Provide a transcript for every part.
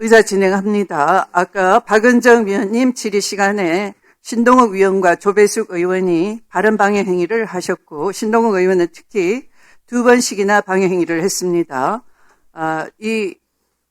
의사 진행합니다. 아까 박은정 위원님 질의 시간에 신동욱 위원과 조배숙 의원이 발언 방해 행위를 하셨고, 신동욱 의원은 특히 2번씩이나 방해 행위를 했습니다. 이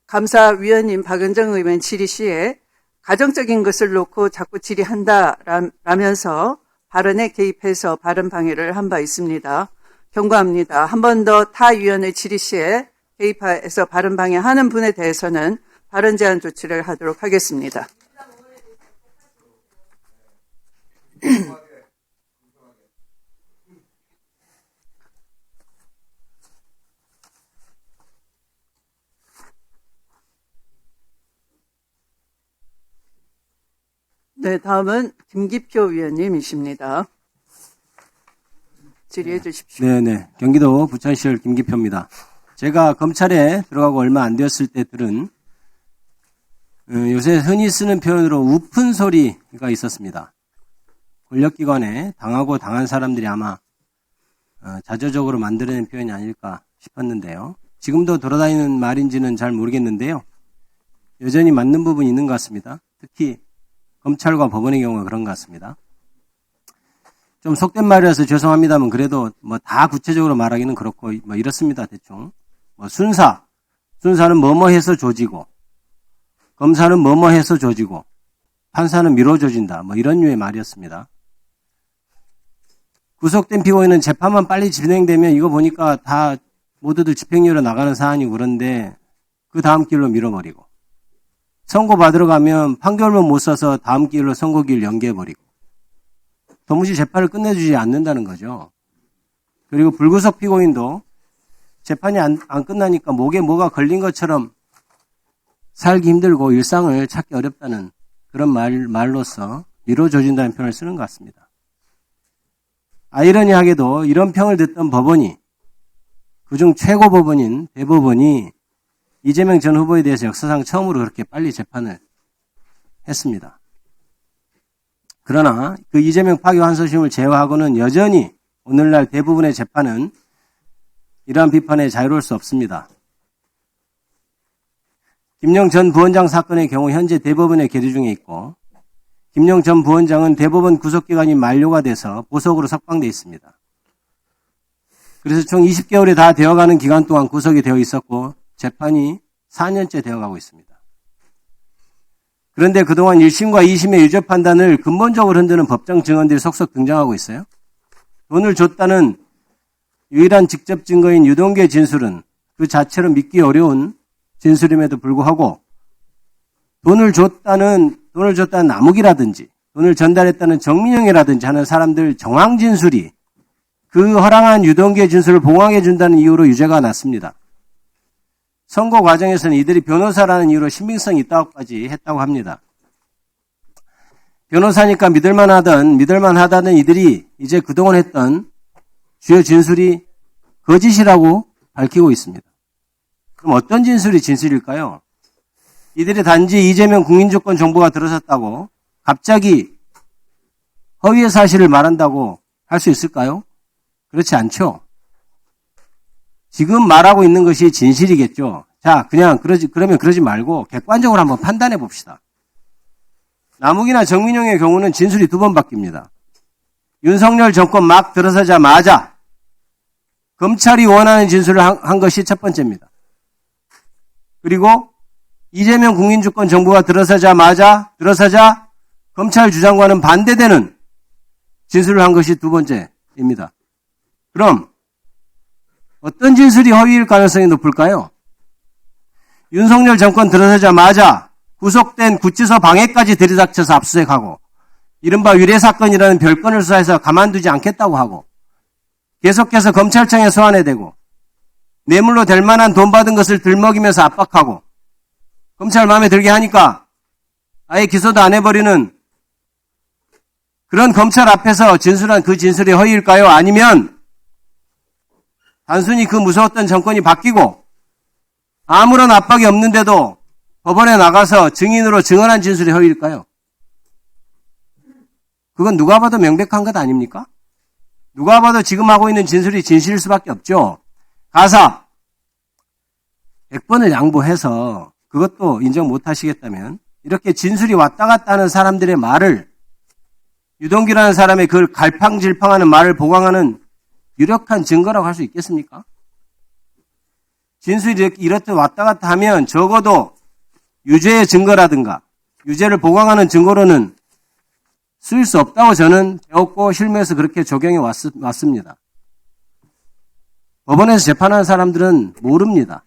감사위원님 박은정 의원 질의 시에 가정적인 것을 놓고 자꾸 질의한다라면서 발언에 개입해서 발언 방해를 한 바 있습니다. 경고합니다. 한 번 더 타 위원의 질의 시에 개입해서 발언 방해하는 분에 대해서는 발언 제한 조치를 하도록 하겠습니다. 네, 다음은 김기표 위원님이십니다. 질의해 주십시오. 네네. 경기도 부천시를 김기표입니다. 제가 검찰에 들어가고 얼마 안 되었을 때 들은 요새 흔히 쓰는 표현으로 우픈 소리가 있었습니다. 권력기관에 당하고 당한 사람들이 아마 자조적으로 만들어낸 표현이 아닐까 싶었는데요. 지금도 돌아다니는 말인지는 잘 모르겠는데요. 여전히 맞는 부분이 있는 것 같습니다. 특히 검찰과 법원의 경우가 그런 것 같습니다. 좀 속된 말이라서 죄송합니다만 그래도 뭐 다 구체적으로 말하기는 그렇고 뭐 이렇습니다. 대충 뭐 순사는 뭐뭐 해서 조지고, 검사는 뭐뭐 해서 조지고, 판사는 미뤄 조진다. 뭐 이런 류의 말이었습니다. 구속된 피고인은 재판만 빨리 진행되면 이거 보니까 다 모두들 집행유예로 나가는 사안이고 그런데 그 다음 길로 밀어버리고, 선고 받으러 가면 판결문 못 써서 다음 길로 선고기를 연기해버리고, 도무지 재판을 끝내주지 않는다는 거죠. 그리고 불구속 피고인도 재판이 안 끝나니까 목에 뭐가 걸린 것처럼 살기 힘들고 일상을 찾기 어렵다는 그런 말로서 미뤄져진다는 표현을 쓰는 것 같습니다. 아이러니하게도 이런 평을 듣던 법원이, 그중 최고 법원인 대법원이 이재명 전 후보에 대해서 역사상 처음으로 그렇게 빨리 재판을 했습니다. 그러나 그 이재명 파기 환소심을 제외하고는 여전히 오늘날 대부분의 재판은 이러한 비판에 자유로울 수 없습니다. 김용 전 부원장 사건의 경우 현재 대법원에 계류 중에 있고, 김용 전 부원장은 대법원 구속기간이 만료가 돼서 보석으로 석방돼 있습니다. 그래서 총 20개월이 다 되어가는 기간 동안 구속이 되어 있었고 재판이 4년째 되어가고 있습니다. 그런데 그동안 1심과 2심의 유죄 판단을 근본적으로 흔드는 법정 증언들이 속속 등장하고 있어요. 돈을 줬다는 유일한 직접 증거인 유동규의 진술은 그 자체로 믿기 어려운 진술임에도 불구하고 돈을 줬다는 남욱이라든지 돈을 전달했다는 정민영이라든지 하는 사람들 정황 진술이 그 허랑한 유동규의 진술을 봉황해 준다는 이유로 유죄가 났습니다. 선고 과정에서는 이들이 변호사라는 이유로 신빙성이 있다고까지 했다고 합니다. 변호사니까 믿을만하다는 이들이 이제 그동안 했던 주요 진술이 거짓이라고 밝히고 있습니다. 그럼 어떤 진술이 진술일까요? 이들이 단지 이재명 국민주권 정보가 들어섰다고 갑자기 허위의 사실을 말한다고 할 수 있을까요? 그렇지 않죠. 지금 말하고 있는 것이 진실이겠죠. 자, 그러면 그러지 말고 객관적으로 한번 판단해 봅시다. 남욱이나 정민용의 경우는 진술이 2번 바뀝니다. 윤석열 정권 막 들어서자마자 검찰이 원하는 진술을 한 것이 첫 번째입니다. 그리고 이재명 국민주권 정부가 들어서자 검찰 주장과는 반대되는 진술을 한 것이 2번째입니다. 그럼 어떤 진술이 허위일 가능성이 높을까요? 윤석열 정권 들어서자마자 구속된 구치소 방해까지 들이닥쳐서 압수수색하고 이른바 위례사건이라는 별건을 수사해서 가만두지 않겠다고 하고 계속해서 검찰청에 소환해대고 뇌물로 될 만한 돈 받은 것을 들먹이면서 압박하고 검찰 마음에 들게 하니까 아예 기소도 안 해버리는 그런 검찰 앞에서 진술한 그 진술이 허위일까요? 아니면 단순히 그 무서웠던 정권이 바뀌고 아무런 압박이 없는데도 법원에 나가서 증인으로 증언한 진술이 허위일까요? 그건 누가 봐도 명백한 것 아닙니까? 누가 봐도 지금 하고 있는 진술이 진실일 수밖에 없죠. 가사 100번을 양보해서 그것도 인정 못 하시겠다면 이렇게 진술이 왔다 갔다 하는 사람들의 말을 유동규라는 사람의 그 갈팡질팡하는 말을 보강하는 유력한 증거라고 할 수 있겠습니까? 진술이 이렇듯 왔다 갔다 하면 적어도 유죄의 증거라든가 유죄를 보강하는 증거로는 쓰일 수 없다고 저는 배웠고 실무에서 그렇게 적용해 왔습니다. 법원에서 재판하는 사람들은 모릅니다.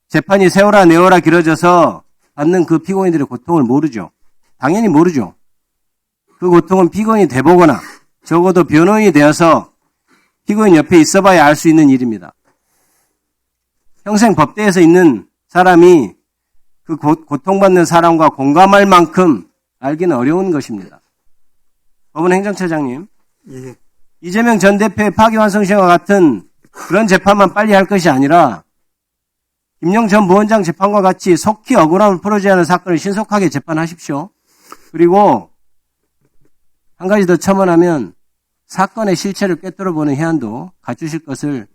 재판이 세월아 내월아 길어져서 받는 그 피고인들의 고통을 모르죠. 당연히 모르죠. 그 고통은 피고인이 돼보거나 적어도 변호인이 되어서 피고인 옆에 있어봐야 알 수 있는 일입니다. 평생 법대에서 있는 사람이 그 고통받는 사람과 공감할 만큼 알기는 어려운 것입니다. 법원 행정처장님, 예. 이재명 전 대표의 파기환송 시행과 같은 그런 재판만 빨리 할 것이 아니라 김영 전 부원장 재판과 같이 속히 억울함을 풀어줘야 하는 사건을 신속하게 재판하십시오. 그리고 한 가지 더 첨언하면 사건의 실체를 꿰뚫어보는 해안도 갖추실 것을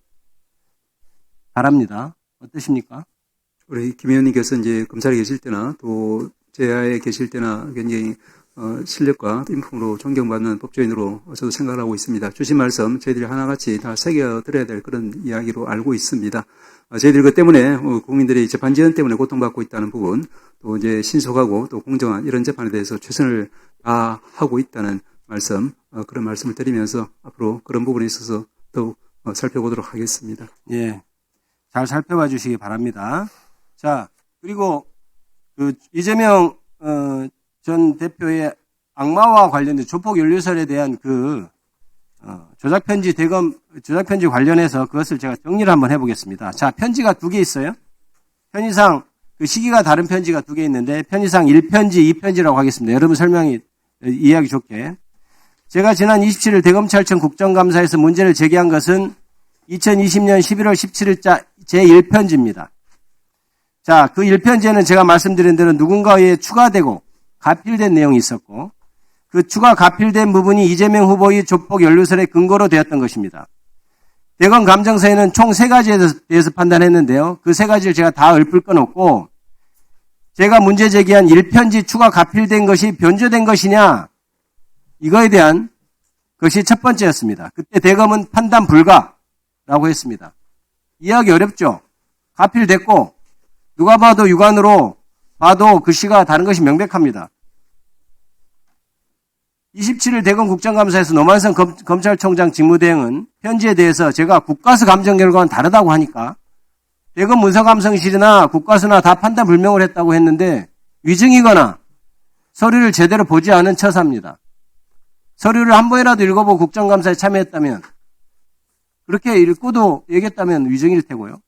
바랍니다. 어떠십니까? 우리 김 의원님께서 이제 검찰에 계실 때나 또 제야에 계실 때나 굉장히 실력과 인품으로 존경받는 법조인으로 저도 생각을 하고 있습니다. 주신 말씀 저희들이 하나같이 다 새겨드려야 될 그런 이야기로 알고 있습니다. 저희들 그 때문에 국민들이 재판 지연 때문에 고통받고 있다는 부분, 또 이제 신속하고 또 공정한 이런 재판에 대해서 최선을 다하고 있다는 말씀, 그런 말씀을 드리면서 앞으로 그런 부분에 있어서 더욱 살펴보도록 하겠습니다. 예, 잘 살펴봐 주시기 바랍니다. 자, 그리고 그 이재명 전 대표의 악마와 관련된 조폭 연루설에 대한 그 조작편지 조작편지 관련해서 그것을 제가 정리를 한번 해보겠습니다. 자, 편지가 2개 있어요. 편의상 그 시기가 다른 편지가 2개 있는데 편의상 1편지, 2편지라고 하겠습니다. 여러분 이해하기 좋게. 제가 지난 27일 대검찰청 국정감사에서 문제를 제기한 것은 2020년 11월 17일자 제1편지입니다. 자, 그 1편지에는 제가 말씀드린 대로 누군가에 의해 추가되고 가필된 내용이 있었고 그 추가 가필된 부분이 이재명 후보의 조폭 연루설의 근거로 되었던 것입니다. 대검 감정서에는 총 3가지에 대해서 판단했는데요. 그 3가지를 제가 다 읊을 건 없고 제가 문제 제기한 1편지 추가 가필된 것이 변조된 것이냐 이거에 대한 것이 첫 번째였습니다. 그때 대검은 판단 불가라고 했습니다. 이해하기 어렵죠? 가필됐고 누가 봐도 육안으로 봐도 글씨가 다른 것이 명백합니다. 27일 대검 국정감사에서 노만성 검찰총장 직무대행은 편지에 대해서 제가 국가수 감정 결과는 다르다고 하니까 대검 문서감성실이나 국가수나 다 판단 불명을 했다고 했는데 위증이거나 서류를 제대로 보지 않은 처사입니다. 서류를 한 번이라도 읽어보고 국정감사에 참여했다면 그렇게 읽고도 얘기했다면 위증일 테고요.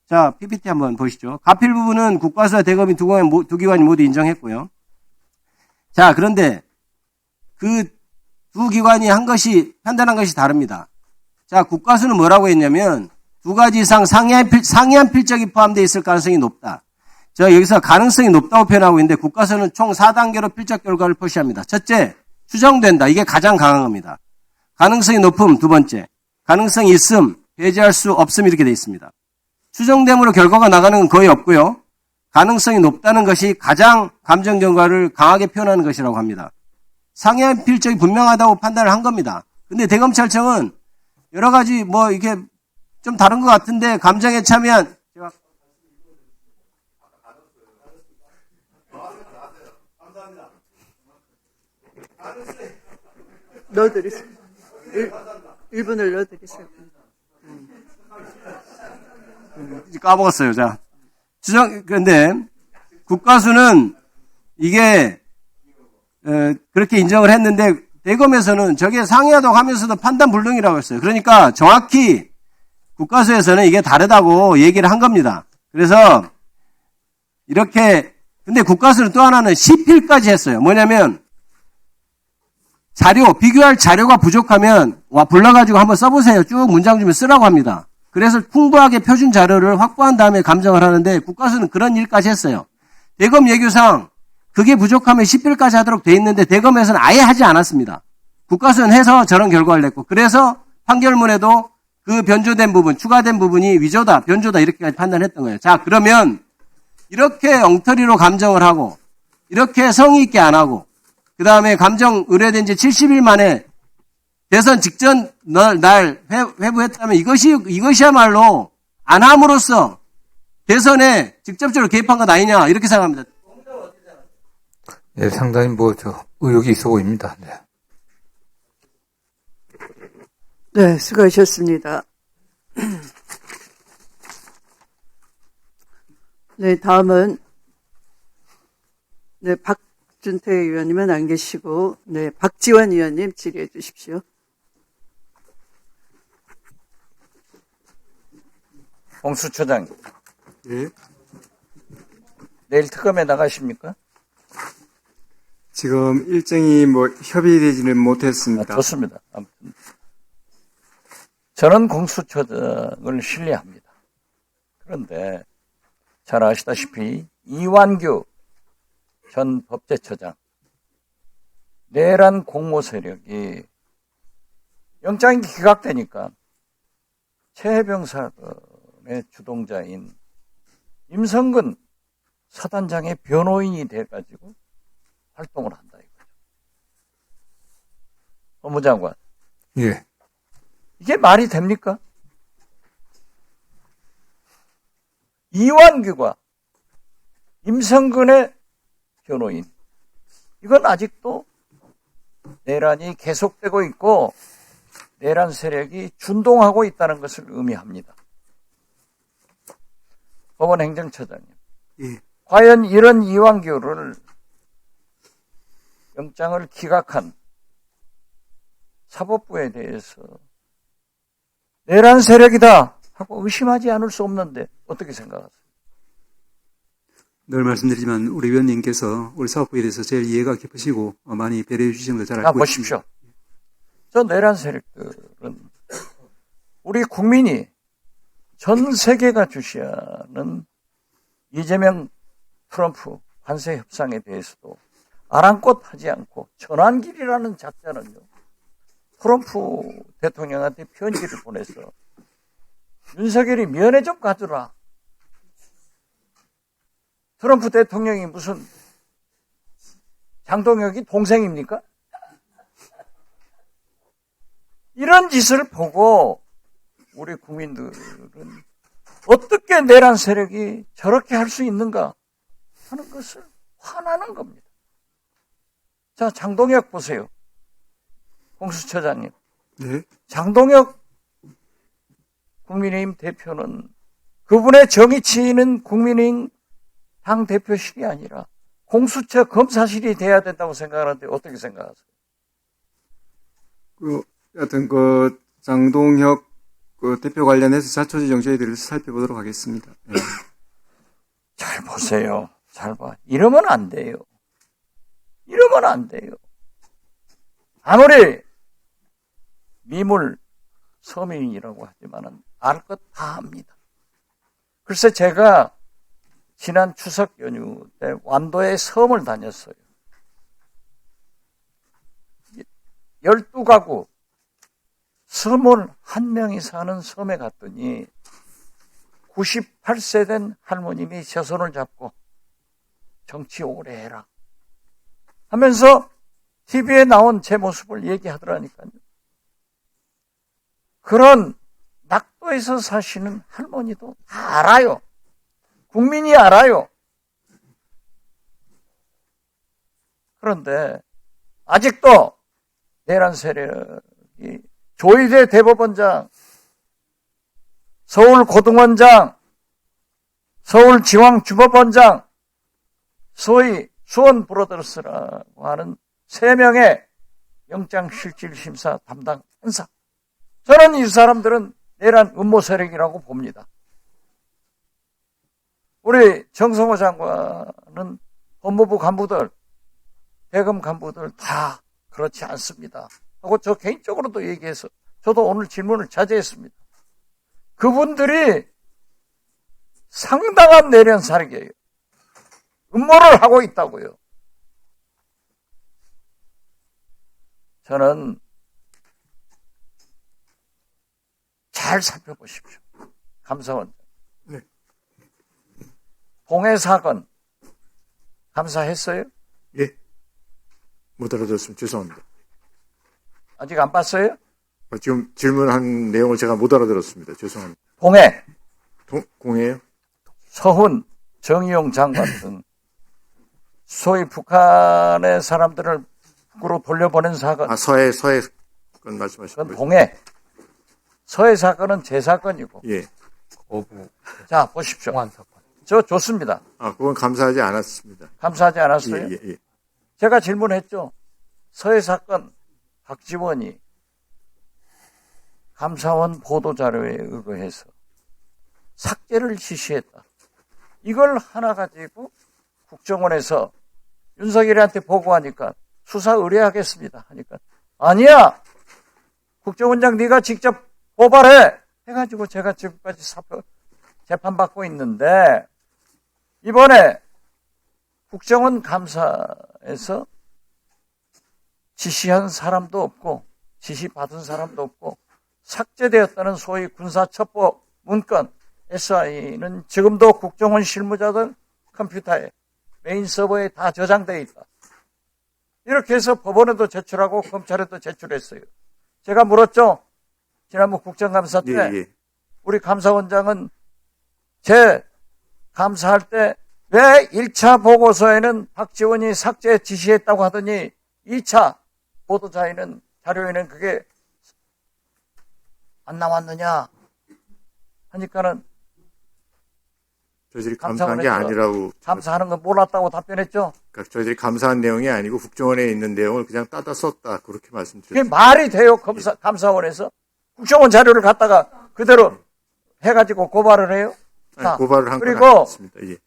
자, PPT 한번 보시죠. 가필 부분은 국가수와 대검이 두 기관이 모두 인정했고요. 자, 그런데 그 두 기관이 판단한 것이 다릅니다. 자, 국가수는 뭐라고 했냐면 2가지 이상 상이한 필적이 포함되어 있을 가능성이 높다. 저 여기서 가능성이 높다고 표현하고 있는데 국가수는 총 4단계로 필적 결과를 표시합니다. 첫째, 추정된다. 이게 가장 강한 겁니다. 가능성이 높음, 2번째. 가능성이 있음, 배제할 수 없음 이렇게 되어 있습니다. 추정됨으로 결과가 나가는 건 거의 없고요. 가능성이 높다는 것이 가장 감정 결과를 강하게 표현하는 것이라고 합니다. 상해한 필적이 분명하다고 판단을 한 겁니다. 근데 대검찰청은 여러 가지 이게 좀 다른 것 같은데 감정에 참여한 넣어드리세요. 1분을 넣어드리세요. 까먹었어요. 자, 그런데 국가수는 이게 그렇게 인정을 했는데 대검에서는 저게 상이하다고 하면서도 판단 불능이라고 했어요. 그러니까 정확히 국가수에서는 이게 다르다고 얘기를 한 겁니다. 그래서 이렇게 근데 국가수는 또 하나는 시필까지 했어요. 뭐냐면 비교할 자료가 부족하면 불러가지고 한번 써보세요. 쭉 문장 주면 쓰라고 합니다. 그래서 풍부하게 표준 자료를 확보한 다음에 감정을 하는데 국가수는 그런 일까지 했어요. 대검 예규상 그게 부족하면 시필까지 하도록 돼 있는데 대검에서는 아예 하지 않았습니다. 국가수는 해서 저런 결과를 냈고 그래서 판결문에도 그 변조된 부분, 추가된 부분이 위조다, 변조다 이렇게까지 판단했던 거예요. 자, 그러면 이렇게 엉터리로 감정을 하고 이렇게 성의 있게 안 하고 그 다음에 감정 의뢰된 지 70일 만에 대선 직전 날 회부했다면 이것이야말로 안 함으로써 대선에 직접적으로 개입한 것 아니냐 이렇게 생각합니다. 네, 상당히 의욕이 있어 보입니다. 네. 네, 수고하셨습니다. 네, 다음은 네, 박준태 의원님은 안 계시고 네, 박지원 의원님 질의해 주십시오. 공수처장님, 예. 내일 특검에 나가십니까? 지금 일정이 협의되지는 못했습니다. 좋습니다. 아무튼 저는 공수처장을 신뢰합니다. 그런데 잘 아시다시피 이완규 전 법제처장 내란 공모 세력이 영장이 기각되니까 최해병 사건의 주동자인 임성근 사단장의 변호인이 돼가지고 활동을 한다 이거죠. 법무장관, 예. 이게 말이 됩니까? 이완규가 임성근의 변호인, 이건 아직도 내란이 계속되고 있고 내란 세력이 준동하고 있다는 것을 의미합니다. 법원 행정처장님, 예. 과연 이런 이완규를 영장을 기각한 사법부에 대해서 내란 세력이다 하고 의심하지 않을 수 없는데 어떻게 생각하세요? 늘 말씀드리지만 우리 위원님께서 우리 사법부에 대해서 제일 이해가 깊으시고 많이 배려해 주시는 걸 잘 알고 있습니다. 보십시오. 저 내란 세력들은 우리 국민이 전 세계가 주시하는 이재명 트럼프 관세 협상에 대해서도 아랑곳하지 않고 전환길이라는 작자는요, 트럼프 대통령한테 편지를 보내서 윤석열이 면회 좀 가주라. 트럼프 대통령이 무슨 장동혁이 동생입니까? 이런 짓을 보고 우리 국민들은 어떻게 내란 세력이 저렇게 할 수 있는가 하는 것을 화나는 겁니다. 자, 장동혁 보세요. 공수처장님. 네. 장동혁 국민의힘 대표는 그분의 정의치는 국민의힘 당 대표실이 아니라 공수처 검사실이 돼야 된다고 생각하는데 어떻게 생각하세요? 여하튼 장동혁 대표 관련해서 자초지 정책에 대해서 살펴보도록 하겠습니다. 네. 잘 보세요. 잘 봐. 이러면 안 돼요. 이러면 안 돼요. 아무리 미물 서민이라고 하지만은 알 것 다 합니다. 글쎄 제가 지난 추석 연휴 때 완도의 섬을 다녔어요. 12가구 섬을 한 명이 사는 섬에 갔더니 98세 된 할머님이 제 손을 잡고 정치 오래 해라 하면서 TV에 나온 제 모습을 얘기하더라니까요. 그런 낙도에서 사시는 할머니도 다 알아요. 국민이 알아요. 그런데 아직도 내란 세력이 조희대 대법원장, 서울고등원장, 서울지방주법원장, 소위 수원 브로더스라고 하는 3명의 영장실질심사 담당 판사, 저는 이 사람들은 내란 음모 세력이라고 봅니다. 우리 정성호 장관은 법무부 간부들, 대검 간부들 다 그렇지 않습니다 하고 저 개인적으로도 얘기해서 저도 오늘 질문을 자제했습니다. 그분들이 상당한 내란 세력이에요. 음모를 하고 있다고요. 저는 잘 살펴보십시오. 감사원. 네. 봉해 사건 감사했어요? 예. 못 알아들었습니다. 죄송합니다. 아직 안 봤어요? 지금 질문한 내용을 제가 못 알아들었습니다. 죄송합니다. 봉해, 공예요? 서훈, 정의용 장관 등 소위 북한의 사람들을 북으로 돌려보낸 사건, 아, 서해 건 말씀하시는 그건 거죠? 봉해. 서해 사건은 제 사건이고. 예. 거부 자, 보십시오. 통한 사건. 저 좋습니다. 아, 그건 감사하지 않았습니다. 감사하지 않았어요? 예. 제가 질문했죠. 서해 사건 박지원이 감사원 보도자료에 의거해서 삭제를 지시했다. 이걸 하나 가지고 국정원에서 윤석열한테 보고하니까 수사 의뢰하겠습니다 하니까 아니야, 국정원장 네가 직접 고발해 해가지고 제가 지금까지 재판받고 있는데, 이번에 국정원 감사에서 지시한 사람도 없고 지시받은 사람도 없고 삭제되었다는 소위 군사첩보 문건 SI는 지금도 국정원 실무자들 컴퓨터에 메인 서버에 다 저장되어 있다. 이렇게 해서 법원에도 제출하고 검찰에도 제출했어요. 제가 물었죠. 지난번 국정감사 때 예. 우리 감사원장은 제 감사할 때 왜 1차 보고서에는 박지원이 삭제 지시했다고 하더니 2차 보도자에는 자료에는 그게 안 나왔느냐 하니까는 저희들이 감사한 게 감사원에서 아니라고. 감사하는 건 몰랐다고 답변했죠. 그러니까 저희들이 감사한 내용이 아니고 국정원에 있는 내용을 그냥 따다 썼다. 그렇게 그게 말씀드렸습니다. 말이 돼요? 감사원에서 국정원 자료를 갖다가 그대로 해가지고 고발을 해요? 자, 고발을 한 건 그리고 아니었습니다. 예.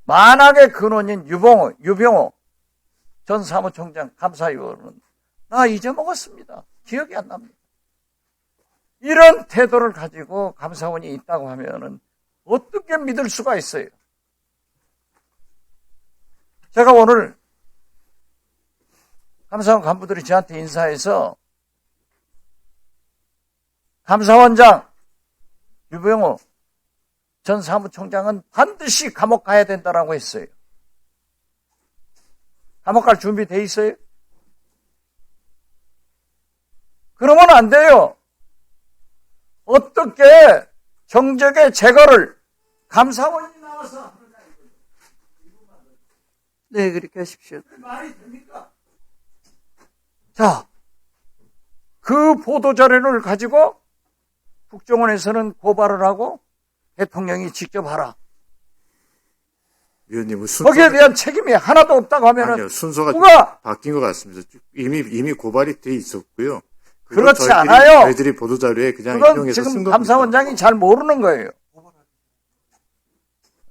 만악의 근원인 유병호 전 사무총장 감사위원은 나 잊어먹었습니다. 기억이 안 납니다. 이런 태도를 가지고 감사원이 있다고 하면은 어떻게 믿을 수가 있어요? 제가 오늘 감사원 간부들이 저한테 인사해서 감사원장 유병호 전 사무총장은 반드시 감옥 가야 된다라고 했어요. 감옥 갈 준비 돼 있어요? 그러면 안 돼요. 어떻게 정적의 제거를 감사원이 나와서 하느냐. 네, 그렇게 하십시오. 말이 됩니까? 자, 그 보도자료를 가지고 국정원에서는 고발을 하고 대통령이 직접 하라. 위원님, 거기에 대한 책임이 하나도 없다고 하면은 아니요, 순서가 누가 바뀐 것 같습니다. 이미 고발이 돼 있었고요. 그렇지 않아요. 저희들이 보도자료에 그냥 그건 인용해서 쓴 지금 겁니다. 감사원장이 잘 모르는 거예요.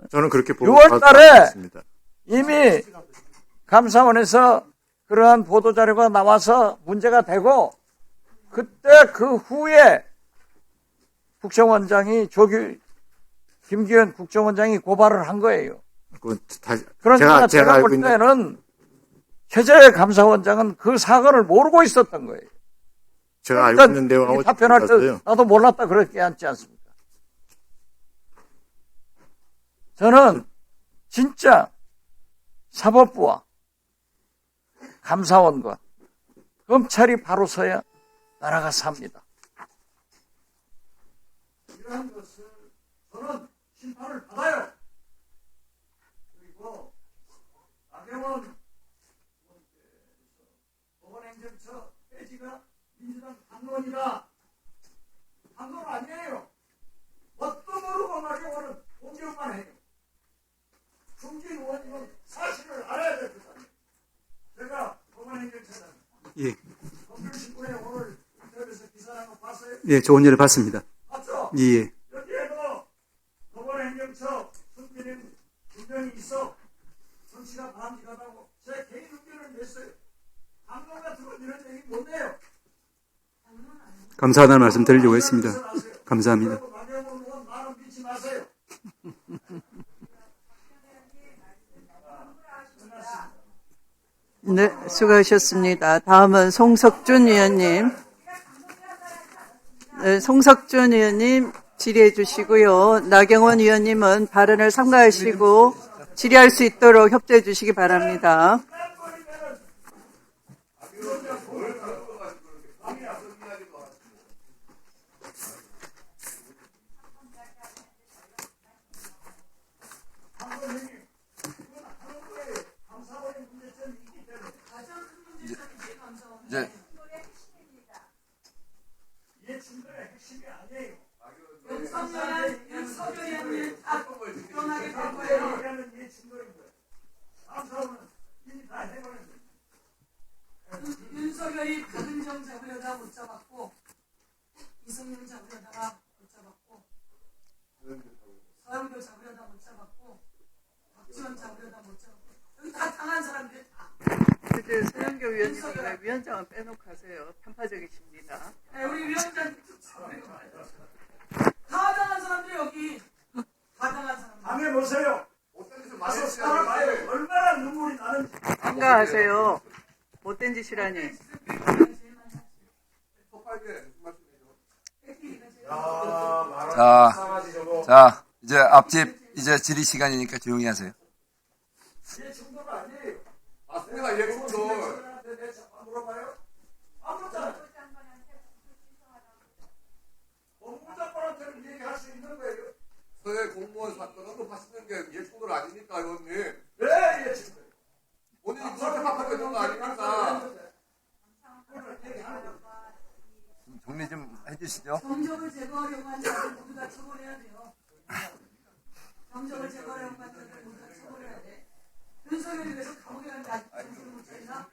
저는 그렇게 보고 6월 달에 받았습니다. 이미 감사원에서 그러한 보도자료가 나와서 문제가 되고 그때 그 후에 국정원장이 김기현 국정원장이 고발을 한 거예요. 그건 그러니까 제가 알고 볼 있는 때는 최재 감사원장은 그 사건을 모르고 있었던 거예요. 제가 알고 있는 내용하고 답변할 때 똑같아요. 나도 몰랐다 그렇게 않지 않습니까? 저는 진짜 사법부와 감사원과 검찰이 바로 서야 나라가 삽니다. 이러한 것을 저는 심판을 받아요. 그리고 나경원 법원행정처 폐지가 민주당 당론이다. 당론 아니에요. 뭣도 모르고 나경원은 공격만 해요. 중진 의원님은 사실을 알아야 될 것 아니에요. 제가 법원행정처장 예. 법률신문에 오늘 인터뷰에서 기사한 거 봤어요? 예, 좋은 예를 봤습니다. 봤죠? 예. 여기에도 법원행정처 선배님 분명히 있어. 정치가 바람직하다고 제 개인 의견을 냈어요. 당론 같은 건 이런 얘기 못 내요. 감사하다는 말씀 드리려고 했습니다. 감사합니다. 나경원 의원 말은 믿지 마세요. 네, 수고하셨습니다. 다음은 송석준 의원님. 네, 송석준 의원님 질의해 주시고요. 나경원 의원님은 발언을 삼가하시고 질의할 수 있도록 협조해 주시기 바랍니다. 이제 윤석열이 박은정 잡으려다 못 잡았고, 이승용 잡으려다가 못 잡았고, 서영교 잡으려다 못 잡았고, 박지원 잡으려다 못 잡았고, 여기 다 당한 사람들 다. 이제 서영교 위원님과 위원장은 빼놓고 하세요. 편파적이십니다. 네, 우리 위원장 다 당한 사람들 여기 다 당한 사람들. 당해보세요. 와서 살아봐요. 얼마나 눈물이 나는지. 삼가하세요. 못된 짓이라니. 자, 이제 앞집 이제 질의 시간이니까 조용히 하세요. 맞습니다. 예, 충돌. 서해 공무원 사건 언급하시는 게 예충돌 아닙니까, 의원님? 왜 예측돼? 본인이 그렇게 답하고 있는 거 아닙니까? 정리 좀 해주시죠. 정적을 제거하려고 한 자들 모두 다 처벌해야 돼요. 정적을 제거하려고 한 자들 모두 다 처벌해야 돼. 윤석열이 그래서 감옥에 갔는데 아직 정신을 못 차리나?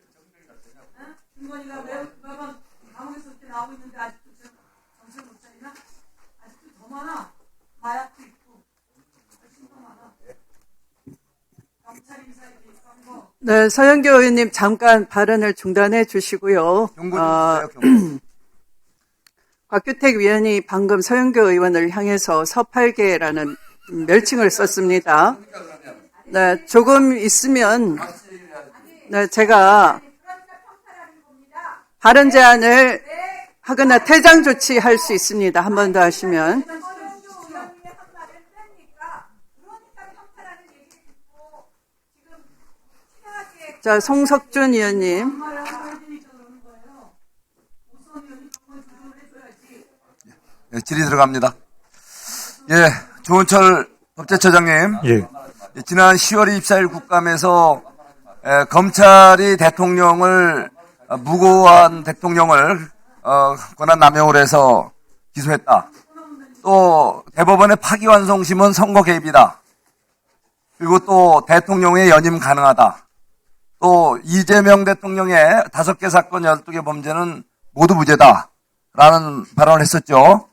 응? 김건희가 매번 감옥에서 이렇게 나오고 있는데 아직도 정신을 못 차리나? 아직도 더 많아. 마약도 있고. 훨씬 더 많아. 경찰 인사에 대입한 거. 네, 서영교 의원님 잠깐 발언을 중단해 주시고요. 경고 좀 주세요, 경고. 곽규택 위원이 방금 서영교 의원을 향해서 서팔계라는 멸칭을 썼습니다. 네, 조금 있으면 네, 제가 발언 제한을 하거나 퇴장 조치할 수 있습니다. 한 번 더 하시면. 자, 송석준 의원님. 예, 질의 들어갑니다. 예, 조은철 법제처장님. 예. 예, 지난 10월 24일 국감에서 검찰이 대통령을 무고한 대통령을 권한 남용을 해서 기소했다. 또 대법원의 파기환송심은 선거 개입이다. 그리고 또 대통령의 연임 가능하다. 또 이재명 대통령의 5개 사건 12개 범죄는 모두 무죄다. 라는 발언을 했었죠.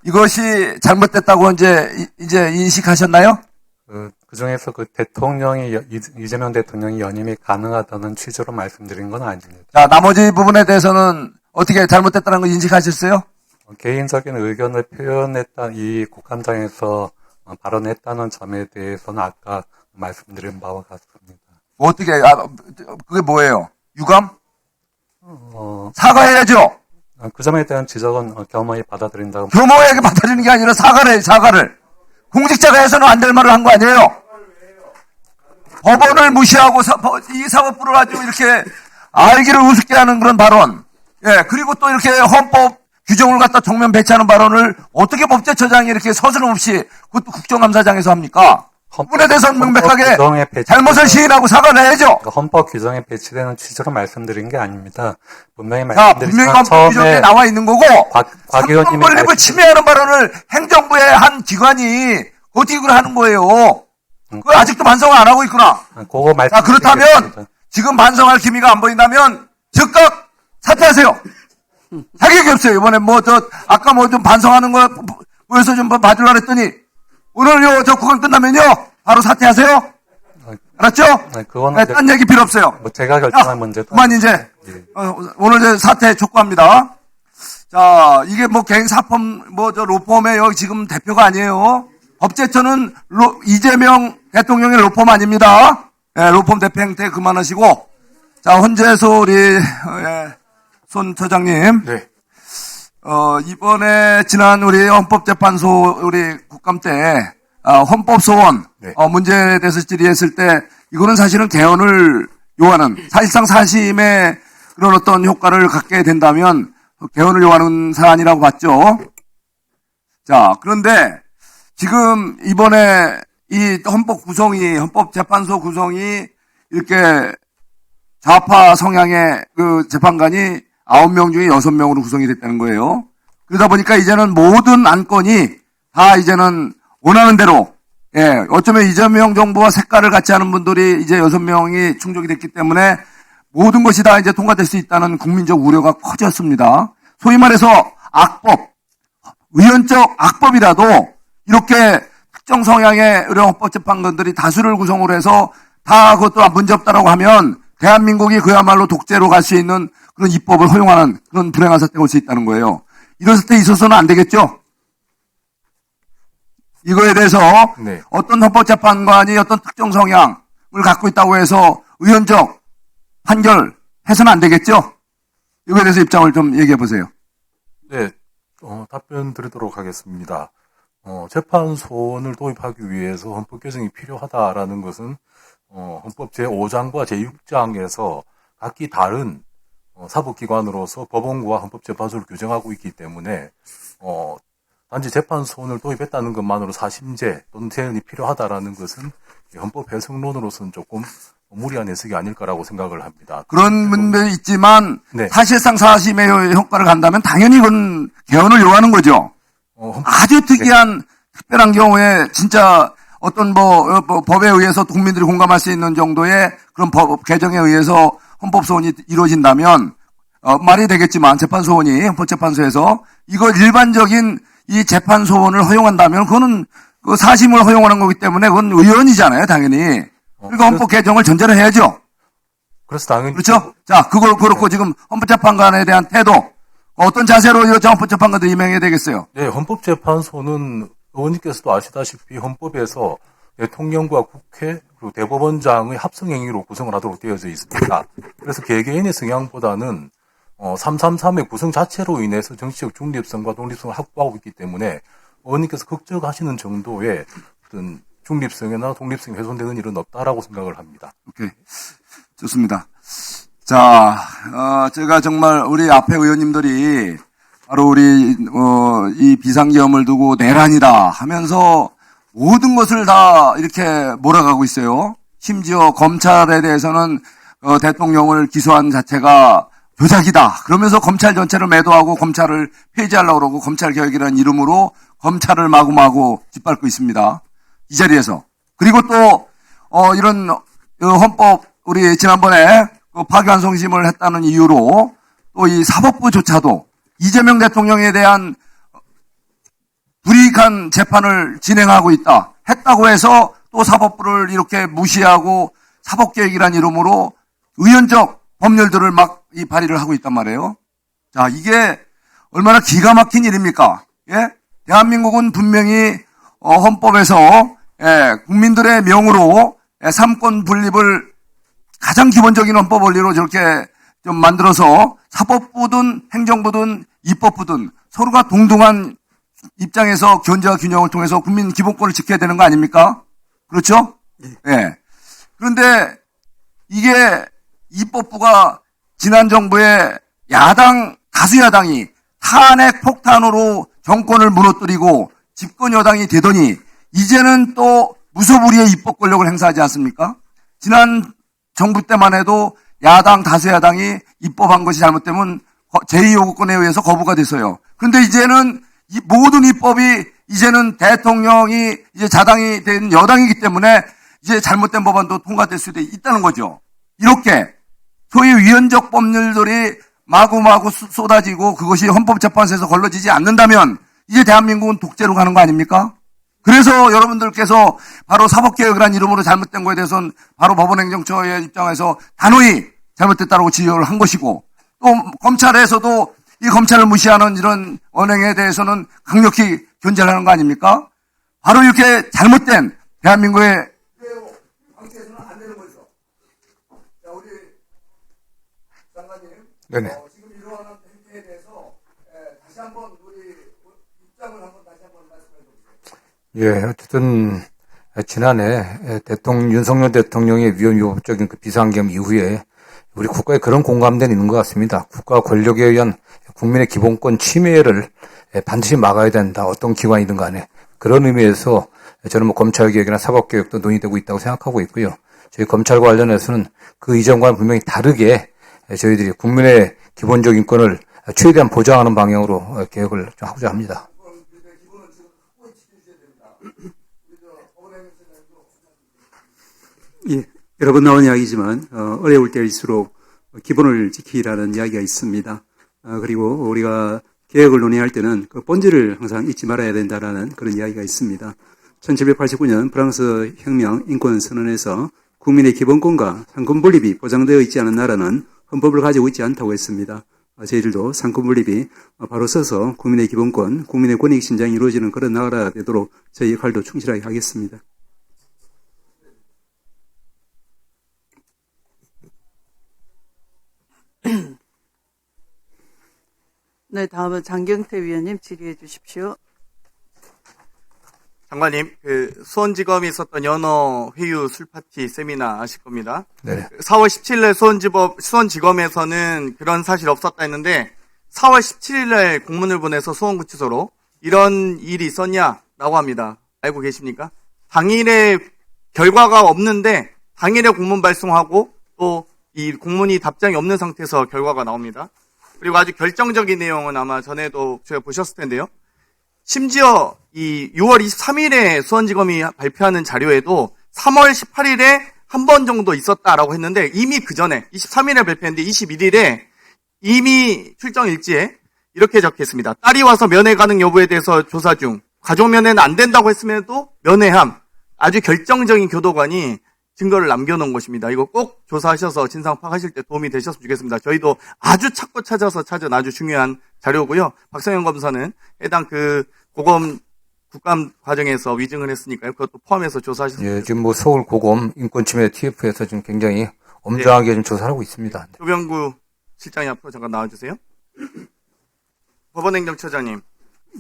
이것이 잘못됐다고 이제 인식하셨나요? 그 중에서 그 대통령이, 이재명 대통령이 연임이 가능하다는 취지로 말씀드린 건 아닙니다. 자, 나머지 부분에 대해서는 어떻게 잘못됐다는 거 인식하셨어요? 개인적인 의견을 표현했다, 이 국감장에서 발언했다는 점에 대해서는 아까 말씀드린 바와 같습니다. 어떻게, 그게 뭐예요? 유감? 어, 사과해야죠. 그 점에 대한 지적은 겸허히 받아들인다고. 교모에게 받아들이는 게 아니라 사과를 해, 사과를. 공직자가 해서는 안 될 말을 한 거 아니에요? 법원을 무시하고 이 사법부를 아주 이렇게 알기를 우습게 하는 그런 발언. 예, 그리고 또 이렇게 헌법 규정을 갖다 정면 배치하는 발언을 어떻게 법제처장이 이렇게 서슴없이 그것도 국정감사장에서 합니까? 부분에 대해서는 명백하게 잘못을 시인하고 사과를 해야죠. 헌법 규정에 배치되는 취지로 말씀드린 게 아닙니다. 분명히 자, 분명히 말씀드리지만 헌법 규정에 나와 있는 거고, 곽 의원님이 헌법을 침해하는 발언을 행정부의 한 기관이 어떻게 그걸 하는 거예요? 그걸 아직도 반성을 안 하고 있구나. 그거 자, 그렇다면 지금 반성할 기미가 안 보인다면 즉각 사퇴하세요. 자격이 없어요. 이번에 아까 좀 반성하는 거 보여서 좀 봐주려고 했더니 오늘 저 구간 끝나면요 바로 사퇴하세요. 알았죠? 그건 네, 딴 얘기 필요 없어요. 뭐 제가 결정한 문제도 그만 이제 예. 오늘 이제 사퇴 촉구합니다. 자, 이게 개인 사펌 로펌의 여기 지금 대표가 아니에요. 법제처는 이재명 대통령의 로펌 아닙니다. 예, 로펌 대표 행태 그만하시고, 자, 헌재소 우리 손 처장님. 네. 이번에 지난 우리 헌법재판소 우리 국감 때 헌법소원 네. 문제에 대해서 질의했을 때 이거는 사실은 개헌을 요하는 사실상 사심의 그런 어떤 효과를 갖게 된다면 개헌을 요하는 사안이라고 봤죠. 자, 그런데 지금 이번에 이 헌법재판소 구성이 이렇게 좌파 성향의 그 재판관이 9명 중에 6명으로 구성이 됐다는 거예요. 그러다 보니까 이제는 모든 안건이 다 이제는 원하는 대로, 예, 어쩌면 이재명 정부와 색깔을 같이 하는 분들이 이제 6명이 충족이 됐기 때문에 모든 것이 다 이제 통과될 수 있다는 국민적 우려가 커졌습니다. 소위 말해서 악법, 의원적 악법이라도 이렇게 특정 성향의 의료 헌법재판관들이 다수를 구성으로 해서 다 그것도 문제 없다라고 하면 대한민국이 그야말로 독재로 갈 수 있는 그런 입법을 허용하는 그런 불행한 사태가 올 수 있다는 거예요. 이런 사태 있어서는 안 되겠죠? 이거에 대해서 네. 어떤 헌법재판관이 어떤 특정 성향을 갖고 있다고 해서 의원적 판결해서는 안 되겠죠? 이거에 대해서 입장을 좀 얘기해 보세요. 네, 답변 드리도록 하겠습니다. 재판소원을 도입하기 위해서 헌법 개정이 필요하다라는 것은 헌법 제5장과 제6장에서 각기 다른 사법기관으로서 법원과 헌법재판소를 규정하고 있기 때문에 단지 재판소원을 도입했다는 것만으로 사심제 또는 재현이 필요하다라는 것은 헌법 해석론으로서는 조금 무리한 해석이 아닐까라고 생각을 합니다. 그런 문제도 있지만 네. 사실상 사심의 효과를 간다면 당연히 그건 개헌을 요하는 거죠. 아주 특이한 특별한 경우에 진짜 어떤 법에 의해서 국민들이 공감할 수 있는 정도의 그런 법 개정에 의해서 헌법소원이 이루어진다면 말이 되겠지만 재판소원이 헌법재판소에서 이거 일반적인 이 재판소원을 허용한다면 그거는 그 사심을 허용하는 거기 때문에 그건 의원이잖아요, 당연히. 그러니까 헌법 개정을 전제로 해야죠. 그래서 당연히 그렇죠? 자, 그걸 그렇고 지금 헌법재판관에 대한 태도 어떤 자세로 이 헌법재판관들 임명해야 되겠어요? 네, 헌법재판소는 의원님께서도 아시다시피 헌법에서 대통령과 국회 그리고 대법원장의 합성행위로 구성을 하도록 되어져 있습니다. 그래서 개개인의 성향보다는 333의 구성 자체로 인해서 정치적 중립성과 독립성을 확보하고 있기 때문에 의원님께서 걱정하시는 정도의 어떤 중립성이나 독립성이 훼손되는 일은 없다라고 생각을 합니다. 오케이. 좋습니다. 자, 제가 정말 우리 앞에 의원님들이 바로 우리, 이 비상계엄을 두고 내란이다 하면서 모든 것을 다 이렇게 몰아가고 있어요. 심지어 검찰에 대해서는 대통령을 기소한 자체가 조작이다. 그러면서 검찰 전체를 매도하고 검찰을 폐지하려고 그러고 검찰개혁이라는 이름으로 검찰을 마구마구 짓밟고 있습니다. 이 자리에서. 그리고 또, 이런 헌법, 우리 지난번에 파기환송심을 했다는 이유로 또 이 사법부조차도 이재명 대통령에 대한 불이익한 재판을 진행하고 있다. 했다고 해서 또 사법부를 이렇게 무시하고 사법개혁이라는 이름으로 의원적 법률들을 막 이 발의를 하고 있단 말이에요. 자, 이게 얼마나 기가 막힌 일입니까? 예? 대한민국은 분명히 헌법에서 국민들의 명으로 삼권 분립을 가장 기본적인 헌법 원리로 저렇게 좀 만들어서 사법부든 행정부든 입법부든 서로가 동등한 입장에서 견제와 균형을 통해서 국민 기본권을 지켜야 되는 거 아닙니까? 그렇죠? 예. 그런데 이게 입법부가 지난 정부의 야당, 다수야당이 탄핵 폭탄으로 정권을 무너뜨리고 집권 여당이 되더니 이제는 또 무소불위의 입법 권력을 행사하지 않습니까? 지난 정부 때만 해도 야당, 다수야당이 입법한 것이 잘못되면 제2요구권에 의해서 거부가 됐어요. 그런데 이제는 이 모든 입법이 이제는 대통령이 이제 자당이 된 여당이기 때문에 이제 잘못된 법안도 통과될 수도 있다는 거죠. 이렇게 소위 위헌적 법률들이 마구마구 쏟아지고 그것이 헌법재판소에서 걸러지지 않는다면 이제 대한민국은 독재로 가는 거 아닙니까? 그래서 여러분들께서 바로 사법개혁이라는 이름으로 잘못된 거에 대해서는 바로 법원행정처의 입장에서 단호히 잘못됐다고 지적을 한 것이고 또 검찰에서도 이 검찰을 무시하는 이런 언행에 대해서는 강력히 견제를 하는 거 아닙니까? 바로 이렇게 잘못된 대한민국의 방치해서는 안 되는 거죠. 자, 우리 장관님. 네네. 지금 이러한 행태에 대해서 다시 한번 예, 어쨌든 지난해 윤석열 대통령의 위헌위법적인 그 비상계엄 이후에 우리 국가에 그런 공감대는 있는 것 같습니다. 국가 권력에 의한 국민의 기본권 침해를 반드시 막아야 된다. 어떤 기관이든 간에. 그런 의미에서 저는 뭐 검찰개혁이나 사법개혁도 논의되고 있다고 생각하고 있고요. 저희 검찰과 관련해서는 그 이전과는 분명히 다르게 저희들이 국민의 기본적 인권을 최대한 보장하는 방향으로 개혁을 좀 하고자 합니다. 예, 여러 번 나온 이야기지만 어려울 때일수록 기본을 지키라는 이야기가 있습니다. 그리고 우리가 개혁을 논의할 때는 그 본질을 항상 잊지 말아야 된다라는 그런 이야기가 있습니다. 1789년 프랑스 혁명 인권선언에서 국민의 기본권과 상권분립이 보장되어 있지 않은 나라는 헌법을 가지고 있지 않다고 했습니다. 저희들도 상권분립이 바로 서서 국민의 기본권, 국민의 권익 신장이 이루어지는 그런 나라가 되도록 저희 역할도 충실하게 하겠습니다. 네, 다음은 장경태 위원님 질의해 주십시오. 장관님, 수원지검이 있었던 연어 회유 술파티 세미나 아실 겁니다. 네. 4월 17일에 수원지검에서는 그런 사실 없었다 했는데 4월 17일에 공문을 보내서 수원구치소로 이런 일이 있었냐라고 합니다. 알고 계십니까? 당일에 결과가 없는데 당일에 공문 발송하고 또 이 공문이 답장이 없는 상태에서 결과가 나옵니다. 그리고 아주 결정적인 내용은 아마 전에도 제가 보셨을 텐데요. 심지어 이 6월 23일에 수원지검이 발표하는 자료에도 3월 18일에 한 번 정도 있었다라고 했는데 이미 그 전에 23일에 발표했는데 21일에 이미 출정 일지에 이렇게 적혀 있습니다. 딸이 와서 면회 가능 여부에 대해서 조사 중. 가족 면회는 안 된다고 했음에도 면회함. 아주 결정적인 교도관이 증거를 남겨놓은 것입니다. 이거 꼭 조사하셔서 진상 파악하실 때 도움이 되셨으면 좋겠습니다. 저희도 아주 찾고 찾아서 찾은 아주 중요한 자료고요. 박성현 검사는 해당 고검 국감 과정에서 위증을 했으니까요. 그것도 포함해서 조사하셨으면 좋겠습니다. 예, 지금 뭐 서울 고검 인권침해 TF에서 지금 굉장히 엄정하게 좀 조사를 하고 있습니다. 조병구 실장이 앞으로 잠깐 나와주세요. 법원행정처장님.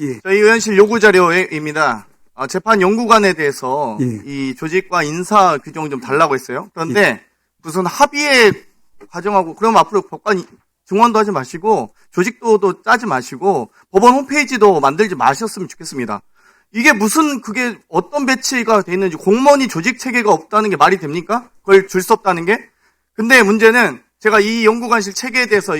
예. 저희 의원실 요구 자료입니다. 재판 연구관에 대해서 예. 이 조직과 인사 규정 좀 달라고 했어요. 그런데 무슨 합의의 과정하고 그럼 앞으로 법관 증언도 하지 마시고 조직도도 짜지 마시고 법원 홈페이지도 만들지 마셨으면 좋겠습니다. 이게 무슨 그게 어떤 배치가 돼 있는지 공무원이 조직 체계가 없다는 게 말이 됩니까? 그걸 줄 수 없다는 게? 근데 문제는 제가 이 연구관실 체계에 대해서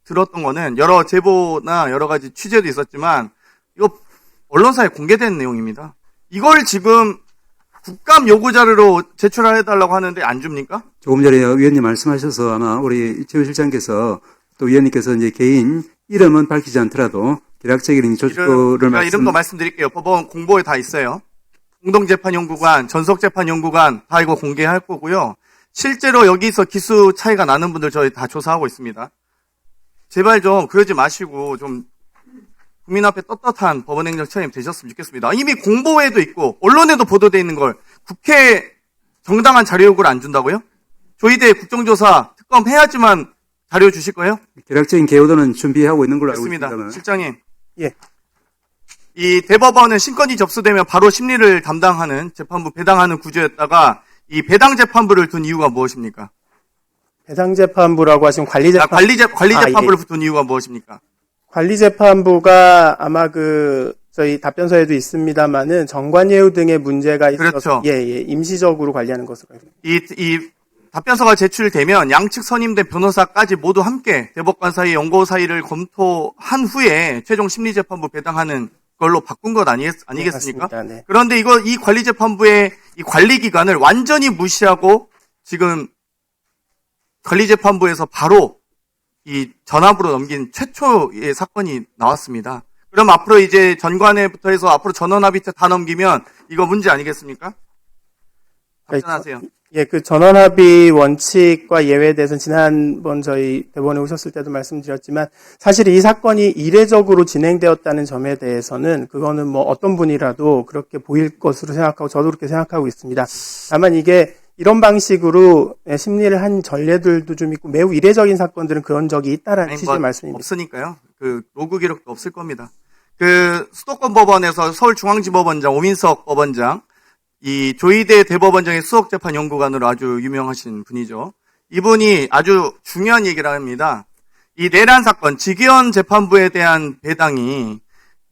들었던 거는 여러 제보나 여러 가지 취재도 있었지만 이거 언론사에 공개된 내용입니다. 이걸 지금 국감 요구 자료로 제출해달라고 하는데 안 줍니까? 조금 전에 위원님 말씀하셔서 아마 우리 최우 실장께서 또 위원님께서 이제 개인 이름은 밝히지 않더라도 계략적인 조직도를 이름도 말씀드릴게요. 법원 공보에 다 있어요. 공동재판연구관, 전속재판연구관 다 이거 공개할 거고요. 실제로 여기서 기수 차이가 나는 분들 저희 다 조사하고 있습니다. 제발 좀 그러지 마시고 좀 국민 앞에 떳떳한 법원행정처장님 되셨으면 좋겠습니다. 이미 공보에도 있고 언론에도 보도되어 있는 걸 국회 정당한 자료 요구를 안 준다고요? 조희대 국정조사 특검 해야지만 자료 주실 거예요? 계략적인 개요도는 준비하고 있는 걸로 알고 됐습니다. 있습니다만. 실장님. 예. 이 대법원은 신건이 접수되면 바로 심리를 담당하는 재판부 배당하는 구조였다가 이 배당 재판부를 둔 이유가 무엇입니까? 배당재판부라고 하시면 관리재판부. 관리 재판부를 둔 이유가 무엇입니까? 관리재판부가 아마 저희 답변서에도 있습니다만은 정관예우 등의 문제가 있어서 그렇죠. 임시적으로 관리하는 것으로 알고 있습니다. 이 답변서가 제출되면 양측 선임된 변호사까지 모두 함께 대법관 사이 연고 사이를 검토한 후에 최종 심리재판부 배당하는 걸로 바꾼 것 아니겠습니까? 맞습니다. 네. 그런데 이 관리재판부의 이 관리 기관을 완전히 무시하고 지금 관리재판부에서 바로 이 전압으로 넘긴 최초의 사건이 나왔습니다. 그럼 앞으로 이제 전관회부터 해서 앞으로 전원합의체 다 넘기면 이거 문제 아니겠습니까? 답변하세요. 그 전원합의 원칙과 예외에 대해서는 지난번 저희 대법원에 오셨을 때도 말씀드렸지만 사실 이 사건이 이례적으로 진행되었다는 점에 대해서는 그거는 뭐 어떤 분이라도 그렇게 보일 것으로 생각하고 저도 그렇게 생각하고 있습니다. 다만 이게 이런 방식으로 심리를 한 전례들도 좀 있고 매우 이례적인 사건들은 그런 적이 있다라는 취지의 말씀입니다. 없으니까요. 로그 기록도 없을 겁니다. 그 수도권 법원에서 서울중앙지법원장 오민석 법원장, 이 조희대 대법원장의 수석재판연구관으로 아주 유명하신 분이죠. 이분이 아주 중요한 얘기를 합니다. 이 내란 사건 지기현 재판부에 대한 배당이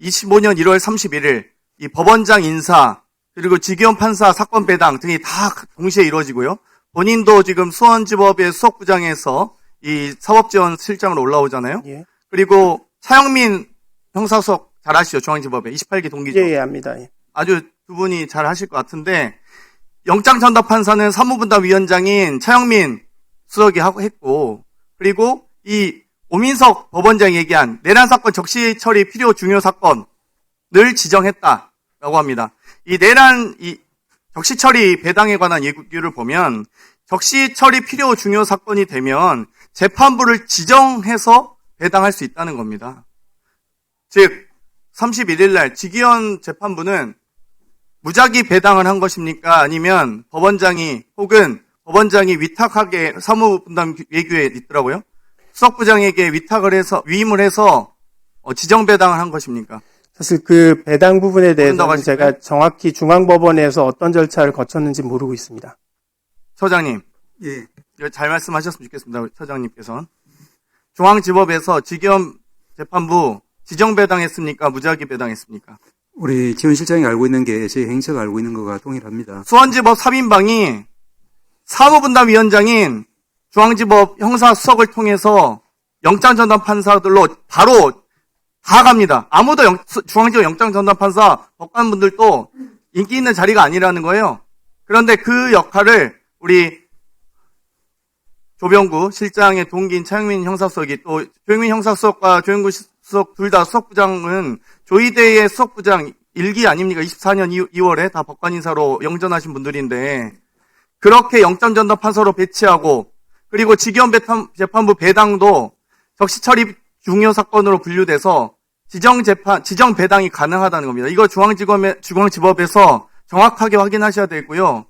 25년 1월 31일 이 법원장 인사 그리고 지기현 판사 사건 배당 등이 다 동시에 이루어지고요. 본인도 지금 수원지법의 수석부장에서 이 사법지원 실장으로 올라오잖아요. 예. 그리고 차영민 형사수석 잘 아시죠? 중앙지법에 28기 동기죠. 예, 압니다. 예. 아주 두 분이 잘 하실 것 같은데 영장전담판사는 사무분담위원장인 차영민 수석이 했고 그리고 이 오민석 법원장이 얘기한 내란 사건 적시 처리 필요 중요 사건을 지정했다라고 합니다. 이 내란 적시 처리 배당에 관한 예규를 보면 적시 처리 필요 중요 사건이 되면 재판부를 지정해서 배당할 수 있다는 겁니다. 즉 31일 날 지기현 재판부는 무작위 배당을 한 것입니까? 아니면 법원장이 혹은 법원장이 위탁하게 사무분담 예규에 있더라고요. 수석부장에게 위임을 해서 지정 배당을 한 것입니까? 사실 그 배당 부분에 대해서는 하실까요? 제가 정확히 중앙법원에서 어떤 절차를 거쳤는지 모르고 있습니다. 처장님, 예. 이거 잘 말씀하셨으면 좋겠습니다. 처장님께서는 중앙지법에서 지기현 재판부 지정 배당했습니까? 무작위 배당했습니까? 우리 지원 실장이 알고 있는 게 저희 행처가 알고 있는 것과 동일합니다. 수원지법 3인방이 사무분담위원장인 중앙지법 형사수석을 통해서 영장전담판사들로 바로 다 갑니다. 아무도 중앙지법 영장전담판사 법관분들도 인기 있는 자리가 아니라는 거예요. 그런데 그 역할을 우리 조병구 실장의 동기인 차영민 형사수석이 또 조영민 형사수석과 조영구 수석 둘 다 수석부장은 조희대의 수석부장 1기 아닙니까? 24년 2월에 다 법관 인사로 영전하신 분들인데 그렇게 영장전담판사로 배치하고 그리고 지기현 재판부 배당도 적시처리 중요 사건으로 분류돼서 지정 배당이 가능하다는 겁니다. 이거 중앙지법에서 정확하게 확인하셔야 되고요.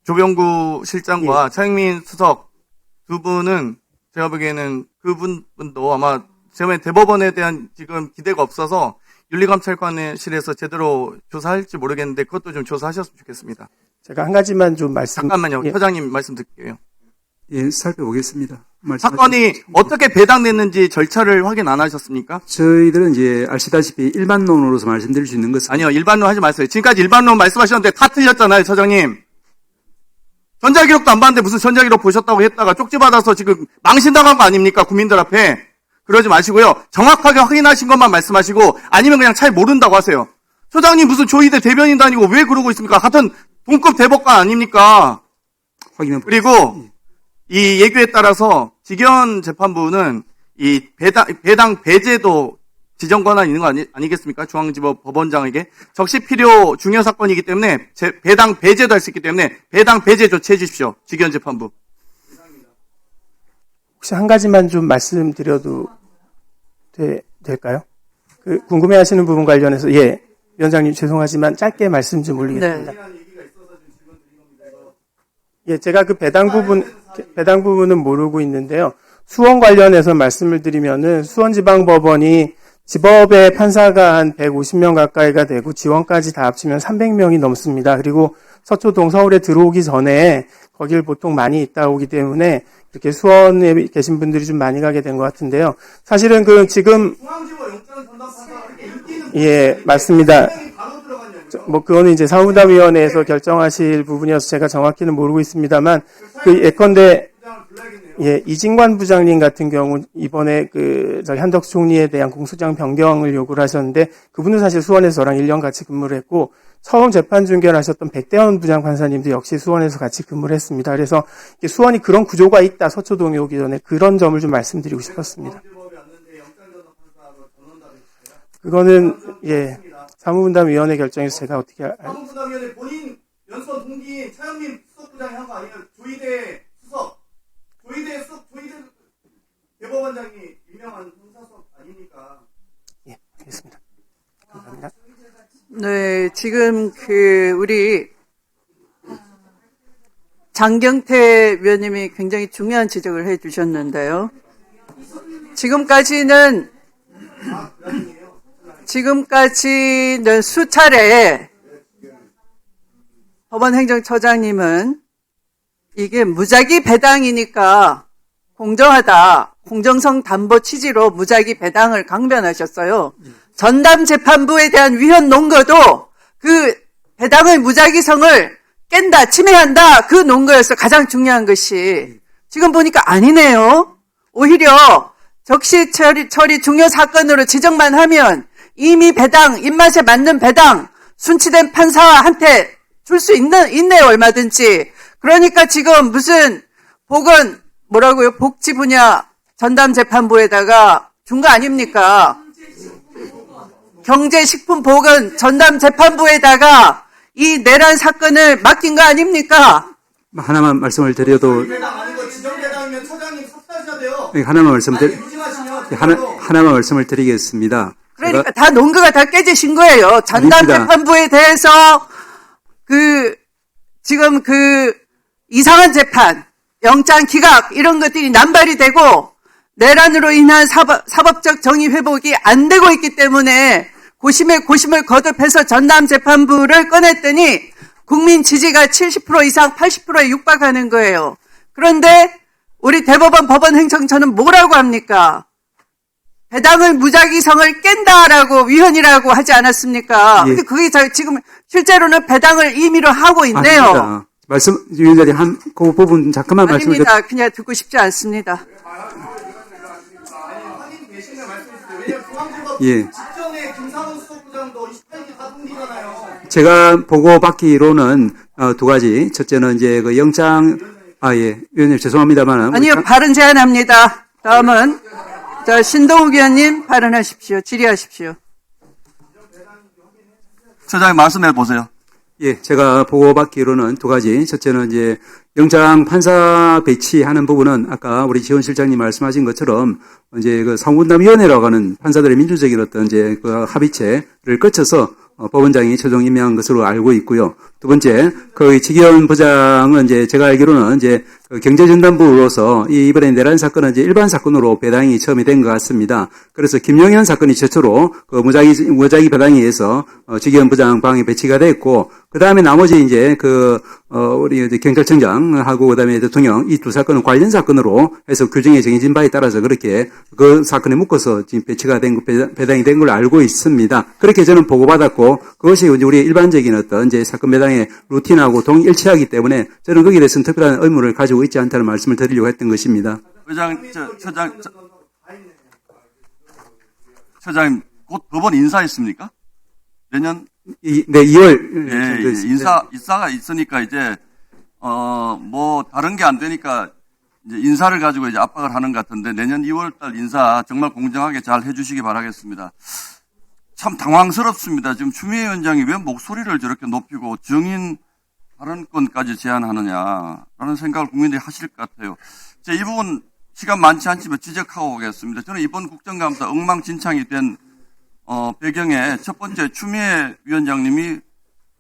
조병구 실장과 차영민 수석 두 분은 제가 보기에는 그분도 아마 제가 대법원에 대한 지금 기대가 없어서 윤리감찰관실에서 제대로 조사할지 모르겠는데 그것도 좀 조사하셨으면 좋겠습니다. 제가 한 가지만 좀 잠깐만요. 예. 처장님 말씀 드릴게요. 예, 살펴보겠습니다. 사건이 어떻게 배당됐는지 절차를 확인 안 하셨습니까? 저희들은 이제 아시다시피 일반론으로서 말씀드릴 수 있는 것은 아니요. 일반론 하지 마세요. 지금까지 일반론 말씀하셨는데 다 틀렸잖아요. 처장님. 전자기록도 안 봤는데 무슨 전자기록 보셨다고 했다가 쪽지받아서 지금 망신당한 거 아닙니까? 국민들 앞에. 그러지 마시고요. 정확하게 확인하신 것만 말씀하시고 아니면 그냥 잘 모른다고 하세요. 처장님 무슨 조희대 대변인도 아니고 왜 그러고 있습니까? 같은 동급 대법관 아닙니까? 그리고 이 예규에 따라서 지기현 재판부는 이 배당 배제도 지정 권한이 있는 거 아니겠습니까? 중앙지법 법원장에게 적시 필요 중요 사건이기 때문에 배당 배제도 할 수 있기 때문에 배당 배제 조치해 주십시오. 지기현 재판부. 혹시 한 가지만 좀 말씀드려도 될까요? 그 궁금해하시는 부분 관련해서 예, 위원장님 죄송하지만 짧게 말씀 좀 올리겠습니다. 네. 예, 제가 그 배당 부분은 모르고 있는데요. 수원 관련해서 말씀을 드리면은 수원지방법원이 지법의 판사가 한 150명 가까이가 되고 지원까지 다 합치면 300명이 넘습니다. 그리고 서초동 서울에 들어오기 전에 거길 보통 많이 있다 오기 때문에 이렇게 수원에 계신 분들이 좀 많이 가게 된 것 같은데요. 사실은 그 지금 예, 맞습니다. 뭐 그거는 이제 사무담위원회에서 결정하실 부분이어서 제가 정확히는 모르고 있습니다만 그 예컨대 예, 이진관 부장님 같은 경우 이번에 저희 한덕수 총리에 대한 공소장 변경을 요구를 하셨는데 그분은 사실 수원에서 저랑 1년 같이 근무를 했고 처음 재판 중계를 하셨던 백대원 부장판사님도 역시 수원에서 같이 근무를 했습니다. 그래서 수원이 그런 구조가 있다. 서초동에 오기 전에 그런 점을 좀 말씀드리고 싶었습니다. 그거는 예, 사무분담위원회 결정에서 제가 어떻게 사무분담위원회 본인 연수원 동기인 차영민 수석부장이 한 거 아니에요? 조희대 대법원장이 유명한 형사수석 아닙니까? 예, 알겠습니다. 감사합니다. 네, 지금 우리 장경태 위원님이 굉장히 중요한 지적을 해 주셨는데요. 지금까지는 지금까지는 수차례 법원 행정처장님은 이게 무작위 배당이니까 공정하다, 공정성 담보 취지로 무작위 배당을 강변하셨어요. 전담 재판부에 대한 위헌 논거도 그 배당의 무작위성을 깬다, 침해한다, 그 논거여서 가장 중요한 것이 지금 보니까 아니네요. 오히려 적시 처리 중요 사건으로 지적만 하면 이미 배당, 입맛에 맞는 배당, 순치된 판사한테 줄 수 있네요, 얼마든지. 그러니까 지금 무슨 복지 분야 전담 재판부에다가 준 거 아닙니까? 경제식품보건 전담 재판부에다가 이 내란 사건을 맡긴 거 아닙니까? 하나만 말씀을 드려도 지정대당이면 처장님 섭사하셔야 돼요. 하나만 말씀을 드리겠습니다. 그러니까 다 논거가 다 깨지신 거예요. 전담 아닙니다. 재판부에 대해서 지금 이상한 재판, 영장 기각 이런 것들이 남발이 되고 내란으로 인한 사법적 정의 회복이 안 되고 있기 때문에 고심에 고심을 거듭해서 전담 재판부를 꺼냈더니 국민 지지가 70% 이상 80%에 육박하는 거예요. 그런데 우리 대법원 법원 행정처는 뭐라고 합니까? 배당의 무작위성을 깬다라고 위헌이라고 하지 않았습니까? 예. 근데 그게 지금 실제로는 배당을 임의로 하고 있네요. 아닙니다. 위원장님 그 부분 잠깐만 말씀을 아닙니다. 그냥 듣고 싶지 않습니다. 예. 직전에 김상훈 수석부장도 28기 사통기잖아요. 제가 보고받기로는 두 가지. 첫째는 이제 그 영장 위원님 죄송합니다만 아니요, 발언 제한합니다. 다음은 신동욱 위원님 발언하십시오. 질의하십시오. 처장님 말씀해 보세요. 예, 제가 보고받기로는 두 가지. 첫째는 이제 영장 판사 배치하는 부분은 아까 우리 지원 실장님 말씀하신 것처럼 이제 그 상분담위원회라고 하는 판사들의 민주적인 어떤 이제 그 합의체를 거쳐서 법원장이 최종 임명한 것으로 알고 있고요. 두 번째, 그 지기현 부장은 이제 제가 알기로는 이제 그 경제전담부로서 이번에 내란 사건은 이제 일반 사건으로 배당이 처음이 된 것 같습니다. 그래서 김용현 사건이 최초로 그 무작위 배당에 의해서 지기현 부장 방에 배치가 됐고, 그 다음에 나머지 이제 우리 경찰청장하고 그 다음에 대통령 이 두 사건은 관련 사건으로 해서 규정에 정해진 바에 따라서 그렇게 그 사건에 묶어서 지금 배치가 된, 배당이 된 걸로 알고 있습니다. 그렇게 저는 보고받았고, 그것이 우리 일반적인 어떤 이제 사건 배당의 루틴하고 동일치하기 때문에 저는 거기에 대해서는 특별한 의무를 가지고 있지 않다는 말씀을 드리려고 했던 것입니다. 처장님, 곧 법원 인사 있습니까? 내년? 네, 2월. 예, 인사가 있으니까 이제, 다른 게 안 되니까 이제 인사를 가지고 이제 압박을 하는 것 같은데 내년 2월 달 인사 정말 공정하게 잘 해주시기 바라겠습니다. 참 당황스럽습니다. 지금 추미애 위원장이 왜 목소리를 저렇게 높이고 증인 발언권까지 제한하느냐라는 생각을 국민들이 하실 것 같아요. 이 부분 시간 많지 않지만 지적하고 오겠습니다. 저는 이번 국정감사 엉망진창이 된 배경에 첫 번째 추미애 위원장님이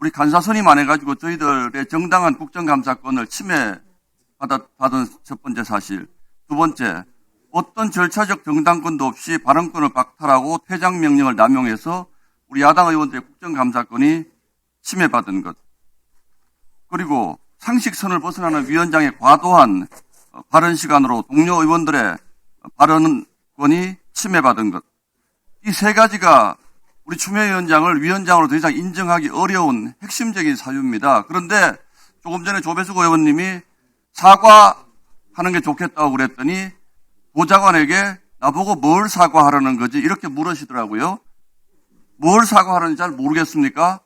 우리 간사 선임안해가지고 저희들의 정당한 국정감사권을 침해받은 첫 번째 사실. 두 번째, 어떤 절차적 정당권도 없이 발언권을 박탈하고 퇴장 명령을 남용해서 우리 야당 의원들의 국정감사권이 침해받은 것. 그리고 상식선을 벗어나는 위원장의 과도한 발언 시간으로 동료 의원들의 발언권이 침해받은 것. 이 세 가지가 우리 추미애 위원장을 위원장으로 더 이상 인정하기 어려운 핵심적인 사유입니다. 그런데 조금 전에 조배숙 의원님이 사과하는 게 좋겠다고 그랬더니 보좌관에게 나보고 뭘 사과하라는 거지 이렇게 물으시더라고요. 뭘 사과하는지 잘 모르겠습니까?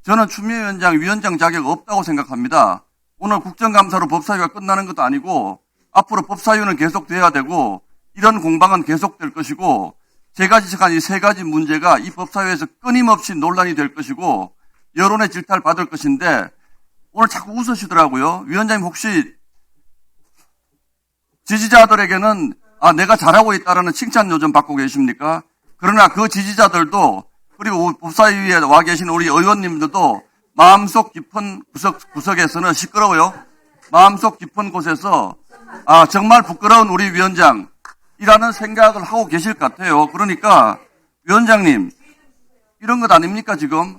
저는 추미애 위원장 자격 없다고 생각합니다. 오늘 국정감사로 법사위가 끝나는 것도 아니고 앞으로 법사위는 계속돼야 되고 이런 공방은 계속될 것이고 제가 지적한 이 세 가지 문제가 이 법사위에서 끊임없이 논란이 될 것이고 여론의 질타를 받을 것인데 오늘 자꾸 웃으시더라고요. 위원장님 혹시 지지자들에게는 내가 잘하고 있다라는 칭찬 요즘 받고 계십니까? 그러나 그 지지자들도 그리고 법사위에 와 계신 우리 의원님들도 마음속 깊은 구석에서는 시끄러워요. 마음속 깊은 곳에서 정말 부끄러운 우리 위원장 이라는 생각을 하고 계실 것 같아요. 그러니까 위원장님, 이런 것 아닙니까 지금?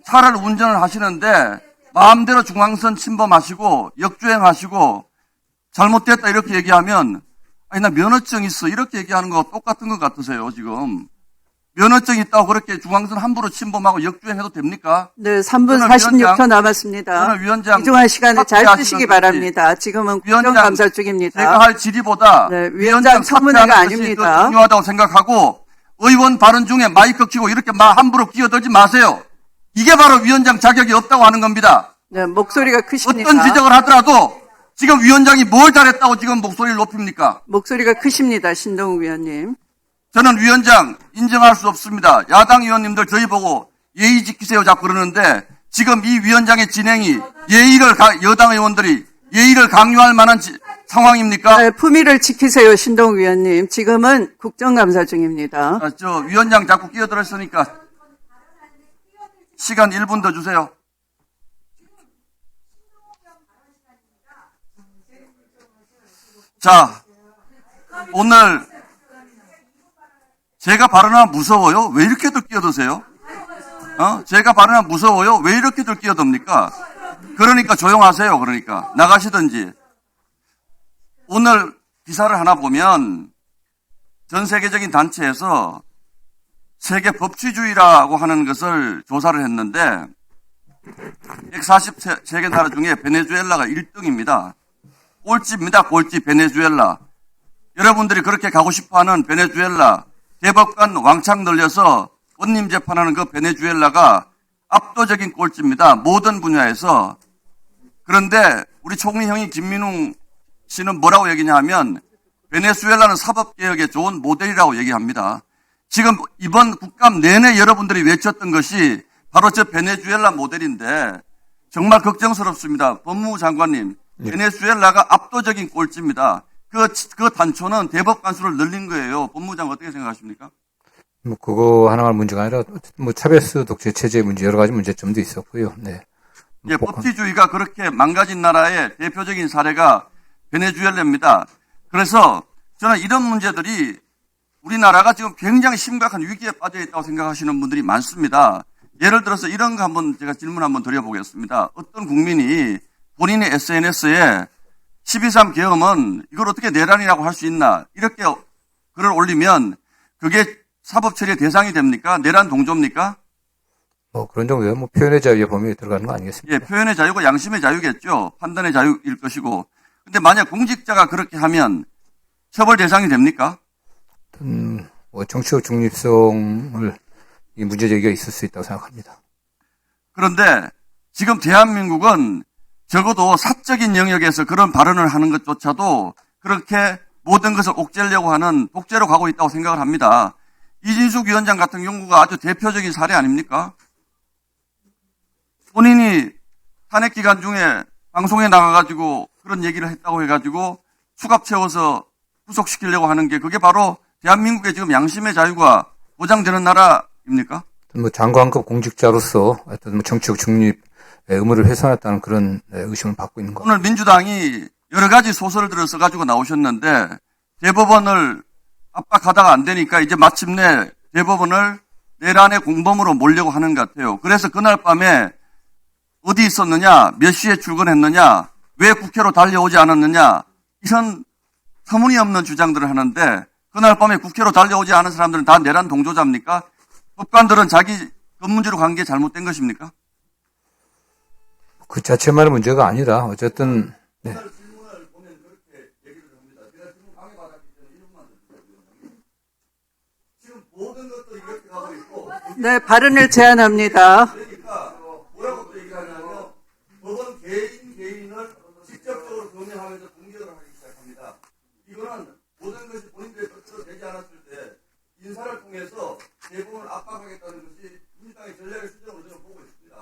차를 운전을 하시는데 마음대로 중앙선 침범하시고 역주행하시고 잘못됐다 이렇게 얘기하면 아니 나 면허증 있어 이렇게 얘기하는 거 똑같은 것 같으세요 지금. 면허증 있다고 그렇게 중앙선 함부로 침범하고 역주행해도 됩니까? 네, 3분 저는 46초 남았습니다. 저는 위원장 이중한 시간을 잘 사퇴하시는 쓰시기 것이 바랍니다. 지금은 위원장 국정감사 중입니다. 제가 할 질의보다 네, 위원장 청문회가 사퇴하는 것이 아닙니다. 더 중요하다고 생각하고 의원 발언 중에 마이크 켜고 이렇게 함부로 끼어들지 마세요. 이게 바로 위원장 자격이 없다고 하는 겁니다. 네, 목소리가 크십니다. 어떤 지적을 하더라도 지금 위원장이 뭘 잘했다고 지금 목소리를 높입니까? 목소리가 크십니다. 신동욱 위원님. 저는 위원장 인정할 수 없습니다. 야당 의원님들 저희 보고 예의 지키세요 자꾸 그러는데 지금 이 위원장의 진행이 여당 의원들이 예의를 강요할 만한 상황입니까? 네, 품위를 지키세요. 신동욱 위원님. 지금은 국정감사 중입니다. 저 위원장 자꾸 끼어들었으니까 시간 1분 더 주세요. 자, 오늘 제가 발언하면 무서워요? 왜 이렇게들 끼어드세요? 제가 발언하면 무서워요? 왜 이렇게들 끼어듭니까? 그러니까 조용하세요. 그러니까 나가시든지. 오늘 기사를 하나 보면 전 세계적인 단체에서 세계 법치주의라고 하는 것을 조사를 했는데 140개 나라 중에 베네수엘라가 1등입니다. 꼴찌입니다. 꼴찌 베네수엘라. 여러분들이 그렇게 가고 싶어하는 베네수엘라 대법관 왕창 늘려서 원님 재판하는 그 베네수엘라가 압도적인 꼴찌입니다. 모든 분야에서. 그런데 우리 총리 형이 김민웅 씨는 뭐라고 얘기냐 하면 베네수엘라는 사법개혁에 좋은 모델이라고 얘기합니다. 지금 이번 국감 내내 여러분들이 외쳤던 것이 바로 저 베네수엘라 모델인데 정말 걱정스럽습니다. 법무부 장관님, 베네수엘라가 압도적인 꼴찌입니다. 그 단초는 대법관 수를 늘린 거예요. 법무부 장관 어떻게 생각하십니까? 그거 하나가 문제가 아니라 차별수 독재 체제의 문제 여러 가지 문제점도 있었고요. 네. 예, 법치주의가 그렇게 망가진 나라의 대표적인 사례가 베네수엘라입니다. 그래서 저는 이런 문제들이 우리나라가 지금 굉장히 심각한 위기에 빠져 있다고 생각하시는 분들이 많습니다. 예를 들어서 이런 거 한번 제가 질문 한번 드려보겠습니다. 어떤 국민이 본인의 SNS에 12.3 계엄은 이걸 어떻게 내란이라고 할 수 있나 이렇게 글을 올리면 그게 사법처리의 대상이 됩니까? 내란 동조입니까? 그런 정도요. 표현의 자유의 범위에 들어가는 거 아니겠습니까? 예, 표현의 자유고 양심의 자유겠죠. 판단의 자유일 것이고. 근데 만약 공직자가 그렇게 하면 처벌 대상이 됩니까? 정치적 중립성을 이 문제 제기가 있을 수 있다고 생각합니다. 그런데 지금 대한민국은 적어도 사적인 영역에서 그런 발언을 하는 것조차도 그렇게 모든 것을 옥죄려고 하는 독재로 가고 있다고 생각을 합니다. 이진숙 위원장 같은 경우가 아주 대표적인 사례 아닙니까? 본인이 탄핵 기간 중에 방송에 나가가지고 그런 얘기를 했다고 해가지고 수갑 채워서 구속시키려고 하는 게 그게 바로 대한민국의 지금 양심의 자유가 보장되는 나라입니까? 장관급 공직자로서 어떤 정치적 중립의 의무를 훼손했다는 그런 의심을 받고 있는 겁니다. 오늘 민주당이 여러 가지 소설을 들어서 가지고 나오셨는데 대법원을 압박하다가 안 되니까 이제 마침내 대법원을 내란의 공범으로 몰려고 하는 것 같아요. 그래서 그날 밤에 어디 있었느냐, 몇 시에 출근했느냐, 왜 국회로 달려오지 않았느냐 이런 터무니없는 주장들을 하는데 그날 밤에 국회로 달려오지 않은 사람들은 다 내란 동조자입니까? 법관들은 자기 검문지로 간 게 잘못된 것입니까? 그 자체만의 문제가 아니라 어쨌든 네. 네, 발언을 제한합니다. 뭐라고 또 얘기하냐면 법원 개인을 직접적으로 경영하면서 공격을 하기 시작합니다. 이거는 모든 것이 본인들의 뜻대로 되지 않았을 때 인사를 통해서 대법원을 압박하겠다는 것이 민주당의 전략의 수정으로 저는 보고 있습니다.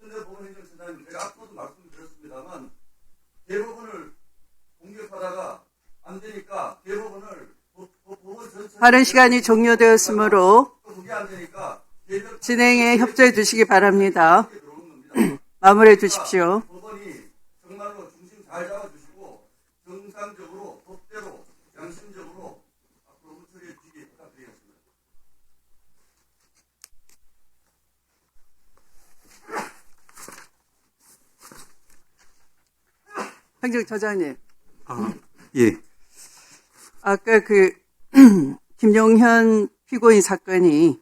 현재 법원행정처장님 제가 앞서도 말씀드렸습니다만 대법원을 공격하다가 안 되니까 대법원을 법원 전체 발언 시간이 종료되었으므로 진행에 협조해 주시기 바랍니다. 마무리해 주십시오. 법원이 정말로 중심 잘 잡아주시고 정상적으로 법대로 양심적으로 행정처장님, 예. 아까 김용현 피고인 사건이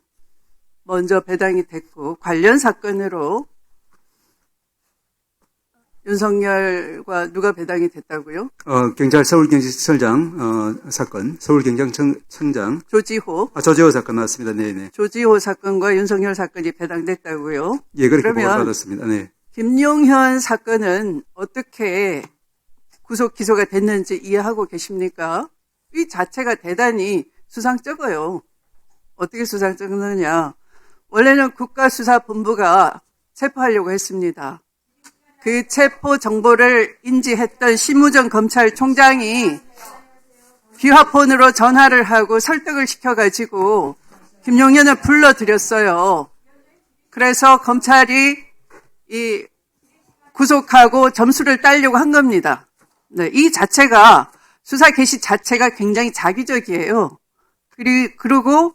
먼저 배당이 됐고, 관련 사건으로 윤석열과 누가 배당이 됐다고요? 경찰 서울경찰청장, 사건, 서울경찰청장. 조지호. 조지호 사건 맞습니다. 네네. 조지호 사건과 윤석열 사건이 배당됐다고요? 예, 그렇게 보고를 그러면 받았습니다. 네. 김용현 사건은 어떻게 구속 기소가 됐는지 이해하고 계십니까? 이 자체가 대단히 수상쩍어요. 어떻게 수상쩍느냐? 원래는 국가수사본부가 체포하려고 했습니다. 그 체포 정보를 인지했던 심우정 검찰총장이 비화폰으로 전화를 하고 설득을 시켜가지고 김용현을 불러들였어요. 그래서 검찰이 이 구속하고 점수를 따려고 한 겁니다. 네, 이 자체가 수사 개시 자체가 굉장히 자기적이에요. 그리고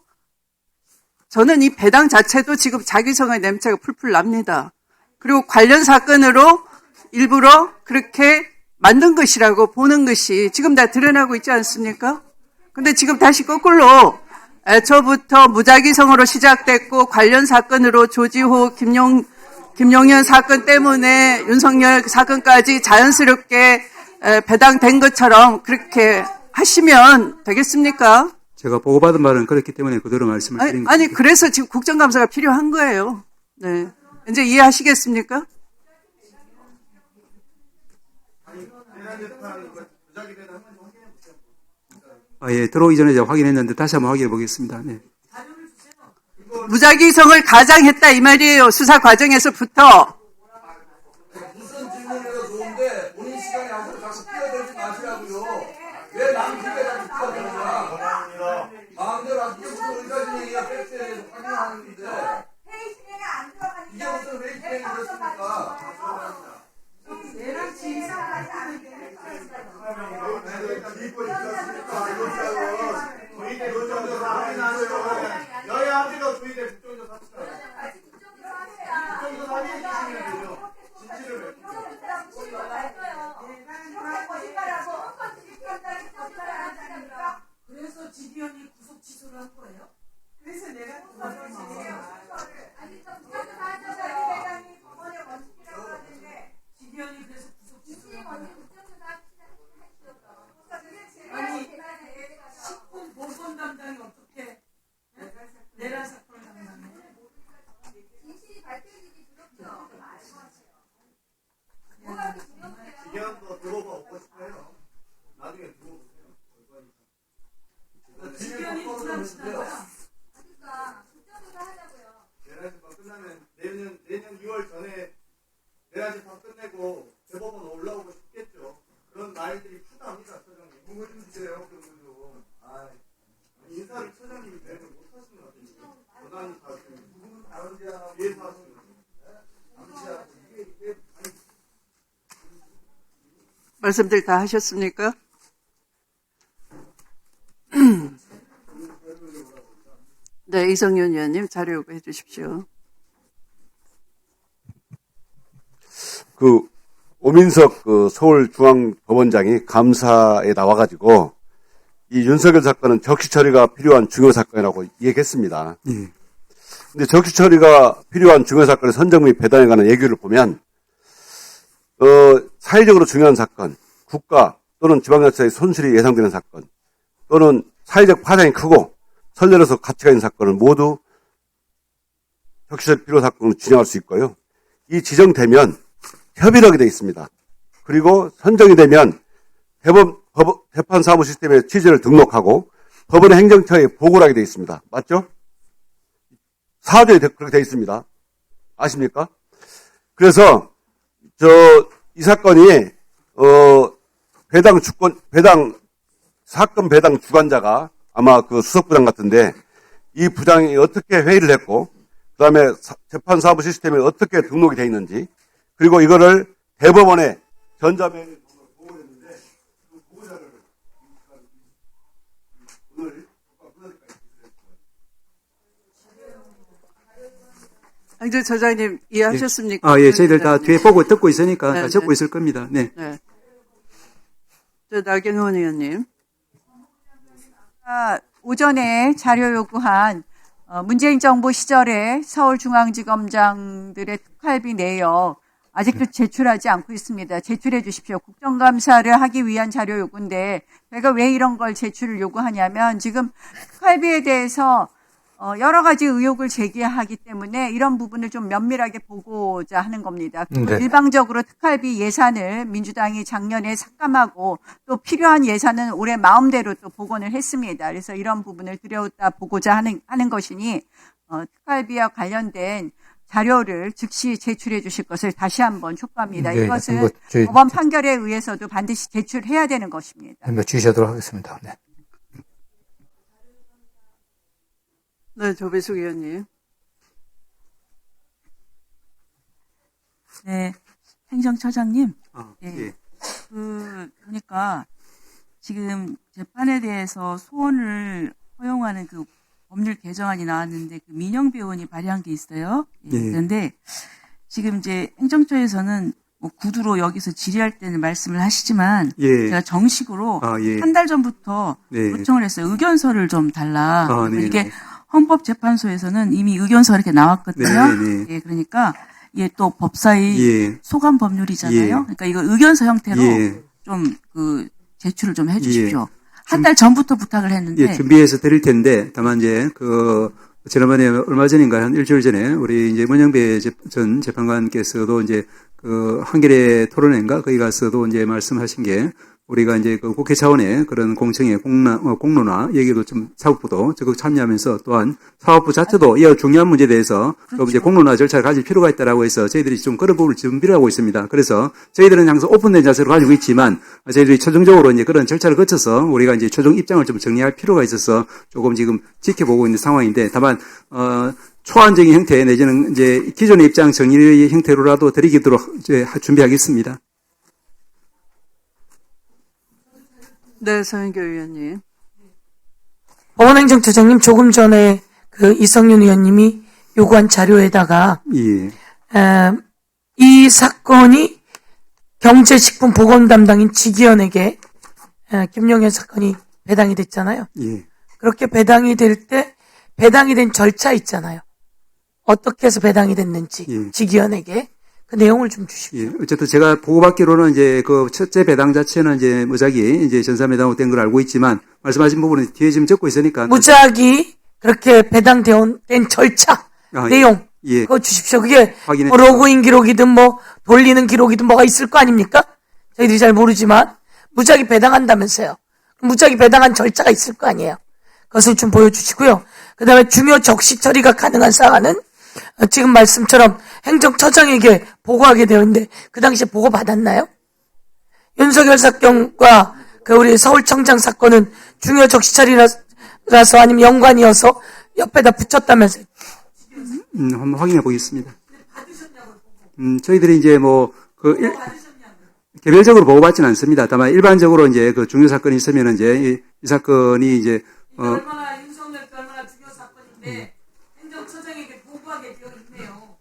저는 이 배당 자체도 지금 자기성의 냄새가 풀풀 납니다. 그리고 관련 사건으로 일부러 그렇게 만든 것이라고 보는 것이 지금 다 드러나고 있지 않습니까? 근데 지금 다시 거꾸로 애초부터 무작위성으로 시작됐고 관련 사건으로 조지호, 김용현 사건 때문에 윤석열 사건까지 자연스럽게 배당된 것처럼 그렇게 하시면 되겠습니까? 제가 보고받은 말은 그렇기 때문에 그대로 말씀을 드린 겁니다. 아니, 그래서 지금 국정감사가 필요한 거예요. 네. 이제 이해하시겠습니까? 예, 들어오기 전에 제가 확인했는데 다시 한번 확인해 보겠습니다. 네. 무작위성을 가장했다 이 말이에요. 수사 과정에서부터. 무슨 질문이라도 좋은데 본인 시간이 앞으로 자꾸 뛰어들지 마시라고요. 왜 남의 시간에 자꾸 뛰어들어요? 마음대로 안 뛰어 무슨 의사 진행이야 팩트에 대해서 확인하는 건데 회의 진행에 안 들어가니까 이게 무슨 회의 진행이 그렇습니까? 내랑 진사하지 않은데 여야합의로 저희들 국정조사 합시다. 그래서 지기현이 구속 취소를 한 거예요? 그래서 내가 지기현이 그래서 구속 취소를 한 거예요? 아니 식품 보건 담당이 어떻게 내란 사건을 담당해? 진실이 밝혀지기 두렵죠. 지기현도 들어오고 없고 싶어요. 나중에 들어오세요. 지기현이 누구랑 친한 거야? 내란집합 끝나면 내년 2월 전에 내란집합 끝내고 대법원 올라오고 싶겠죠. 그런 말들이 크답니다, 처장님. 문을 좀 주세요, 그런 좀. 인사를 처장님이 매번 못 하시는 것 같아요. 권한이 다 누구는 다른지 하나 위에서 하시는 것 같아요. 말씀들 다 하셨습니까? 네, 이성윤 의원님 자료 요구해 주십시오. 오민석 서울중앙법원장이 감사에 나와가지고 이 윤석열 사건은 적시 처리가 필요한 중요 사건이라고 얘기했습니다. 예. 근데 적시 처리가 필요한 중요 사건의 선정 및 배당에 관한 얘기를 보면 사회적으로 중요한 사건, 국가 또는 지방자치의 손실이 예상되는 사건 또는 사회적 파장이 크고 선례로서 가치가 있는 사건을 모두 적시 처리 필요 사건으로 지정할 수 있고요. 이 지정되면 협의를 하게 되어 있습니다. 그리고 선정이 되면 재판 사무 시스템에 취지를 등록하고 법원의 행정처에 보고를 하게 되어 있습니다. 맞죠? 사조에 그렇게 되어 있습니다. 아십니까? 그래서 이 사건이 사건 배당 주관자가 아마 그 수석부장 같은데 이 부장이 어떻게 회의를 했고 그다음에 재판 사무 시스템에 어떻게 등록이 되어 있는지 그리고 이거를 대법원에 전자메일을 보고를 했는데 그 보고자를 오늘 행정처장님 이해하셨습니까? 예, 저희들 다 뒤에 보고 듣고 있으니까 네, 다 적고 네. 있을 겁니다. 네. 네. 나경원 의원님. 오전에 자료 요구한 문재인 정부 시절에 서울중앙지검장들의 특활비 내역 아직도 제출하지 않고 있습니다. 제출해 주십시오. 국정감사를 하기 위한 자료 요구인데 제가 왜 이런 걸 제출을 요구하냐면 지금 특활비에 대해서 여러 가지 의혹을 제기하기 때문에 이런 부분을 좀 면밀하게 보고자 하는 겁니다. 네. 일방적으로 특활비 예산을 민주당이 작년에 삭감하고 또 필요한 예산은 올해 마음대로 또 복원을 했습니다. 그래서 이런 부분을 들여다보고자 하는 것이니 특활비와 관련된 자료를 즉시 제출해 주실 것을 다시 한번 촉구합니다. 네, 이것은 저희 법원 판결에 의해서도 반드시 제출해야 되는 것입니다. 주시하도록 하겠습니다. 네. 네, 조배숙 의원님. 네, 행정처장님. 예. 그러니까 지금 재판에 대해서 소원을 허용하는 그 법률 개정안이 나왔는데 그 민영배 의원이 발의한 게 있어요. 예. 그런데 지금 이제 행정처에서는 뭐 구두로 여기서 질의할 때는 말씀을 하시지만 예. 제가 정식으로 예. 한 달 전부터 네. 요청을 했어요. 의견서를 좀 달라. 네. 이게 헌법재판소에서는 이미 의견서 이렇게 나왔거든요. 네. 예, 그러니까 이게 또 법사위 예. 소관 법률이잖아요. 예. 그러니까 이거 의견서 형태로 예. 좀 그 제출을 좀 해주십시오. 예. 한 달 전부터 부탁을 했는데. 예, 준비해서 드릴 텐데, 다만 이제, 지난번에 얼마 전인가, 한 일주일 전에, 우리 이제 문영배 전 재판관께서도 이제, 한겨레 토론회인가? 거기 가서도 이제 말씀하신 게, 우리가 이제 그 국회 차원의 그런 공청회, 공론화 얘기도 좀 사업부도 적극 참여하면서 또한 사업부 자체도 이 중요한 문제에 대해서 좀 이제 공론화 절차를 가질 필요가 있다라고 해서 저희들이 좀 그런 부분을 준비를 하고 있습니다. 그래서 저희들은 항상 오픈된 자세로 가지고 있지만 저희들이 최종적으로 이제 그런 절차를 거쳐서 우리가 이제 최종 입장을 좀 정리할 필요가 있어서 조금 지금 지켜보고 있는 상황인데 다만, 초안적인 형태 내지는 이제 기존의 입장 정리의 형태로라도 드리도록 이제 준비하겠습니다. 네, 서영교 의원님. 법원행정처장님, 조금 전에 그 이성윤 의원님이 요구한 자료에다가 예. 이 사건이 경제식품 보건 담당인 지기현에게 김용현 사건이 배당이 됐잖아요. 예. 그렇게 배당이 될 때 배당이 된 절차 있잖아요. 어떻게 해서 배당이 됐는지 예. 지기현에게 그 내용을 좀 주십시오. 예. 어쨌든 제가 보고받기로는 이제 그 첫째 배당 자체는 이제 무작위 이제 전산배당으로 된 걸 알고 있지만 말씀하신 부분은 뒤에 지금 적고 있으니까 무작위 그렇게 배당된 절차 내용 예. 그거 주십시오. 그게 확인해 뭐 로그인 기록이든 뭐 돌리는 기록이든 뭐가 있을 거 아닙니까? 저희들이 잘 모르지만 무작위 배당한다면서요. 무작위 배당한 절차가 있을 거 아니에요. 그것을 좀 보여주시고요. 그 다음에 중요 적시 처리가 가능한 사안은 지금 말씀처럼 행정처장에게 보고하게 되어 있는데 그 당시에 보고 받았나요? 윤석열 사건과 그 우리 서울청장 사건은 중요 적시 처리라서 아니면 연관이어서 옆에다 붙였다면서요. 한번 확인해 보겠습니다. 저희들이 이제 개별적으로 보고받지는 않습니다. 다만 일반적으로 이제 그 중요 사건이 있으면 이제 이 사건이 이제 얼마나 윤석열 얼마나 중요 사건인데 행정처장에게 보고하게 되어 있네요.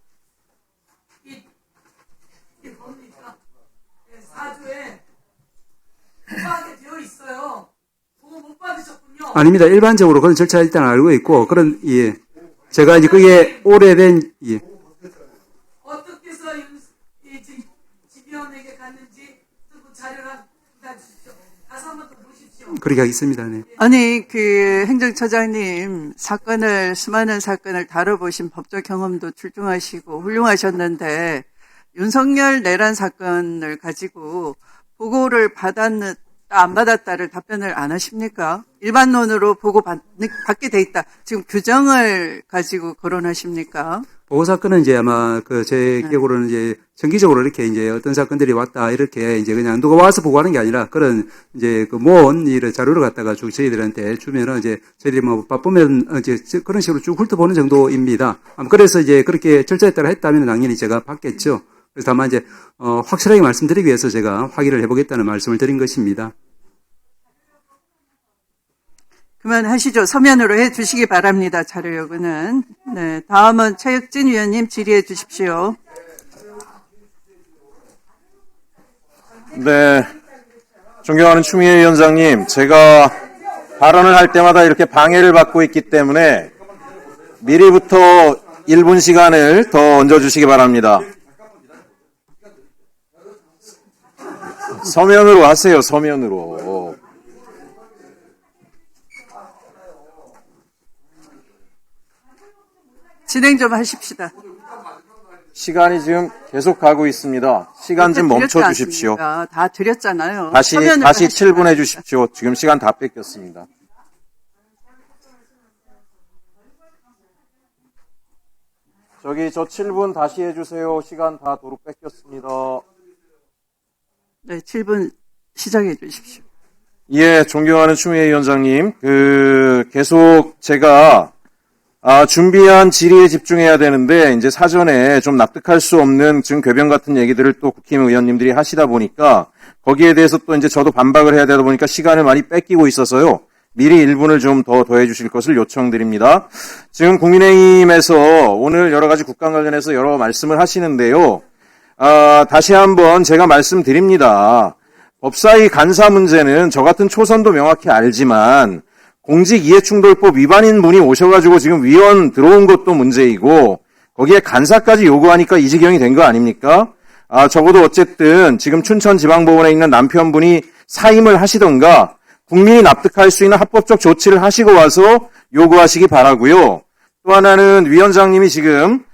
이게 뭡니까? 사주에 보고하게 되어 있어요. 보고 못 받으셨군요. 아닙니다. 일반적으로 그런 절차 일단 알고 있고 그런 예. 제가 이제 그게 오래된 예. 어떻게 해서 지기현에게 갔는지 그 자료를 주십시오. 다시 한번 더 보십시오. 그렇게 하겠습니다. 네. 아니, 그 행정처장님 수많은 사건을 다뤄보신 법적 경험도 출중하시고 훌륭하셨는데 윤석열 내란 사건을 가지고 보고를 받았다 안 받았다를 답변을 안 하십니까? 일반론으로 보고 받게 돼 있다. 지금 규정을 가지고 거론하십니까? 보고 사건은 이제 아마 제 기억으로는 이제 정기적으로 이렇게 이제 어떤 사건들이 왔다 이렇게 이제 그냥 누가 와서 보고하는 게 아니라 그런 이제 그 모은 이런 자료를 갖다가 쭉 저희들한테 주면은 이제 저희들이 뭐 바쁘면 이제 그런 식으로 쭉 훑어보는 정도입니다. 그래서 이제 그렇게 절차에 따라 했다면 당연히 제가 받겠죠. 그래서 다만 이제 확실하게 말씀드리기 위해서 제가 확인을 해보겠다는 말씀을 드린 것입니다. 그만하시죠. 서면으로 해 주시기 바랍니다. 자료 요구는. 네, 다음은 최혁진 위원님 질의해 주십시오. 네, 존경하는 추미애 위원장님, 제가 발언을 할 때마다 이렇게 방해를 받고 있기 때문에 미리부터 1분 시간을 더 얹어주시기 바랍니다. 서면으로 하세요, 서면으로. 진행 좀 하십시다. 시간이 지금 계속 가고 있습니다. 시간 좀 멈춰 주십시오. 다 드렸잖아요. 다시 서면으로 7분 해 주십시오. 지금 시간 다 뺏겼습니다. 저기 저 7분 다시 해 주세요. 시간 다 도로 뺏겼습니다. 네, 7분 시작해 주십시오. 예, 존경하는 추미애 위원장님, 계속 제가 준비한 질의에 집중해야 되는데, 이제 사전에 좀 납득할 수 없는 지금 궤변 같은 얘기들을 또 국힘 의원님들이 하시다 보니까, 거기에 대해서 또 이제 저도 반박을 해야 되다 보니까 시간을 많이 뺏기고 있어서요. 미리 1분을 좀 더 더해 주실 것을 요청드립니다. 지금 국민의힘에서 오늘 여러 가지 국감 관련해서 여러 말씀을 하시는데요. 다시 한번 제가 말씀드립니다. 법사위 간사 문제는 저 같은 초선도 명확히 알지만, 공직이해충돌법 위반인 분이 오셔가지고 지금 위원 들어온 것도 문제이고 거기에 간사까지 요구하니까 이 지경이 된 거 아닙니까? 적어도 어쨌든 지금 춘천지방법원에 있는 남편분이 사임을 하시던가 국민이 납득할 수 있는 합법적 조치를 하시고 와서 요구하시기 바라고요. 또 하나는 위원장님이 지금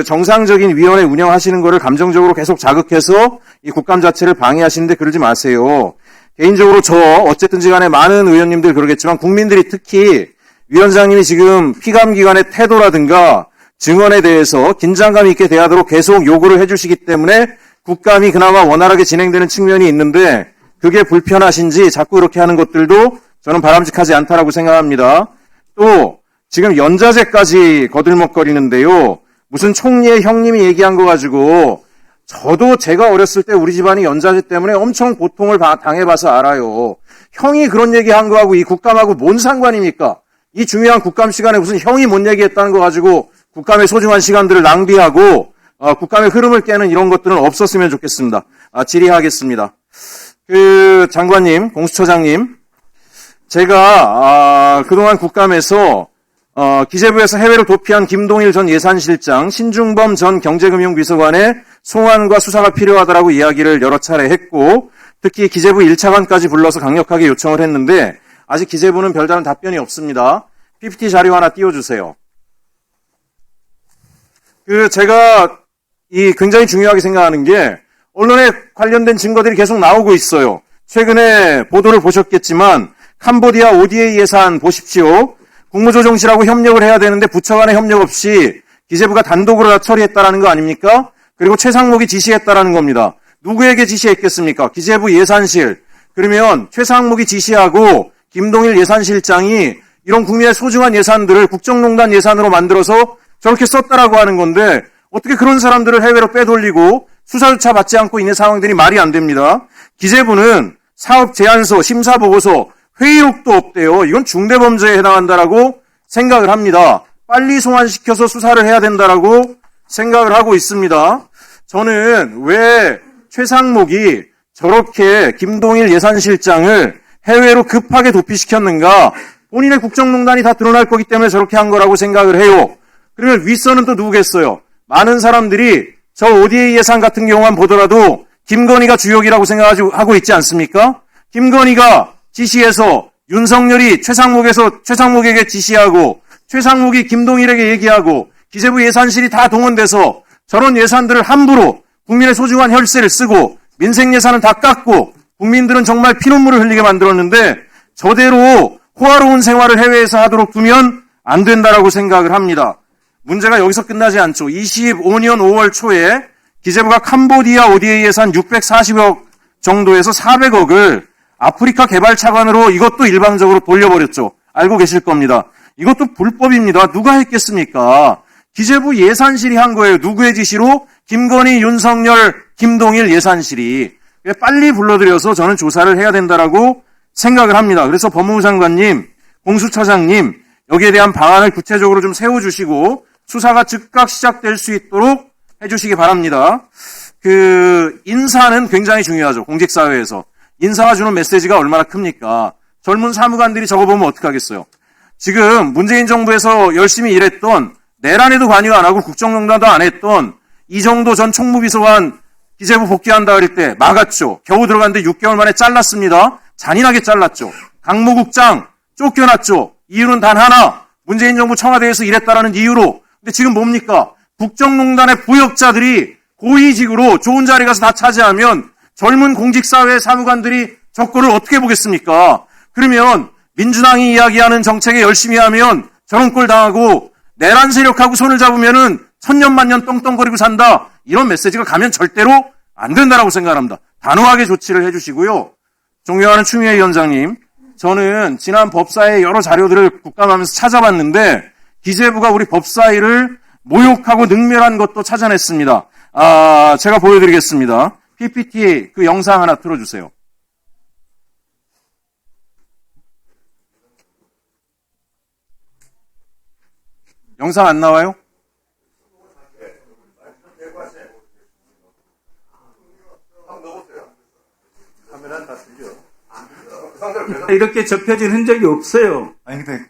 정상적인 위원회 운영하시는 거를 감정적으로 계속 자극해서 이 국감 자체를 방해하시는데 그러지 마세요. 개인적으로 어쨌든지 간에 많은 의원님들 그러겠지만 국민들이 특히 위원장님이 지금 피감기관의 태도라든가 증언에 대해서 긴장감 있게 대하도록 계속 요구를 해주시기 때문에 국감이 그나마 원활하게 진행되는 측면이 있는데 그게 불편하신지 자꾸 이렇게 하는 것들도 저는 바람직하지 않다라고 생각합니다. 또 지금 연자제까지 거들먹거리는데요. 무슨 총리의 형님이 얘기한 거 가지고 저도 제가 어렸을 때 우리 집안이 연자제 때문에 엄청 고통을 당해봐서 알아요. 형이 그런 얘기한 거하고 이 국감하고 뭔 상관입니까? 이 중요한 국감 시간에 무슨 형이 뭔 얘기했다는 거 가지고 국감의 소중한 시간들을 낭비하고 국감의 흐름을 깨는 이런 것들은 없었으면 좋겠습니다. 질의하겠습니다. 장관님, 공수처장님, 제가 그동안 국감에서 기재부에서 해외로 도피한 김동일 전 예산실장, 신중범 전 경제금융비서관의 송환과 수사가 필요하다라고 이야기를 여러 차례 했고 특히 기재부 1차관까지 불러서 강력하게 요청을 했는데 아직 기재부는 별다른 답변이 없습니다. PPT 자료 하나 띄워주세요. 제가 굉장히 중요하게 생각하는 게 언론에 관련된 증거들이 계속 나오고 있어요. 최근에 보도를 보셨겠지만 캄보디아 ODA 예산 보십시오. 국무조정실하고 협력을 해야 되는데 부처 간의 협력 없이 기재부가 단독으로 다 처리했다라는 거 아닙니까? 그리고 최상목이 지시했다라는 겁니다. 누구에게 지시했겠습니까? 기재부 예산실. 그러면 최상목이 지시하고 김동일 예산실장이 이런 국민의 소중한 예산들을 국정농단 예산으로 만들어서 저렇게 썼다라고 하는 건데 어떻게 그런 사람들을 해외로 빼돌리고 수사조차 받지 않고 있는 상황들이 말이 안 됩니다. 기재부는 사업 제안서, 심사보고서, 회의록도 없대요. 이건 중대범죄에 해당한다라고 생각을 합니다. 빨리 송환시켜서 수사를 해야 된다라고 생각을 하고 있습니다. 저는 왜 최상목이 저렇게 김동일 예산실장을 해외로 급하게 도피시켰는가? 본인의 국정농단이 다 드러날 거기 때문에 저렇게 한 거라고 생각을 해요. 그러면 윗선은 또 누구겠어요? 많은 사람들이 저 ODA 예산 같은 경우만 보더라도 김건희가 주역이라고 생각하고 있지 않습니까? 김건희가 지시해서 윤석열이 최상목에게 지시하고 최상목이 김동일에게 얘기하고 기재부 예산실이 다 동원돼서 저런 예산들을 함부로 국민의 소중한 혈세를 쓰고 민생 예산은 다 깎고 국민들은 정말 피눈물을 흘리게 만들었는데 저대로 호화로운 생활을 해외에서 하도록 두면 안 된다라고 생각을 합니다. 문제가 여기서 끝나지 않죠. 25년 5월 초에 기재부가 캄보디아 ODA 예산 640억 정도에서 400억을 아프리카 개발차관으로 이것도 일방적으로 돌려버렸죠. 알고 계실 겁니다. 이것도 불법입니다. 누가 했겠습니까? 기재부 예산실이 한 거예요. 누구의 지시로? 김건희, 윤석열, 김동일 예산실이. 빨리 불러들여서 저는 조사를 해야 된다라고 생각을 합니다. 그래서 법무부 장관님, 공수처장님 여기에 대한 방안을 구체적으로 좀 세워주시고 수사가 즉각 시작될 수 있도록 해주시기 바랍니다. 인사는 굉장히 중요하죠. 공직사회에서. 인사가 주는 메시지가 얼마나 큽니까? 젊은 사무관들이 저거 보면 어떡하겠어요? 지금 문재인 정부에서 열심히 일했던 내란에도 관여 안 하고 국정농단도 안 했던 이정도 전 총무비서관 기재부 복귀한다 그럴 때 막았죠. 겨우 들어갔는데 6개월 만에 잘랐습니다. 잔인하게 잘랐죠. 강모국장 쫓겨났죠. 이유는 단 하나. 문재인 정부 청와대에서 일했다라는 이유로. 근데 지금 뭡니까? 국정농단의 부역자들이 고위직으로 좋은 자리 가서 다 차지하면 젊은 공직사회 사무관들이 저거를 어떻게 보겠습니까? 그러면 민주당이 이야기하는 정책에 열심히 하면 저런 꼴 당하고 내란 세력하고 손을 잡으면은 천년만년 떵떵거리고 산다. 이런 메시지가 가면 절대로 안 된다라고 생각합니다. 단호하게 조치를 해주시고요. 존경하는 추미애 위원장님, 저는 지난 법사위 여러 자료들을 국감하면서 찾아봤는데 기재부가 우리 법사위를 모욕하고 능멸한 것도 찾아냈습니다. 제가 보여드리겠습니다. PPT 그 영상 하나 틀어주세요. 영상 안 나와요? 이렇게 접혀진 흔적이 없어요. 아니 근데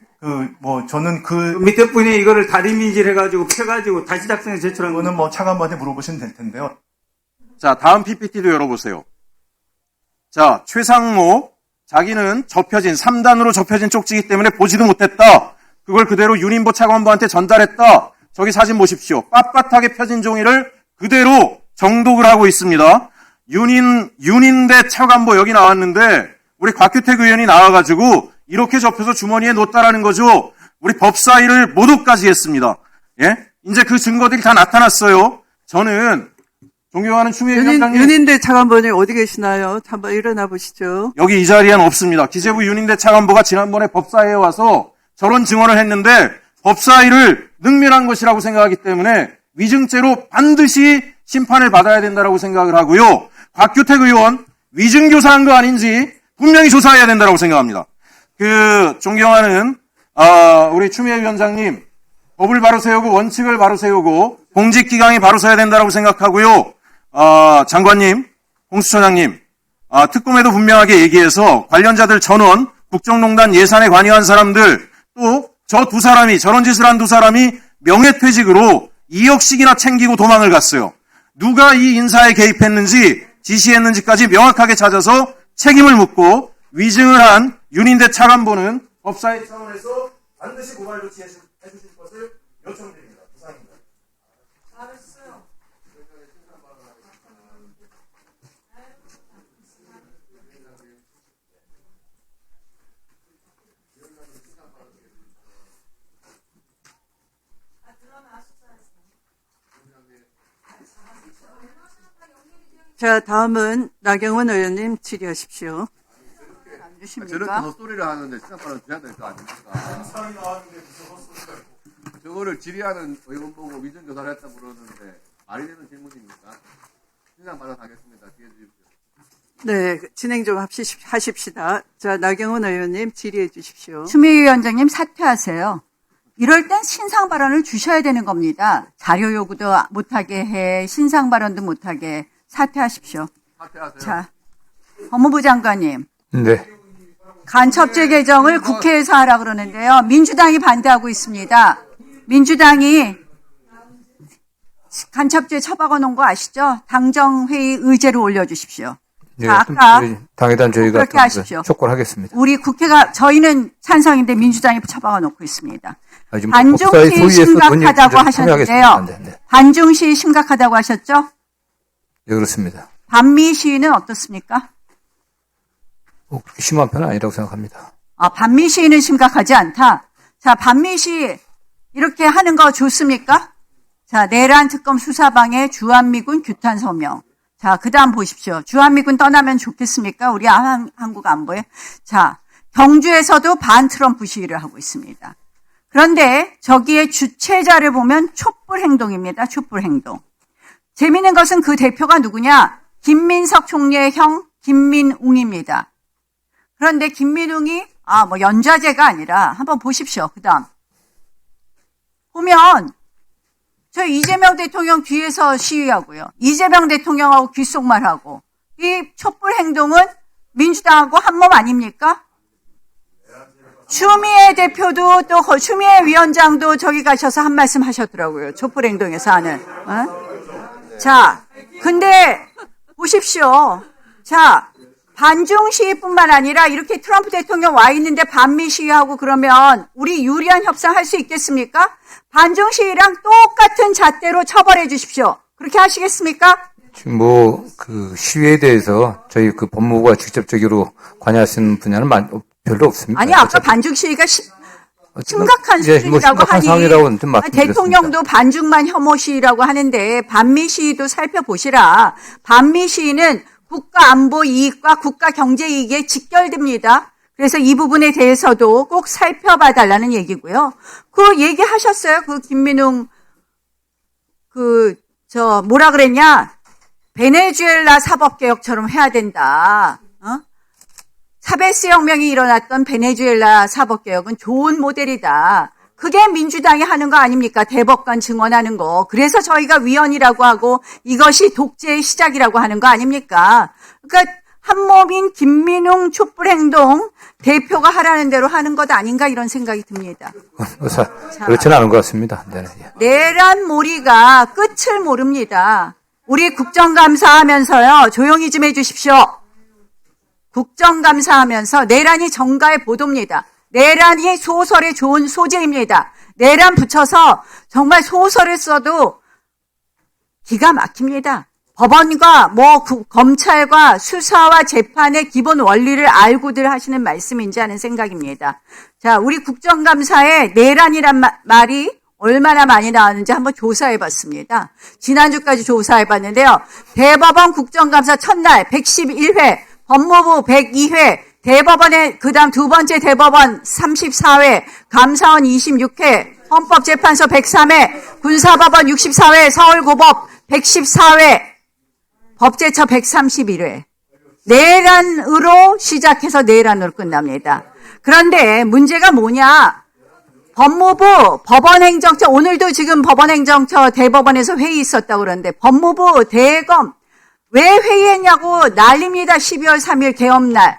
저는 밑에 분이 이거를 다리미질 해가지고 펴가지고 다시 작성해 제출한 거는 차관한테 물어보시면 될 텐데요. 자, 다음 PPT도 열어보세요. 자, 최상목 자기는 접혀진 3단으로 접혀진 쪽지기 때문에 보지도 못했다. 그걸 그대로 윤인보 차관보한테 전달했다. 저기 사진 보십시오. 빳빳하게 펴진 종이를 그대로 정독을 하고 있습니다. 윤인대 차관보 여기 나왔는데 우리 곽규택 의원이 나와가지고 이렇게 접혀서 주머니에 놓았다라는 거죠. 우리 법사위를 모독까지 했습니다. 예? 이제 그 증거들이 다 나타났어요. 저는 존경하는 추미애 위원장님. 윤인대 차관보님 어디 계시나요? 한번 일어나 보시죠. 여기 이 자리에는 없습니다. 기재부 윤인대 차관보가 지난번에 법사위에 와서 저런 증언을 했는데 법사위를 능멸한 것이라고 생각하기 때문에 위증죄로 반드시 심판을 받아야 된다고 생각을 하고요. 곽규택 의원 위증교사한 거 아닌지 분명히 조사해야 된다고 생각합니다. 존경하는 우리 추미애 위원장님, 법을 바로 세우고 원칙을 바로 세우고 공직기강이 바로 서야 된다고 생각하고요. 장관님, 공수처장님, 특검에도 분명하게 얘기해서 관련자들 전원, 국정농단 예산에 관여한 사람들, 또 저 두 사람이, 저런 짓을 한 두 사람이 명예퇴직으로 2억씩이나 챙기고 도망을 갔어요. 누가 이 인사에 개입했는지, 지시했는지까지 명확하게 찾아서 책임을 묻고 위증을 한 윤인대 차관보는 법사위 차원에서 반드시 고발 조치해 주실 것을 요청드립니다. 이상입니다. 잘했어요. 자, 다음은 나경원 의원님 질의하십시오. 저렇게 헛소리를 하는데 시간빨은 줘야 될 거 아닙니까? 저거를 질의하는 의원 보고 위증교사를 했다고 그러는데 말이 되는 질문입니까? 신상 받아가겠습니다. 기회 주십시오. 네, 진행 좀 하십시다. 자, 나경원 의원님 질의해 주십시오. 추미애 위원장님 사퇴하세요. 이럴 땐 신상 발언을 주셔야 되는 겁니다. 자료 요구도 못하게 해, 신상 발언도 못하게 해. 사퇴하십시오. 사퇴하세요. 자, 법무부 장관님. 네. 간첩죄 개정을 국회에서 하라 그러는데요. 민주당이 반대하고 있습니다. 민주당이 간첩죄 처박아 놓은 거 아시죠? 당정회의 의제로 올려주십시오. 네, 자, 아까 당일단 저희가 그렇게 하십시오. 촉구를 하겠습니다. 우리 국회가 저희는 찬성인데 민주당이 처박아 놓고 있습니다. 지금 반중시 심각하다고 하셨는데요. 네. 반중시 심각하다고 하셨죠? 네, 그렇습니다. 반미 시위는 어떻습니까? 그렇게 심한 편은 아니라고 생각합니다. 반미 시위는 심각하지 않다. 자, 반미 시위 이렇게 하는 거 좋습니까? 자, 내란 특검 수사방해 주한미군 규탄 서명. 자, 그 다음 보십시오. 주한미군 떠나면 좋겠습니까? 우리 한국 안보에. 자, 경주에서도 반 트럼프 시위를 하고 있습니다. 그런데 저기에 주최자를 보면 촛불 행동입니다. 촛불 행동. 재미있는 것은 그 대표가 누구냐? 김민석 총리의 형 김민웅입니다. 그런데 김민웅이 연좌제가 아니라 한번 보십시오. 그 다음 보면 저 이재명 대통령 뒤에서 시위하고요. 이재명 대통령하고 귓속말하고 이 촛불 행동은 민주당하고 한 몸 아닙니까? 추미애 대표도 또 추미애 위원장도 저기 가셔서 한 말씀 하셨더라고요. 촛불행동에서 하는. 자, 근데 보십시오. 자, 반중 시위뿐만 아니라 이렇게 트럼프 대통령 와 있는데 반미 시위하고 그러면 우리 유리한 협상 할 수 있겠습니까? 반중 시위랑 똑같은 잣대로 처벌해 주십시오. 그렇게 하시겠습니까? 지금 그 시위에 대해서 저희 그 법무부가 직접적으로 관여하시는 분야는 별로 없습니다. 아니, 아까 반중 시위가 심각한 예, 수준이라고 하니 상황이라고는 좀 말씀드렸습니다. 대통령도 반중만 혐오 시위라고 하는데 반미 시위도 살펴보시라. 반미 시위는 국가 안보 이익과 국가 경제 이익에 직결됩니다. 그래서 이 부분에 대해서도 꼭 살펴봐 달라는 얘기고요. 그 얘기하셨어요. 그 김민웅 뭐라 그랬냐? 베네수엘라 사법개혁처럼 해야 된다. 차베스 혁명이 일어났던 베네수엘라 사법개혁은 좋은 모델이다. 그게 민주당이 하는 거 아닙니까? 대법관 증언하는 거. 그래서 저희가 위헌이라고 하고 이것이 독재의 시작이라고 하는 거 아닙니까? 그러니까 한몸인 김민웅 촛불행동 대표가 하라는 대로 하는 것 아닌가 이런 생각이 듭니다. 그렇지는 않은 것 같습니다. 네. 내란몰이가 끝을 모릅니다. 우리 국정감사하면서요. 조용히 좀 해주십시오. 국정감사하면서 내란이 정가의 보도입니다. 내란이 소설에 좋은 소재입니다. 내란 붙여서 정말 소설을 써도 기가 막힙니다. 법원과 검찰과 수사와 재판의 기본 원리를 알고들 하시는 말씀인지 하는 생각입니다. 자, 우리 국정감사에 내란이란 말이 얼마나 많이 나왔는지 한번 조사해봤습니다. 지난주까지 조사해봤는데요. 대법원 국정감사 첫날 111회, 법무부 102회, 대법원의 그다음 두 번째 대법원 34회, 감사원 26회, 헌법재판소 103회, 군사법원 64회, 서울고법 114회, 법제처 131회. 내란으로 시작해서 내란으로 끝납니다. 그런데 문제가 뭐냐? 법무부, 법원행정처, 오늘도 지금 법원행정처 대법원에서 회의 있었다고 그러는데 법무부, 대검 왜 회의했냐고 난립니다. 12월 3일 계엄날.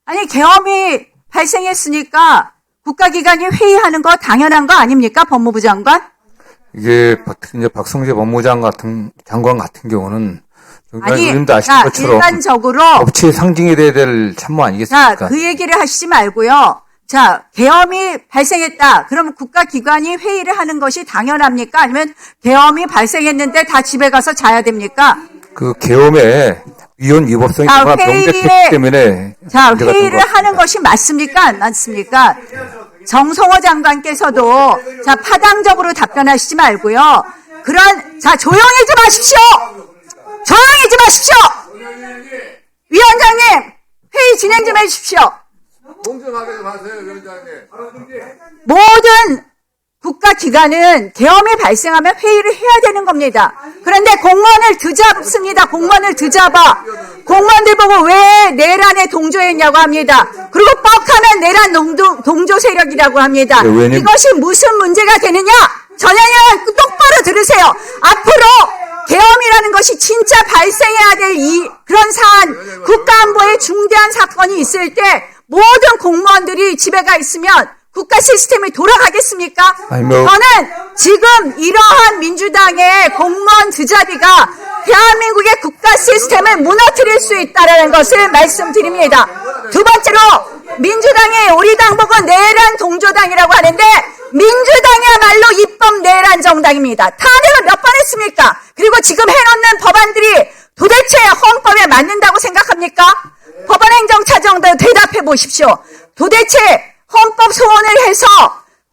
아니, 계엄이 발생했으니까 국가기관이 회의하는 거 당연한 거 아닙니까? 법무부 장관? 이게 이제 박성재 법무부 장관 같은 경우는 아니, 의원님도 아시는 것처럼 일반적으로 법치의 상징이 돼야 될 참모 아니겠습니까? 자, 그 얘기를 하시지 말고요. 자, 계엄이 발생했다. 그럼 국가기관이 회의를 하는 것이 당연합니까? 아니면 계엄이 발생했는데 다 집에 가서 자야 됩니까? 그 계엄의 위헌 위법성이 정말 명백했기 때문에 자, 회의를 하는 것이 맞습니까? 안 맞습니까? 정성호 장관께서도 자, 파당적으로 답변하시지 말고요. 자, 조용히 좀 하십시오. 조용히 좀 하십시오. 위원장님, 회의 진행 좀 해주십시오. 공정하게 좀 하세요, 위원장님. 모든 국가기관은 계엄이 발생하면 회의를 해야 되는 겁니다. 그런데 공무원을 드잡습니다. 공무원을 드잡아. 공무원들 보고 왜 내란에 동조했냐고 합니다. 그리고 뻑하면 내란 동조 세력이라고 합니다. 네, 이것이 무슨 문제가 되느냐? 전현현 똑바로 들으세요. 앞으로 계엄이라는 것이 진짜 발생해야 될 그런 사안, 국가안보에 중대한 사건이 있을 때 모든 공무원들이 집에 가 있으면 국가 시스템이 돌아가겠습니까? 저는 지금 이러한 민주당의 공무원 드잡이가 대한민국의 국가 시스템을 무너뜨릴 수 있다는 것을 말씀드립니다. 두 번째로 민주당이 우리 당 보고 내란 동조당이라고 하는데 민주당이야말로 입법 내란 정당입니다. 탄핵을 몇 번 했습니까? 그리고 지금 해놓는 법안들이 도대체 헌법에 맞는다고 생각합니까? 법원행정처장도 대답해 보십시오. 도대체 헌법 소원을 해서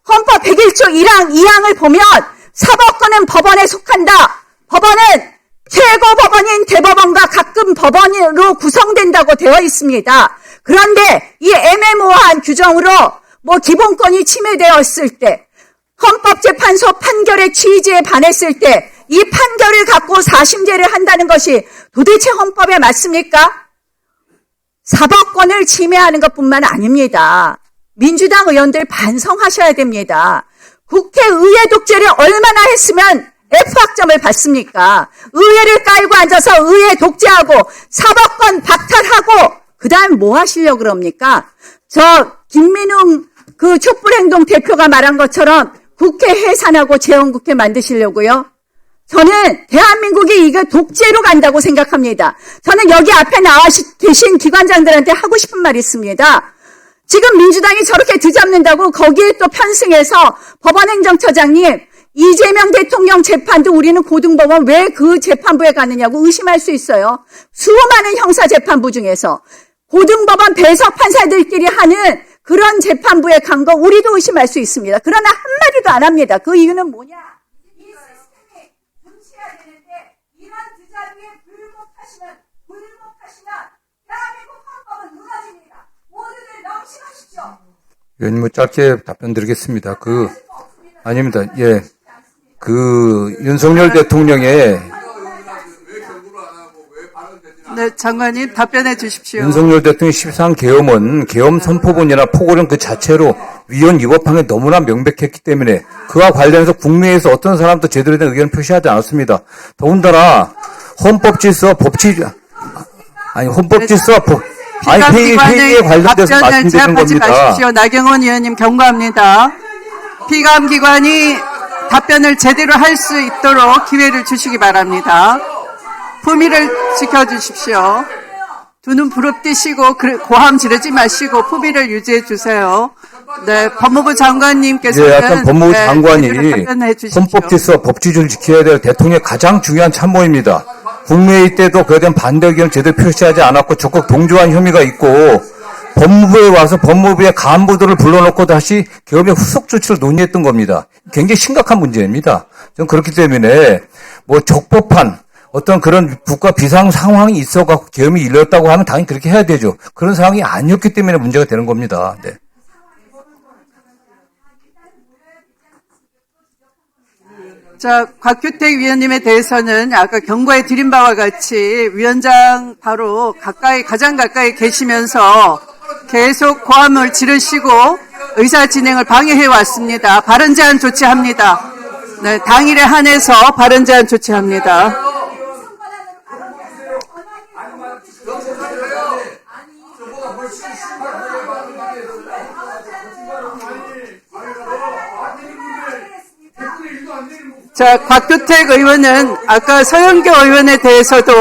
헌법 101조 1항 2항을 보면 사법권은 법원에 속한다. 법원은 최고법원인 대법원과 가끔 법원으로 구성된다고 되어 있습니다. 그런데 이 애매모호한 규정으로 기본권이 침해되었을 때 헌법재판소 판결의 취지에 반했을 때 이 판결을 갖고 사심제를 한다는 것이 도대체 헌법에 맞습니까? 사법권을 침해하는 것뿐만 아닙니다. 민주당 의원들 반성하셔야 됩니다. 국회의회 독재를 얼마나 했으면 F학점을 받습니까? 의회를 깔고 앉아서 의회 독재하고 사법권 박탈하고 그 다음 뭐 하시려고 그럽니까? 저 김민웅 그 촛불행동 대표가 말한 것처럼 국회 해산하고 재헌국회 만드시려고요? 저는 대한민국이 이거 독재로 간다고 생각합니다. 저는 여기 앞에 나와 계신 기관장들한테 하고 싶은 말이 있습니다. 지금 민주당이 저렇게 뒤잡는다고 거기에 또 편승해서 법원행정처장님 이재명 대통령 재판도 우리는 고등법원 왜 그 재판부에 가느냐고 의심할 수 있어요. 수많은 형사재판부 중에서 고등법원 배석 판사들끼리 하는 그런 재판부에 간 거 우리도 의심할 수 있습니다. 그러나 한마디도 안 합니다. 그 이유는 뭐냐? 이 시스템이 분치해야 되는데 이런 드자루에 불복하시면 대한민국 헌법은 무너집니다. 모두들 명심하십시오. 의원님, 뭐 짧게 답변 드리겠습니다. 아닙니다. 예. 윤석열 대통령의 네, 장관님 답변해 주십시오. 윤석열 대통령의 13 계엄은 계엄 선포본이나 포고령 그 자체로 위헌 위법한 게 너무나 명백했기 때문에 그와 관련해서 국내에서 어떤 사람도 제대로 된 의견을 표시하지 않았습니다. 더군다나 헌법질서와 회의에 관련돼서 말씀드리는 겁니다. 마십시오. 나경원 의원님 경고합니다. 피감기관이 답변을 제대로 할 수 있도록 기회를 주시기 바랍니다. 품위를 지켜주십시오. 두 눈 부릅뜨시고 고함 지르지 마시고 품위를 유지해 주세요. 네, 법무부 장관님께서는 예, 약간 법무부 장관이 답변해 주십시오. 헌법 질서 법치주의를 지켜야 될 대통령의 가장 중요한 참모입니다. 국회의 때도 그에 대한 반대 의견을 제대로 표시하지 않았고 적극 동조한 혐의가 있고 법무부에 와서 법무부의 간부들을 불러놓고 다시 계엄의 후속 조치를 논의했던 겁니다. 굉장히 심각한 문제입니다. 저는 그렇기 때문에 뭐 적법한 어떤 그런 국가 비상 상황이 있어갖고 계엄이 일었다고 하면 당연히 그렇게 해야 되죠. 그런 상황이 아니었기 때문에 문제가 되는 겁니다. 네. 자, 곽규택 위원님에 대해서는 아까 경고해 드린 바와 같이 위원장 바로 가장 가까이 계시면서 계속 고함을 지르시고 의사 진행을 방해해 왔습니다. 발언 제한 조치합니다. 네, 당일에 한해서 발언 제한 조치합니다. 자, 곽규택 의원은 아까 서영교 의원에 대해서도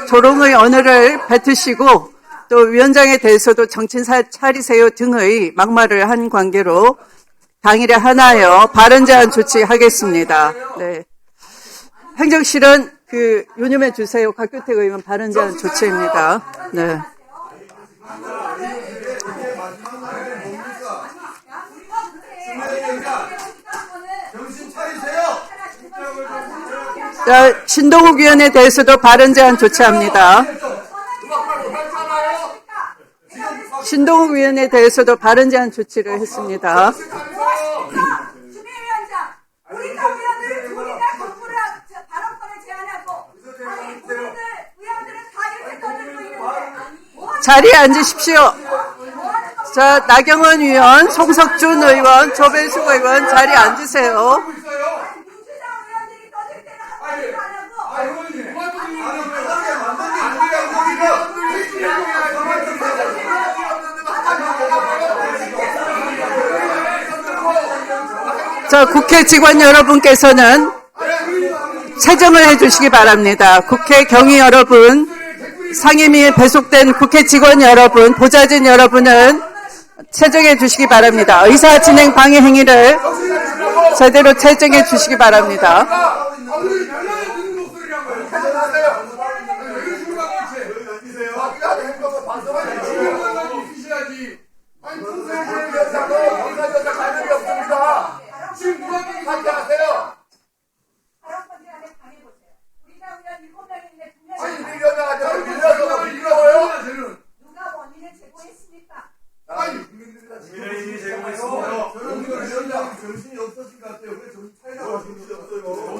조롱의 언어를 뱉으시고 또 위원장에 대해서도 정신 차리세요 등의 막말을 한 관계로 당일에 하나여 발언 제한 조치하겠습니다. 네. 행정실은 유념해 주세요. 곽규택 의원 발언 제한 조치입니다. 네. 자, 신동욱 위원에 대해서도 발언 제한 조치합니다. 신동욱 위원에 대해서도 발언 제한 조치를 했습니다. 자리에 앉으십시오. 자, 나경원 의원, 송석준 의원, 조배숙 의원 자리에 앉으세요. 자, 국회 직원 여러분께서는 체정을 해주시기 바랍니다. 국회 경위 여러분, 상임위에 배속된 국회 직원 여러분, 보좌진 여러분은 체정해 주시기 바랍니다. 의사 진행 방해 행위를 제대로 체정해 주시기 바랍니다.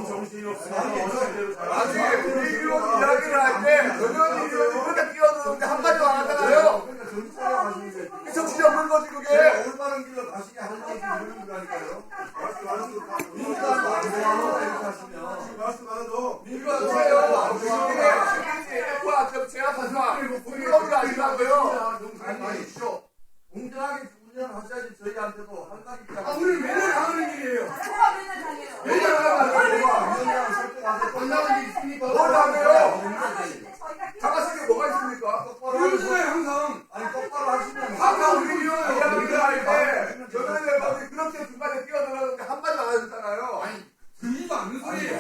정신이 없으니까. 아니라고요. 아니시죠. 공정하게 운영하셔야지 저희한테도 할 말이 있잖아요. 아, 우리 매년 하는 일이에요. 매년 하는 일이 있습니까? 뭘 하고요? 자가성에 뭐가 있습니까? 똑바로 하시면 항상. 아니, 똑바로 하시면. 항상 우리 위원회 할 때, 저번에 그렇게 중간에 뛰어들었는데 한마디도 안 하셨잖아요. 아니, 들리지도 않는 소리예요.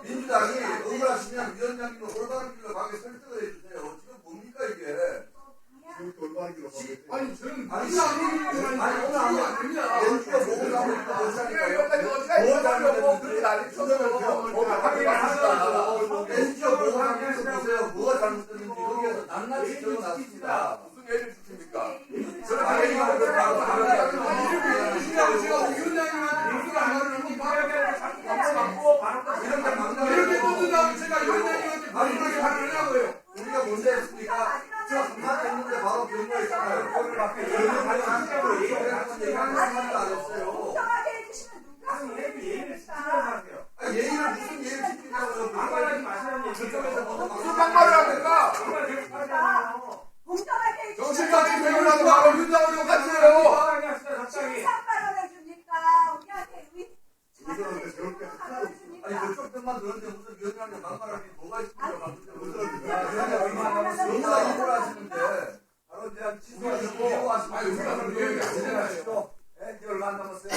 민주당이 억울하시면 위원장님도 올바른 길로 가게 설득을 해주세요. 지금 뭡니까, 이게? 아니, 저는 아니, 오늘 안 됩니다. 연주가 보고 나오니까 여기까지 뭐 그렇게 난리 쳐서 연주가 보고 나면서 보세요. 뭐가 잘못됐는지 여기에서 낱낱이 적어놨습니다. 무슨 예를 주십니까? 저는 얘기가 그렇다고 제가 위원장님한테 인수가 안 가르니까 이렇게 뽑는다고 제가 위원장님한테 바로하게 하려고요. 우리가 뭔데 했습니까? 저 한마디 했는데 바로 변호했잖아요. 그걸 밖에 변호하는 얘기하는 한마디도 안 했어요. 예의를 무슨 예의를 지키냐고요. 반말하지 마시라니. 저쪽에서 무슨 반말을 합니까? 정신같이 배우라고 하고 윤장으로 같이 해요. 아니 그쪽 뜻만 들었는데 무슨 위원장님 막말하기 뭐가 있습니까? 너무나 억울하시는데 바로 그냥 취소하시고 아니 우리가 그런 얘기 안 되잖아요. 이제 얼마 안 남았어요.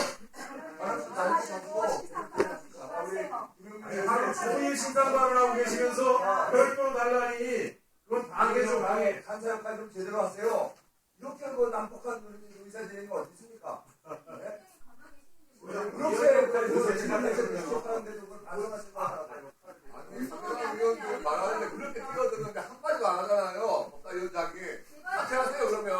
알았어 잘하시고 소위 신상발언 하고 계시면서 별도로 달라니 그건 방해죠 방해. 간사 역할 좀 제대로 하세요. 이렇게 뭐 난폭한 의사 진행이 어디 있습니까? 그렇게 말하는데 그렇게 뛰어드는데 한마디도 안 하잖아요. 법사위원장이 같이 하세요 그러면.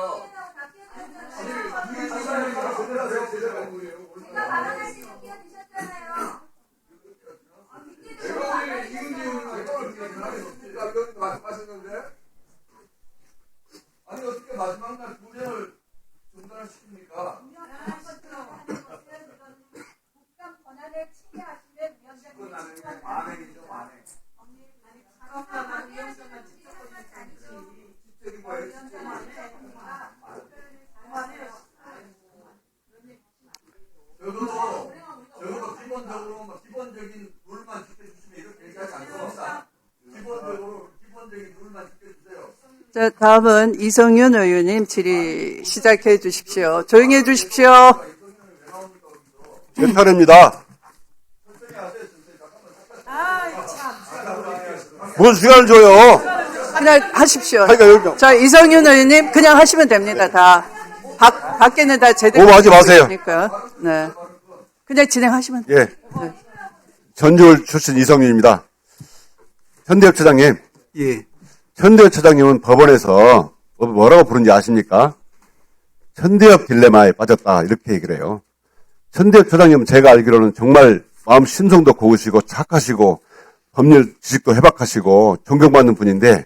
아니 어떻게 마지막 날 부정을 중단을 시킵니까? 국감 권한을 침해하시는 위원장님 만행이죠 만행. 적어도 기본적인 룰만 지켜주시면 이렇게 얘기하지 않습니다. 기본적인 룰만 지켜주세요. 자, 다음은 이성윤 의원님 질의 시작해 주십시오. 조용히 해 주십시오. 제 차례입니다. 무슨 시간을 줘요? 그냥 하십시오. 그러니까 자, 이성윤 의원님 그냥 하시면 됩니다. 다. 밖에는 다 제대로. 오버하지 마세요. 있으니까. 네. 그냥 진행하시면 돼요. 예. 전주울 출신 이성윤입니다. 현대협 처장님. 예. 현대협 처장님은 법원에서 뭐라고 부른지 아십니까? 현대협 딜레마에 빠졌다. 이렇게 얘기를 해요. 현대협 처장님은 제가 알기로는 정말 마음 신성도 고우시고 착하시고 법률 지식도 해박하시고 존경받는 분인데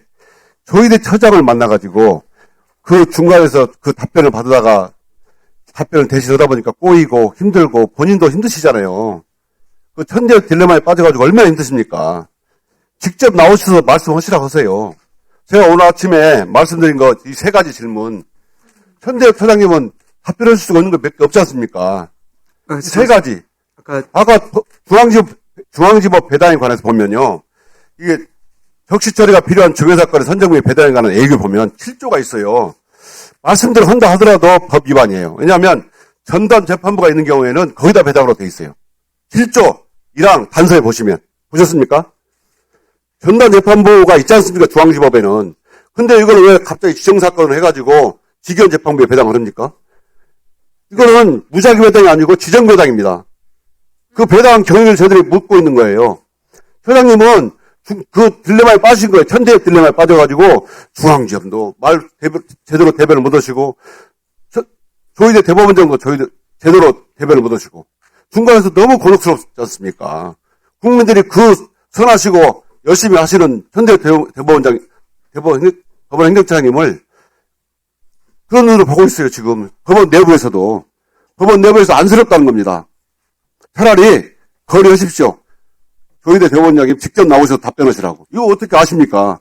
조희대 처장을 만나가지고 그 중간에서 그 답변을 받으다가 답변을 대신하다 보니까 꼬이고 힘들고 본인도 힘드시잖아요. 그 현대협 딜레마에 빠져가지고 얼마나 힘드십니까? 직접 나오셔서 말씀하시라고 하세요. 제가 오늘 아침에 말씀드린 거 이 세 가지 질문 현대협 처장님은 답변할 수가 없는 거 몇 개 없지 않습니까? 세 가지. 아까 중앙지법 배당에 관해서 보면요. 이게 적시 처리가 필요한 중요사건의 선정부의 배당에 관한 애교 보면 7조가 있어요. 말씀대로 한다 하더라도 법 위반이에요. 왜냐하면 전담 재판부가 있는 경우에는 거의 다 배당으로 돼 있어요. 7조 1항 단서에 보시면 보셨습니까? 전담 재판부가 있지 않습니까? 중앙지법에는. 근데 이걸 왜 갑자기 지정사건을 해가지고 직연재판부에 배당을 합니까? 이거는 무작위 배당이 아니고 지정 배당입니다. 그 배당 경위를 저들이 묻고 있는 거예요. 회장님은 그 딜레마에 빠진 거예요. 현대협 딜레마에 빠져가지고 중앙지검도 제대로 대변을 못 하시고 조희대 대법원장도 제대로 대변을 못 하시고 중간에서 너무 곤혹스럽지 않습니까? 국민들이 그 선하시고 열심히 하시는 현대협 법원 행정처장님을 그런 눈으로 보고 있어요. 지금 법원 내부에서도. 법원 내부에서 안쓰럽다는 겁니다. 차라리 거리하십시오. 조희대 대법원장님 직접 나오셔서 답변하시라고. 이거 어떻게 아십니까?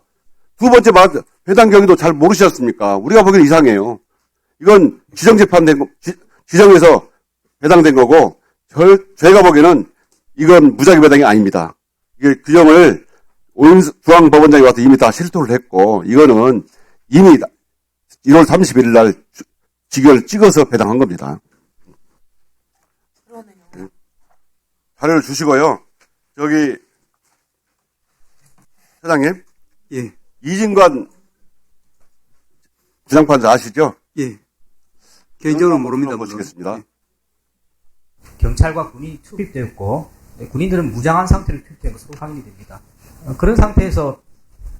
두 번째 배당 경위도 잘 모르셨습니까? 우리가 보기엔 이상해요. 이건 지정에서 배당된 거고, 저희가 보기에는 이건 무작위 배당이 아닙니다. 이게 규정을 중앙법원장이 와서 이미 다 실토를 했고, 이거는 이미 1월 31일 날 직결을 찍어서 배당한 겁니다. 자료를 주시고요. 저기, 회장님. 예. 이진관 부장판사 아시죠? 예. 개인적으로 모릅니다. 보시겠습니다. 경찰과 군이 투입되었고 군인들은 무장한 상태로 투입된 것으로 확인이 됩니다. 그런 상태에서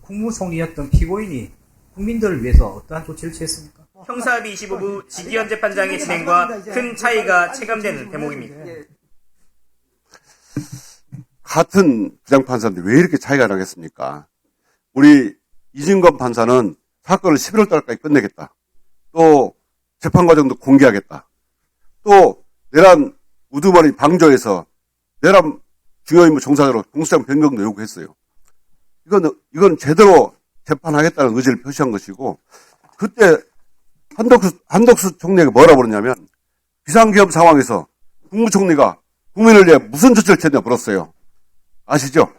국무총리였던 피고인이 국민들을 위해서 어떠한 조치를 취했습니까? 형사합의 25부 지기현 재판장의 진행과 큰 차이가 체감되는 대목입니다. 같은 부장판사인데 왜 이렇게 차이가 나겠습니까? 우리 이진건 판사는 사건을 11월 달까지 끝내겠다. 또 재판 과정도 공개하겠다. 또 내란 우두머리 방조에서 내란 중요 임무 종사자로 공소장 변경도 요구했어요. 이건 제대로 재판하겠다는 의지를 표시한 것이고, 그때 한덕수 총리가 뭐라고 그러냐면 비상기업 상황에서 국무총리가 국민을 위해 무슨 조치를 취했냐 물었어요. 아시죠?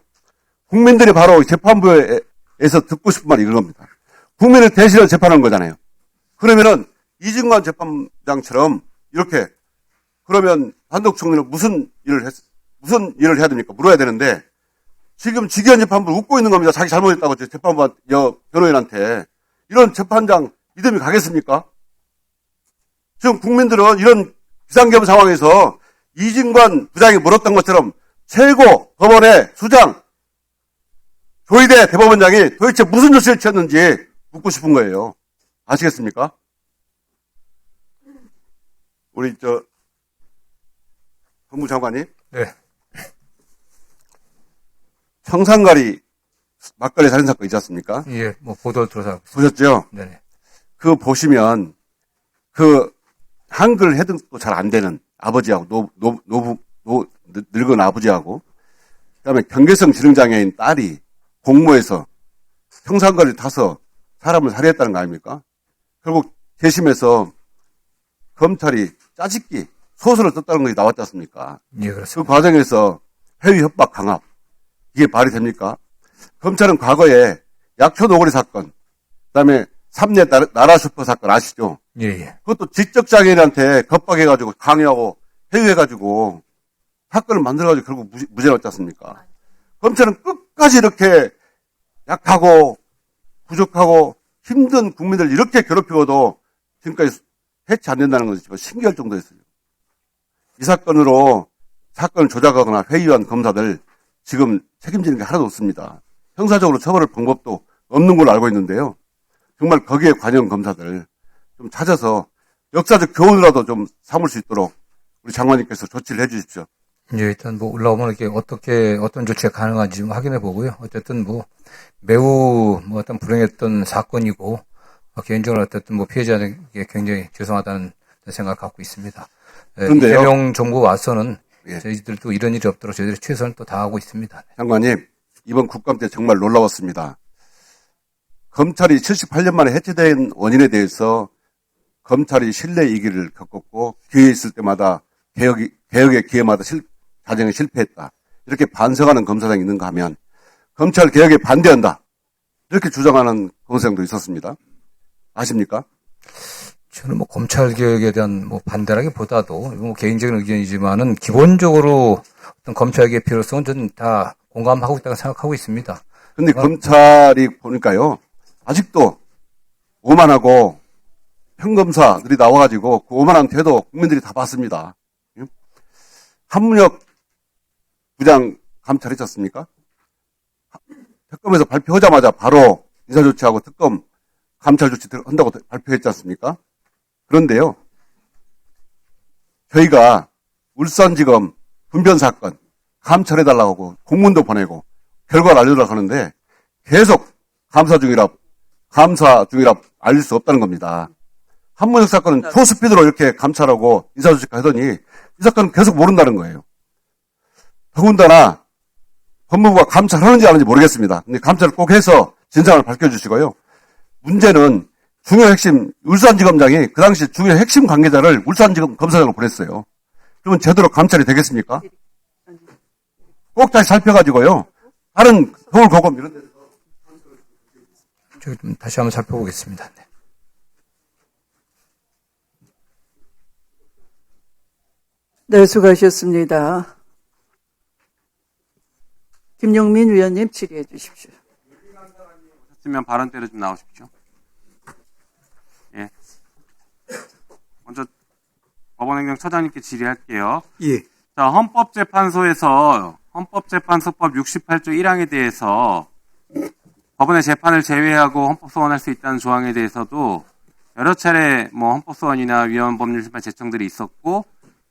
국민들이 바로 재판부에서 듣고 싶은 말이 이런 겁니다. 국민을 대신해서 재판하는 거잖아요. 그러면은 이진관 재판장처럼 이렇게 그러면 한덕수 총리는 무슨 일을 해야 됩니까? 물어야 되는데 지금 지기현 재판부 웃고 있는 겁니다. 자기 잘못했다고 재판부 변호인한테. 이런 재판장 믿음이 가겠습니까? 지금 국민들은 이런 비상기업 상황에서 이진관 부장이 물었던 것처럼 최고 법원의 수장 조희대 대법원장이 도대체 무슨 조치를 취했는지 묻고 싶은 거예요. 아시겠습니까? 우리 법무장관님. 네. 청산가리 막걸리 살인 사건 있지 않습니까? 예, 뭐 보도 들어서 보셨죠? 네. 그거 보시면 한글 해석도 잘 안 되는 아버지하고 늙은 아버지하고 그다음에 경계성 지능장애인 딸이 공모해서 청산가리를 타서 사람을 살해했다는 거 아닙니까? 결국 재심에서 검찰이 짜집기 소설을 썼다는 것이 나왔지 않습니까? 예, 그렇습니다. 그 과정에서 해위 협박 강압 이게 말이 됩니까? 검찰은 과거에 약초 노거리 사건, 그다음에 3례 나라 슈퍼 사건 아시죠? 예, 예. 그것도 지적장애인한테 겁박해가지고 강요하고 회유해가지고 사건을 만들어가지고 결국 무죄 났지 않습니까? 검찰은 끝까지 이렇게 약하고 부족하고 힘든 국민들 이렇게 괴롭히고도 지금까지 해치 안 된다는 것이 신기할 정도였어요. 이 사건으로 사건을 조작하거나 회유한 검사들 지금 책임지는 게 하나도 없습니다. 형사적으로 처벌할 방법도 없는 걸로 알고 있는데요. 정말 거기에 관여한 검사들 좀 찾아서 역사적 교훈이라도 좀 삼을 수 있도록 우리 장관님께서 조치를 해 주십시오. 예, 일단 뭐 올라오면 이렇게 어떤 조치가 가능한지 좀 확인해 보고요. 어쨌든 매우 어떤 불행했던 사건이고, 개인적으로 어쨌든 피해자에게 굉장히 죄송하다는 생각을 갖고 있습니다. 그런데요. 이재명 정부 와서는 예. 저희들도 이런 일이 없도록 저희들이 최선을 또 다하고 있습니다. 장관님, 이번 국감 때 정말 놀라웠습니다. 검찰이 78년 만에 해체된 원인에 대해서 검찰이 신뢰 위기를 겪었고 기회 있을 때마다 개혁의 기회마다 자정에 실패했다. 이렇게 반성하는 검사장이 있는가 하면 검찰 개혁에 반대한다. 이렇게 주장하는 검사장도 있었습니다. 아십니까? 저는 검찰 개혁에 대한 반대라기보다도 개인적인 의견이지만은 기본적으로 어떤 검찰 개혁 필요성은 저는 다 공감하고 있다고 생각하고 있습니다. 근데 검찰이 보니까요, 아직도 오만하고 평검사들이 나와가지고 그 오만한 태도 국민들이 다 봤습니다. 한문혁 부장 감찰했지 않습니까? 특검에서 발표하자마자 바로 인사조치하고 특검 감찰 조치 한다고 발표했지 않습니까? 그런데요, 저희가 울산지검 분변사건 감찰해달라고 하고 공문도 보내고 결과를 알려달라고 하는데 계속 감사 중이라 알릴 수 없다는 겁니다. 한문혁 사건은 초스피드로 이렇게 감찰하고 인사조치까지 하더니 이 사건은 계속 모른다는 거예요. 더군다나 법무부가 감찰하는지 안 하는지 모르겠습니다. 근데 감찰을 꼭 해서 진상을 밝혀주시고요. 문제는 중요 핵심, 울산지검장이 그 당시 중요 핵심 관계자를 울산지검 검사장으로 보냈어요. 그러면 제대로 감찰이 되겠습니까? 꼭 다시 살펴가지고요. 다른 서울고검 이런 데서. 저기 좀 다시 한번 살펴보겠습니다. 네. 네, 수고하셨습니다. 김용민 위원님 질의해 주십시오. 으면 발언대로 좀 나오십시오. 예. 먼저 법원행정처장님께 질의할게요. 예. 자, 헌법재판소에서 헌법재판소법 68조 1항에 대해서 법원의 재판을 제외하고 헌법소원할 수 있다는 조항에 대해서도 여러 차례 뭐 헌법소원이나 위헌법률심판 제청들이 있었고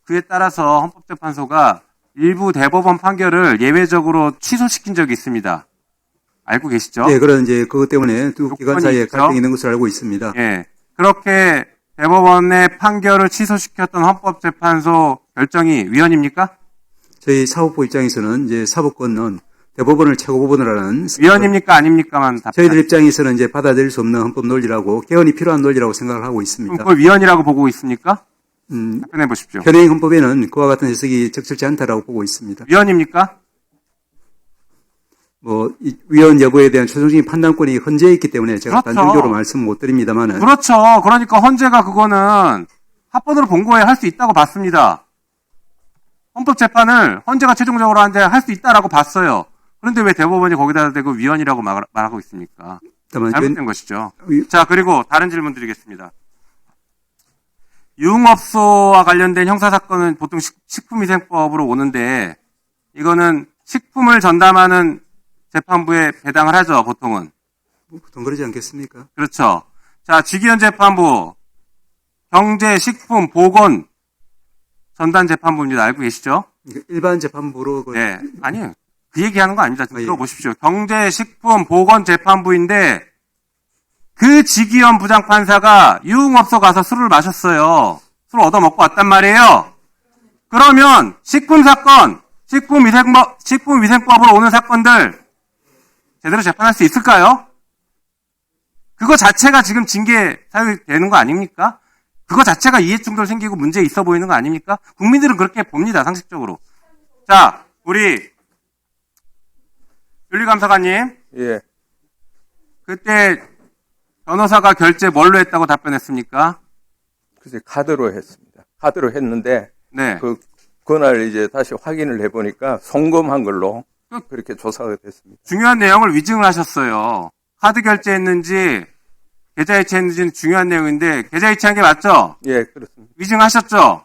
그에 따라서 헌법재판소가 일부 대법원 판결을 예외적으로 취소시킨 적이 있습니다. 알고 계시죠? 네, 그런 이제 그것 때문에 두 기관 사이에 있죠? 갈등이 있는 것을 알고 있습니다. 예. 그렇게 대법원의 판결을 취소시켰던 헌법재판소 결정이 위헌입니까? 저희 사법부 입장에서는 이제 사법권은 대법원을 최고법원을 하는 위헌입니까? 아닙니까만 답변. 저희들 입장에서는 이제 받아들일 수 없는 헌법 논리라고 개헌이 필요한 논리라고 생각을 하고 있습니다. 그럼 그걸 위헌이라고 보고 있습니까? 답변해 보십시오. 현행 헌법에는 그와 같은 해석이 적절치 않다라고 보고 있습니다. 위헌입니까? 이 위헌 여부에 대한 최종적인 판단권이 헌재에 있기 때문에 제가 그렇죠. 단정적으로 말씀 못 드립니다만은. 그렇죠. 그러니까 헌재가 그거는 합헌으로 본고에 할 수 있다고 봤습니다. 헌법재판을 헌재가 최종적으로 한데 할 수 있다라고 봤어요. 그런데 왜 대법원이 거기다 대고 위헌이라고 말하고 있습니까? 잘못된 것이죠. 자, 그리고 다른 질문 드리겠습니다. 유흥업소와 관련된 형사사건은 보통 식품위생법으로 오는데 이거는 식품을 전담하는 재판부에 배당을 하죠, 보통은. 보통 그러지 않겠습니까? 그렇죠. 자, 직위원재판부, 경제, 식품, 보건, 전담 재판부입니다. 알고 계시죠? 일반 재판부로. 네. 아니요. 그 얘기하는 거 아닙니다. 좀 들어보십시오. 경제, 식품, 보건 재판부인데 그 직위원 부장판사가 유흥업소 가서 술을 마셨어요. 술 얻어먹고 왔단 말이에요. 그러면 식품사건, 식품위생법으로 오는 사건들 제대로 재판할 수 있을까요? 그거 자체가 지금 징계 사유가 되는 거 아닙니까? 그거 자체가 이해충돌 생기고 문제 있어 보이는 거 아닙니까? 국민들은 그렇게 봅니다, 상식적으로. 자, 우리 윤리감사관님. 예. 그때 변호사가 결제 뭘로 했다고 답변했습니까? 글쎄, 카드로 했습니다. 카드로 했는데, 네. 그날 이제 다시 확인을 해보니까 송금한 걸로 그렇게 조사가 됐습니다. 중요한 내용을 위증을 하셨어요. 카드 결제했는지 계좌이체했는지는 중요한 내용인데 계좌이체한 게 맞죠? 예, 그렇습니다. 위증하셨죠?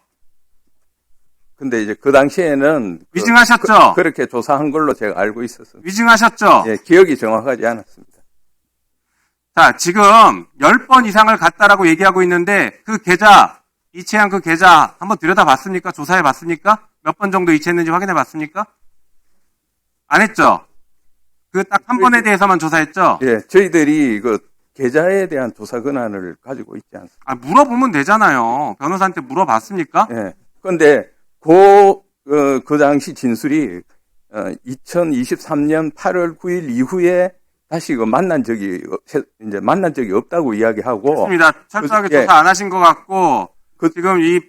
근데 이제 그 당시에는 위증하셨죠? 그렇게 조사한 걸로 제가 알고 있었어요. 위증하셨죠? 예, 기억이 정확하지 않았습니다. 자, 지금 10번 이상을 갔다라고 얘기하고 있는데 그 계좌, 이체한 그 계좌 한번 들여다봤습니까? 조사해봤습니까? 몇 번 정도 이체했는지 확인해봤습니까? 안 했죠? 그 딱 한 번에 대해서만 조사했죠? 예, 저희들이 그 계좌에 대한 조사 권한을 가지고 있지 않습니다. 아, 물어보면 되잖아요. 변호사한테 물어봤습니까? 예. 근데 그 당시 진술이 2023년 8월 9일 이후에 다시 만난 적이 없다고 이야기하고. 그렇습니다. 철저하게 조사 안 하신 것 같고 지금 이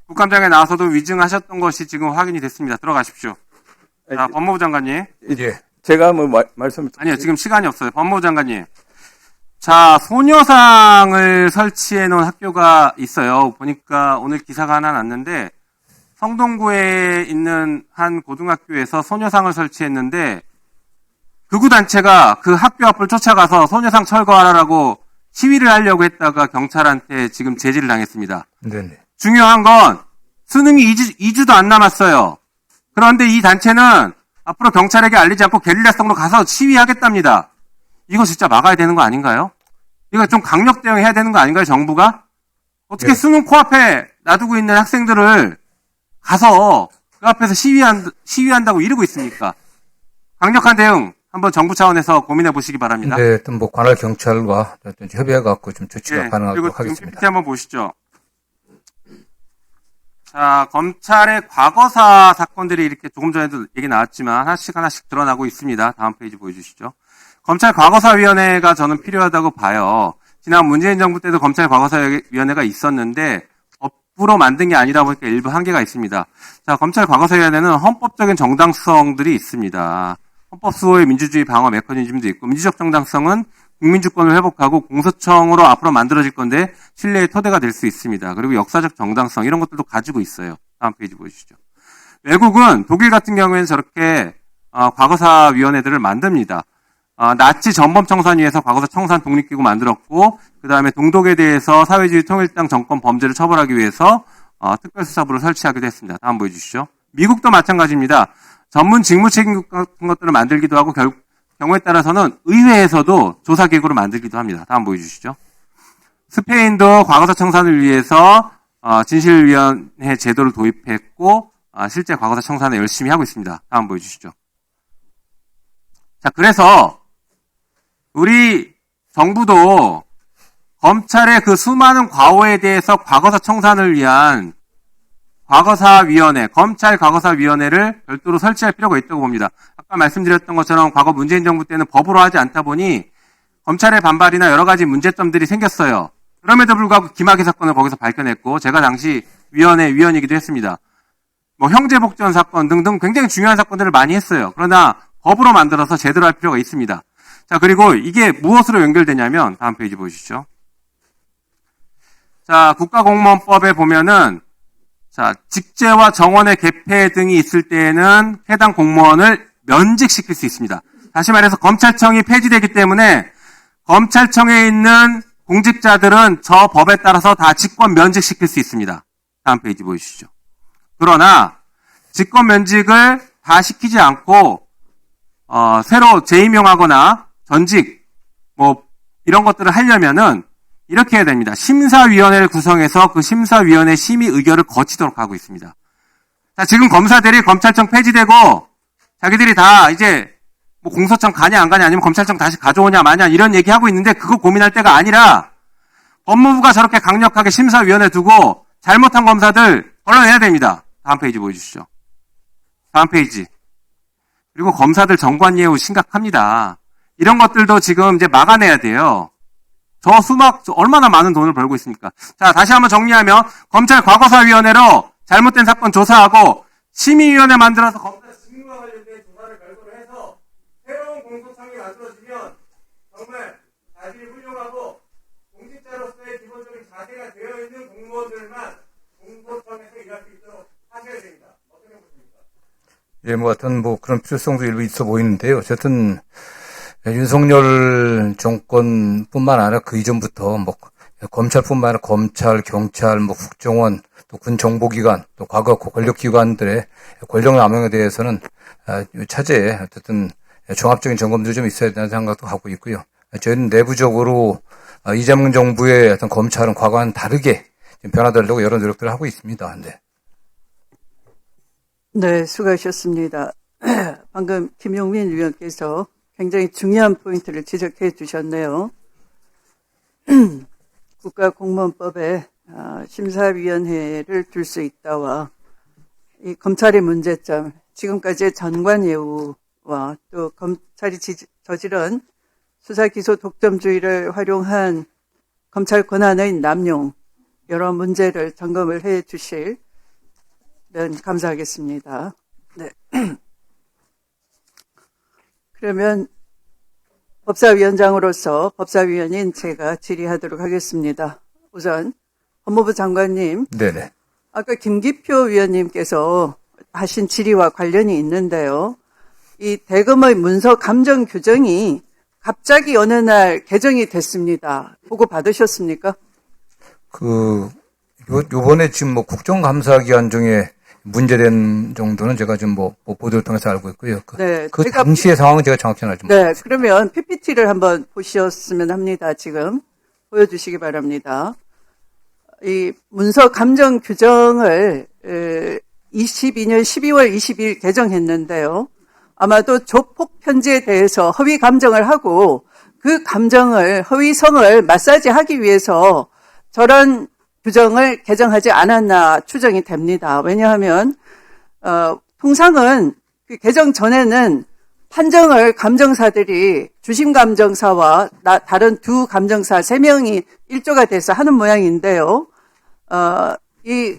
국감장에 나와서도 위증하셨던 것이 지금 확인이 됐습니다. 들어가십시오. 자, 법무부 장관님. 예. 제가 말씀. 아니요, 지금 시간이 없어요. 법무부 장관님. 자, 소녀상을 설치해 놓은 학교가 있어요. 보니까 오늘 기사가 하나 났는데 성동구에 있는 한 고등학교에서 소녀상을 설치했는데 극우단체가 그 학교 앞을 쫓아가서 소녀상 철거하라고 시위를 하려고 했다가 경찰한테 지금 제지를 당했습니다. 네네. 중요한 건 수능이 2주도 안 남았어요. 그런데 이 단체는 앞으로 경찰에게 알리지 않고 게릴라성으로 가서 시위하겠답니다. 이거 진짜 막아야 되는 거 아닌가요? 이거 좀 강력 대응해야 되는 거 아닌가요, 정부가? 어떻게 네. 수능 코앞에 놔두고 있는 학생들을 가서 그 앞에서 시위한다고 이러고 있습니까? 강력한 대응 한번 정부 차원에서 고민해 보시기 바랍니다. 네, 어떤 관할 경찰과 협의해 갖고 좀 조치가 가능하도록 그리고 지금 하겠습니다. PPT 한번 보시죠. 자, 검찰의 과거사 사건들이 이렇게 조금 전에도 얘기 나왔지만 하나씩 드러나고 있습니다. 다음 페이지 보여주시죠. 검찰 과거사위원회가 저는 필요하다고 봐요. 지난 문재인 정부 때도 검찰 과거사위원회가 있었는데 법으로 만든 게 아니다 보니까 일부 한계가 있습니다. 자, 검찰 과거사위원회는 헌법적인 정당성들이 있습니다. 헌법 수호의 민주주의 방어 메커니즘도 있고, 민주적 정당성은 국민주권을 회복하고 공소청으로 앞으로 만들어질 건데 신뢰의 토대가 될 수 있습니다. 그리고 역사적 정당성 이런 것들도 가지고 있어요. 다음 페이지 보여주시죠. 외국은 독일 같은 경우에는 저렇게 과거사위원회들을 만듭니다. 나치 전범청산위에서 과거사 청산 독립기구 만들었고, 그 다음에 동독에 대해서 사회주의 통일당 정권 범죄를 처벌하기 위해서 특별수사부를 설치하기도 했습니다. 다음 보여주시죠. 미국도 마찬가지입니다. 전문 직무책임 같은 것들을 만들기도 하고 경우에 따라서는 의회에서도 조사기구를 만들기도 합니다. 다음 보여주시죠. 스페인도 과거사 청산을 위해서 진실위원회 제도를 도입했고 실제 과거사 청산을 열심히 하고 있습니다. 다음 보여주시죠. 자, 그래서 우리 정부도 검찰의 그 수많은 과오에 대해서 과거사 청산을 위한 과거사위원회, 검찰 과거사위원회를 별도로 설치할 필요가 있다고 봅니다. 아까 말씀드렸던 것처럼 과거 문재인 정부 때는 법으로 하지 않다 보니 검찰의 반발이나 여러 가지 문제점들이 생겼어요. 그럼에도 불구하고 김학의 사건을 거기서 밝혀냈고, 제가 당시 위원이기도 했습니다. 뭐 형제복전 사건 등등 굉장히 중요한 사건들을 많이 했어요. 그러나 법으로 만들어서 제대로 할 필요가 있습니다. 자, 그리고 이게 무엇으로 연결되냐면 다음 페이지 보시죠. 자, 국가공무원법에 보면은 자, 직제와 정원의 개폐 등이 있을 때에는 해당 공무원을 면직시킬 수 있습니다. 다시 말해서 검찰청이 폐지되기 때문에 검찰청에 있는 공직자들은 저 법에 따라서 다 직권 면직시킬 수 있습니다. 다음 페이지 보여주시죠. 그러나 직권 면직을 다 시키지 않고 새로 재임용하거나 전직 뭐 이런 것들을 하려면은 이렇게 해야 됩니다. 심사위원회를 구성해서 그 심사위원회 심의 의결을 거치도록 하고 있습니다. 자, 지금 검사들이 검찰청 폐지되고 자기들이 다 이제 뭐 공소청 가냐 안 가냐 아니면 검찰청 다시 가져오냐 마냐 이런 얘기하고 있는데 그거 고민할 때가 아니라 법무부가 저렇게 강력하게 심사위원회 두고 잘못한 검사들 걸러내야 됩니다. 다음 페이지 보여주시죠. 다음 페이지. 그리고 검사들 정관예우 심각합니다. 이런 것들도 지금 이제 막아내야 돼요. 얼마나 많은 돈을 벌고 있습니까? 자, 다시 한번 정리하면 검찰 과거사위원회로 잘못된 사건 조사하고 심의위원회 만들어서 검찰 직무와 관련된 조사를 별도로 해서 새로운 공소청이 만들어지면 정말 자질이 훌륭하고 공직자로서의 기본적인 자세가 되어 있는 공무원들만 공소청에서 일할 수 있도록 하셔야 됩니다. 어떻게 보십니까? 예, 뭐 하여튼 뭐 그런 필요성도 일부 있어 보이는데요. 어쨌든 윤석열 정권뿐만 아니라 그 이전부터 뭐 검찰뿐만 아니라 검찰, 경찰, 뭐 국정원, 또 군 정보기관, 또 과거 권력기관들의 권력 남용에 대해서는 차제에 어쨌든 종합적인 점검들이 좀 있어야 된다는 생각도 하고 있고요. 저희는 내부적으로 이재명 정부의 어떤 검찰은 과거와는 다르게 변화되려고 여러 노력들을 하고 있습니다. 네, 수고하셨습니다. 방금 김용민 위원께서 굉장히 중요한 포인트를 지적해 주셨네요. 국가공무원법에 심사위원회를 둘 수 있다와 이 검찰의 문제점, 지금까지의 전관예우와 또 검찰이 저지른 수사기소 독점주의를 활용한 검찰 권한의 남용, 여러 문제를 점검을 해 주시면 감사하겠습니다. 네. 그러면 법사위원장으로서 법사위원인 제가 질의하도록 하겠습니다. 우선 법무부 장관님, 네네. 아까 김기표 위원님께서 하신 질의와 관련이 있는데요. 이 대검의 문서 감정 규정이 갑자기 어느 날 개정이 됐습니다. 보고 받으셨습니까? 요번에 지금 뭐 국정감사기간 중에 문제된 정도는 제가 좀 뭐 보도를 통해서 알고 있고요. 네, 그 당시의 상황은 제가 정확히 알지 못합니다. 네, 그러면 PPT를 한번 보셨으면 합니다. 지금 보여주시기 바랍니다. 이 문서 감정 규정을 22년 12월 20일 개정했는데요. 아마도 조폭 편지에 대해서 허위 감정을 하고 그 감정을 허위성을 마사지하기 위해서 저런 규정을 개정하지 않았나 추정이 됩니다. 왜냐하면 통상은 그 개정 전에는 판정을 감정사들이 주심 감정사와 다른 두 감정사 3명이 일조가 돼서 하는 모양인데요. 이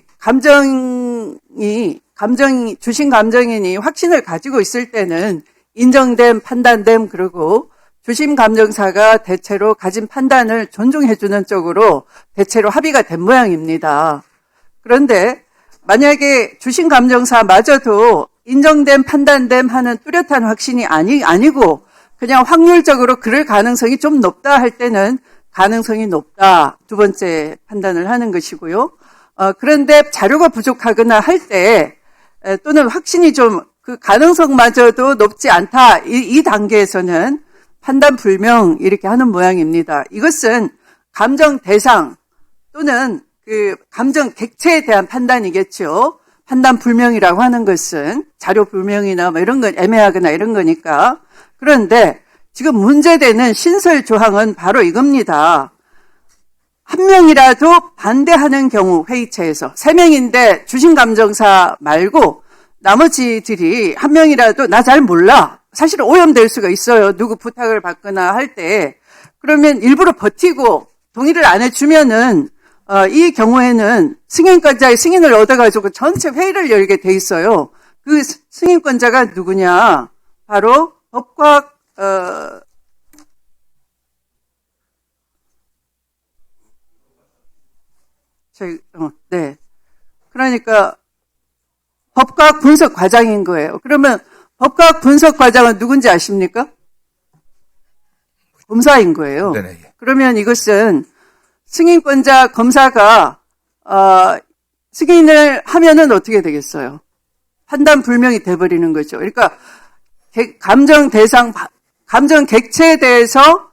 주심 감정인이 확신을 가지고 있을 때는 인정됨, 판단됨, 그리고 주심 감정사가 대체로 가진 판단을 존중해주는 쪽으로 대체로 합의가 된 모양입니다. 그런데 만약에 주심 감정사마저도 인정됨, 판단됨 하는 뚜렷한 확신이 아니고 그냥 확률적으로 그럴 가능성이 좀 높다 할 때는 가능성이 높다, 두 번째 판단을 하는 것이고요. 그런데 자료가 부족하거나 할 때 또는 확신이 좀 그 가능성마저도 높지 않다, 이 단계에서는 판단 불명 이렇게 하는 모양입니다. 이것은 감정 대상 또는 그 감정 객체에 대한 판단이겠죠. 판단 불명이라고 하는 것은 자료 불명이나 뭐 이런 건 애매하거나 이런 거니까. 그런데 지금 문제되는 신설 조항은 바로 이겁니다. 한 명이라도 반대하는 경우 회의체에서 3명인데 주심 감정사 말고 나머지들이 한 명이라도 나 잘 몰라. 사실은 오염될 수가 있어요. 누구 부탁을 받거나 할 때. 그러면 일부러 버티고 동의를 안 해주면은 이 경우에는 승인권자의 승인을 얻어가지고 전체 회의를 열게 돼 있어요. 그 승인권자가 누구냐? 바로 법과 네. 그러니까 법과학 분석 과장인 거예요. 그러면 법과학 분석 과장은 누군지 아십니까? 검사인 거예요. 네네. 그러면 이것은 승인권자 검사가 승인을 하면은 어떻게 되겠어요? 판단 불명이 돼버리는 거죠. 그러니까 감정 대상, 감정 객체에 대해서만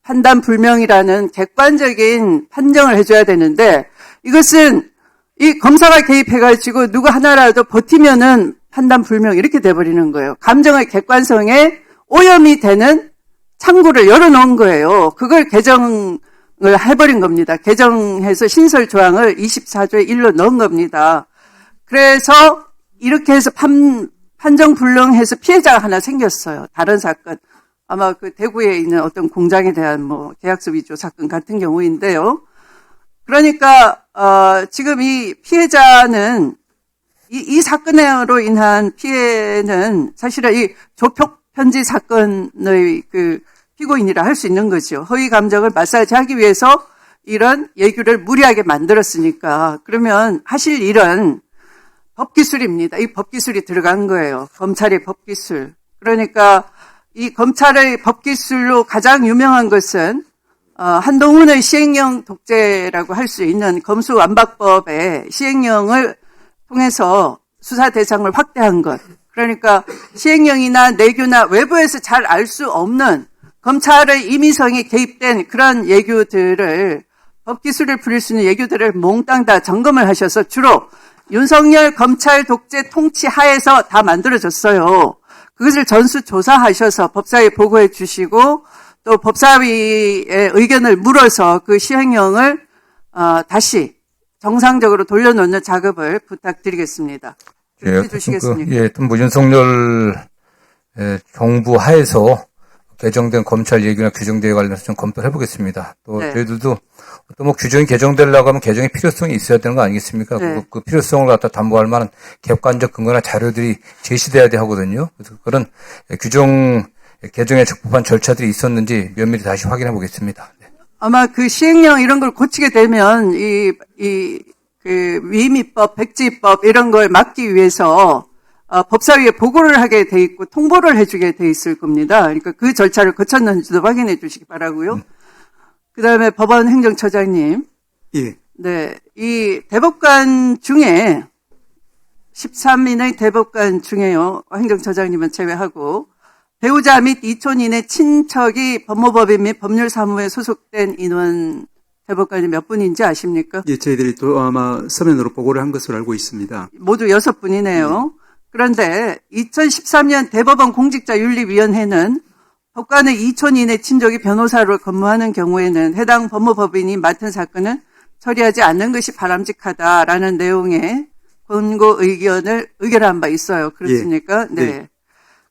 판단 불명이라는 객관적인 판정을 해줘야 되는데 이것은 이 검사가 개입해가지고 누구 하나라도 버티면은 판단 불명 이렇게 돼버리는 거예요. 감정의 객관성에 오염이 되는 창구를 열어놓은 거예요. 그걸 개정을 해버린 겁니다. 개정해서 신설 조항을 24조에 1로 넣은 겁니다. 그래서 이렇게 해서 판정 불능해서 피해자가 하나 생겼어요. 다른 사건. 아마 그 대구에 있는 어떤 공장에 대한 뭐 계약서 위조 사건 같은 경우인데요. 그러니까 지금 이 피해자는 이 사건으로 인한 피해는 사실은 이 조폭 편지 사건의 그 피고인이라 할 수 있는 거죠. 허위 감정을 마사지하기 위해서 이런 예규를 무리하게 만들었으니까. 그러면 하실 일은 법기술입니다. 이 법기술이 들어간 거예요. 검찰의 법기술. 그러니까 이 검찰의 법기술로 가장 유명한 것은 한동훈의 시행령 독재라고 할 수 있는 검수완박법의 시행령을 통해서 수사 대상을 확대한 것. 그러니까 시행령이나 내규나 외부에서 잘 알 수 없는 검찰의 임의성이 개입된 그런 예규들을, 법기술을 부릴 수 있는 예규들을 몽땅 다 점검을 하셔서 주로 윤석열 검찰 독재 통치 하에서 다 만들어졌어요. 그것을 전수조사하셔서 법사위에 보고해 주시고 또 법사위의 의견을 물어서 그 시행령을 다시 정상적으로 돌려놓는 작업을 부탁드리겠습니다. 해 주시겠습니까? 뭐 윤석열 정부 하에서 개정된 검찰 얘기나 규정대에 관련해서 좀 검토를 해보겠습니다. 또 네. 저희들도 또 뭐 규정이 개정되려고 하면 개정의 필요성이 있어야 되는 거 아니겠습니까? 네. 그 필요성을 갖다 담보할 만한 객관적 근거나 자료들이 제시돼야 돼 하거든요. 그래서 그런 규정 개정에 적법한 절차들이 있었는지 면밀히 다시 확인해 보겠습니다. 네. 아마 그 시행령 이런 걸 고치게 되면 그 위임위법, 백지법 이런 걸 막기 위해서 법사위에 보고를 하게 돼 있고 통보를 해주게 돼 있을 겁니다. 그러니까 그 절차를 거쳤는지도 확인해 주시기 바라고요. 그다음에 법원 행정처장님, 예. 네, 이 대법관 중에 13인의 대법관 중에요. 행정처장님은 제외하고 배우자 및 이촌인의 친척이 법무법인 및 법률사무에 소속된 인원 대법관이 몇 분인지 아십니까? 예, 저희들이 또 아마 서면으로 보고를 한 것으로 알고 있습니다. 모두 6분이네요. 그런데 2013년 대법원 공직자윤리위원회는 법관의 이촌인의 친족이 변호사로 근무하는 경우에는 해당 법무법인이 맡은 사건은 처리하지 않는 것이 바람직하다라는 내용의 권고 의결한 바 있어요. 그렇습니까? 예. 네. 네.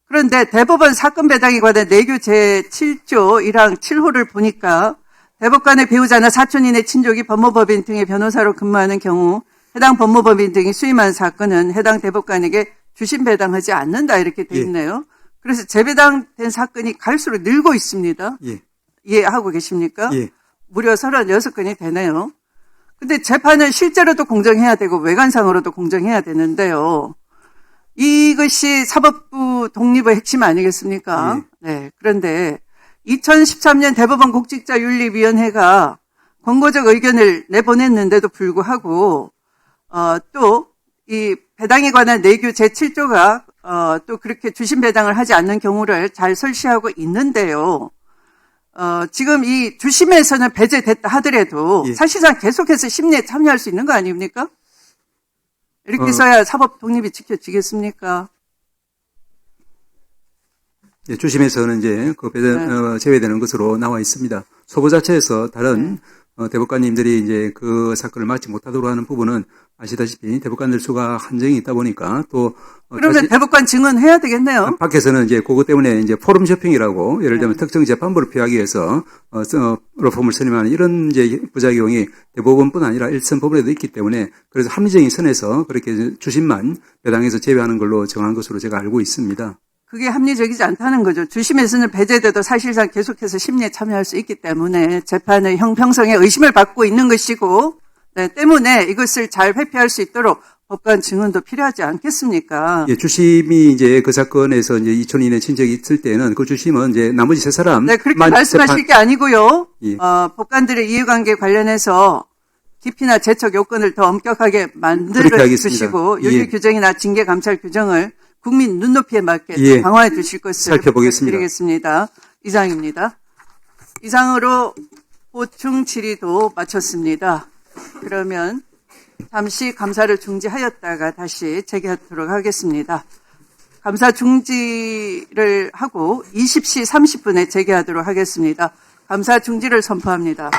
그런데 대법원 사건 배당에 관한 내규 제7조 1항 7호를 보니까 대법관의 배우자나 사촌인의 친족이 법무법인 등의 변호사로 근무하는 경우 해당 법무법인 등이 수임한 사건은 해당 대법관에게 주심 배당하지 않는다 이렇게 돼 있네요. 그래서 재배당된 사건이 갈수록 늘고 있습니다. 예. 이해하고 계십니까? 예. 무려 36건이 되네요. 근데 재판은 실제로도 공정해야 되고 외관상으로도 공정해야 되는데요. 이것이 사법부 독립의 핵심 아니겠습니까? 네. 그런데 2013년 대법원 공직자윤리위원회가 권고적 의견을 내보냈는데도 불구하고 또 이 배당에 관한 내규 제7조가 또 그렇게 주심 배당을 하지 않는 경우를 잘 설시하고 있는데요. 지금 이 주심에서는 배제됐다 하더라도 사실상 계속해서 심리에 참여할 수 있는 거 아닙니까? 이렇게 해서야 사법 독립이 지켜지겠습니까? 예, 주심에서는 이제 그 제외되는 것으로 나와 있습니다. 소보 자체에서 다른 대법관님들이 이제 그 사건을 맡지 못하도록 하는 부분은 아시다시피 대법관들 수가 한정이 있다 보니까 또 그러면 대법관 증언해야 되겠네요. 밖에서는 이제 그것 때문에 이제 포럼 쇼핑이라고 예를 들면 특정 재판부를 피하기 위해서 로펌을 선임하는 이런 이제 부작용이 대법원뿐 아니라 일선 법원에도 있기 때문에 그래서 합리적인 선에서 그렇게 주심만 배당해서 제외하는 걸로 정한 것으로 제가 알고 있습니다. 그게 합리적이지 않다는 거죠. 주심에서는 배제돼도 사실상 계속해서 심리에 참여할 수 있기 때문에 재판의 형평성에 의심을 받고 있는 것이고, 네, 때문에 이것을 잘 회피할 수 있도록 법관 증언도 필요하지 않겠습니까? 예, 주심이 이제 그 사건에서 이제 2002년 친척이 있을 때는 그 주심은 이제 나머지 세 사람. 네, 그렇게 말씀하실 게 아니고요. 법관들의 이해관계 관련해서 깊이나 재척 요건을 더 엄격하게 만들어 주시고, 윤리 규정이나 징계 감찰 규정을 국민 눈높이에 맞게 강화해 주실 것을 살펴보겠습니다. 부탁드리겠습니다. 이상입니다. 이상으로 보충 질의도 마쳤습니다. 그러면 잠시 감사를 중지하였다가 다시 재개하도록 하겠습니다. 감사 중지를 하고 20시 30분에 재개하도록 하겠습니다. 감사 중지를 선포합니다.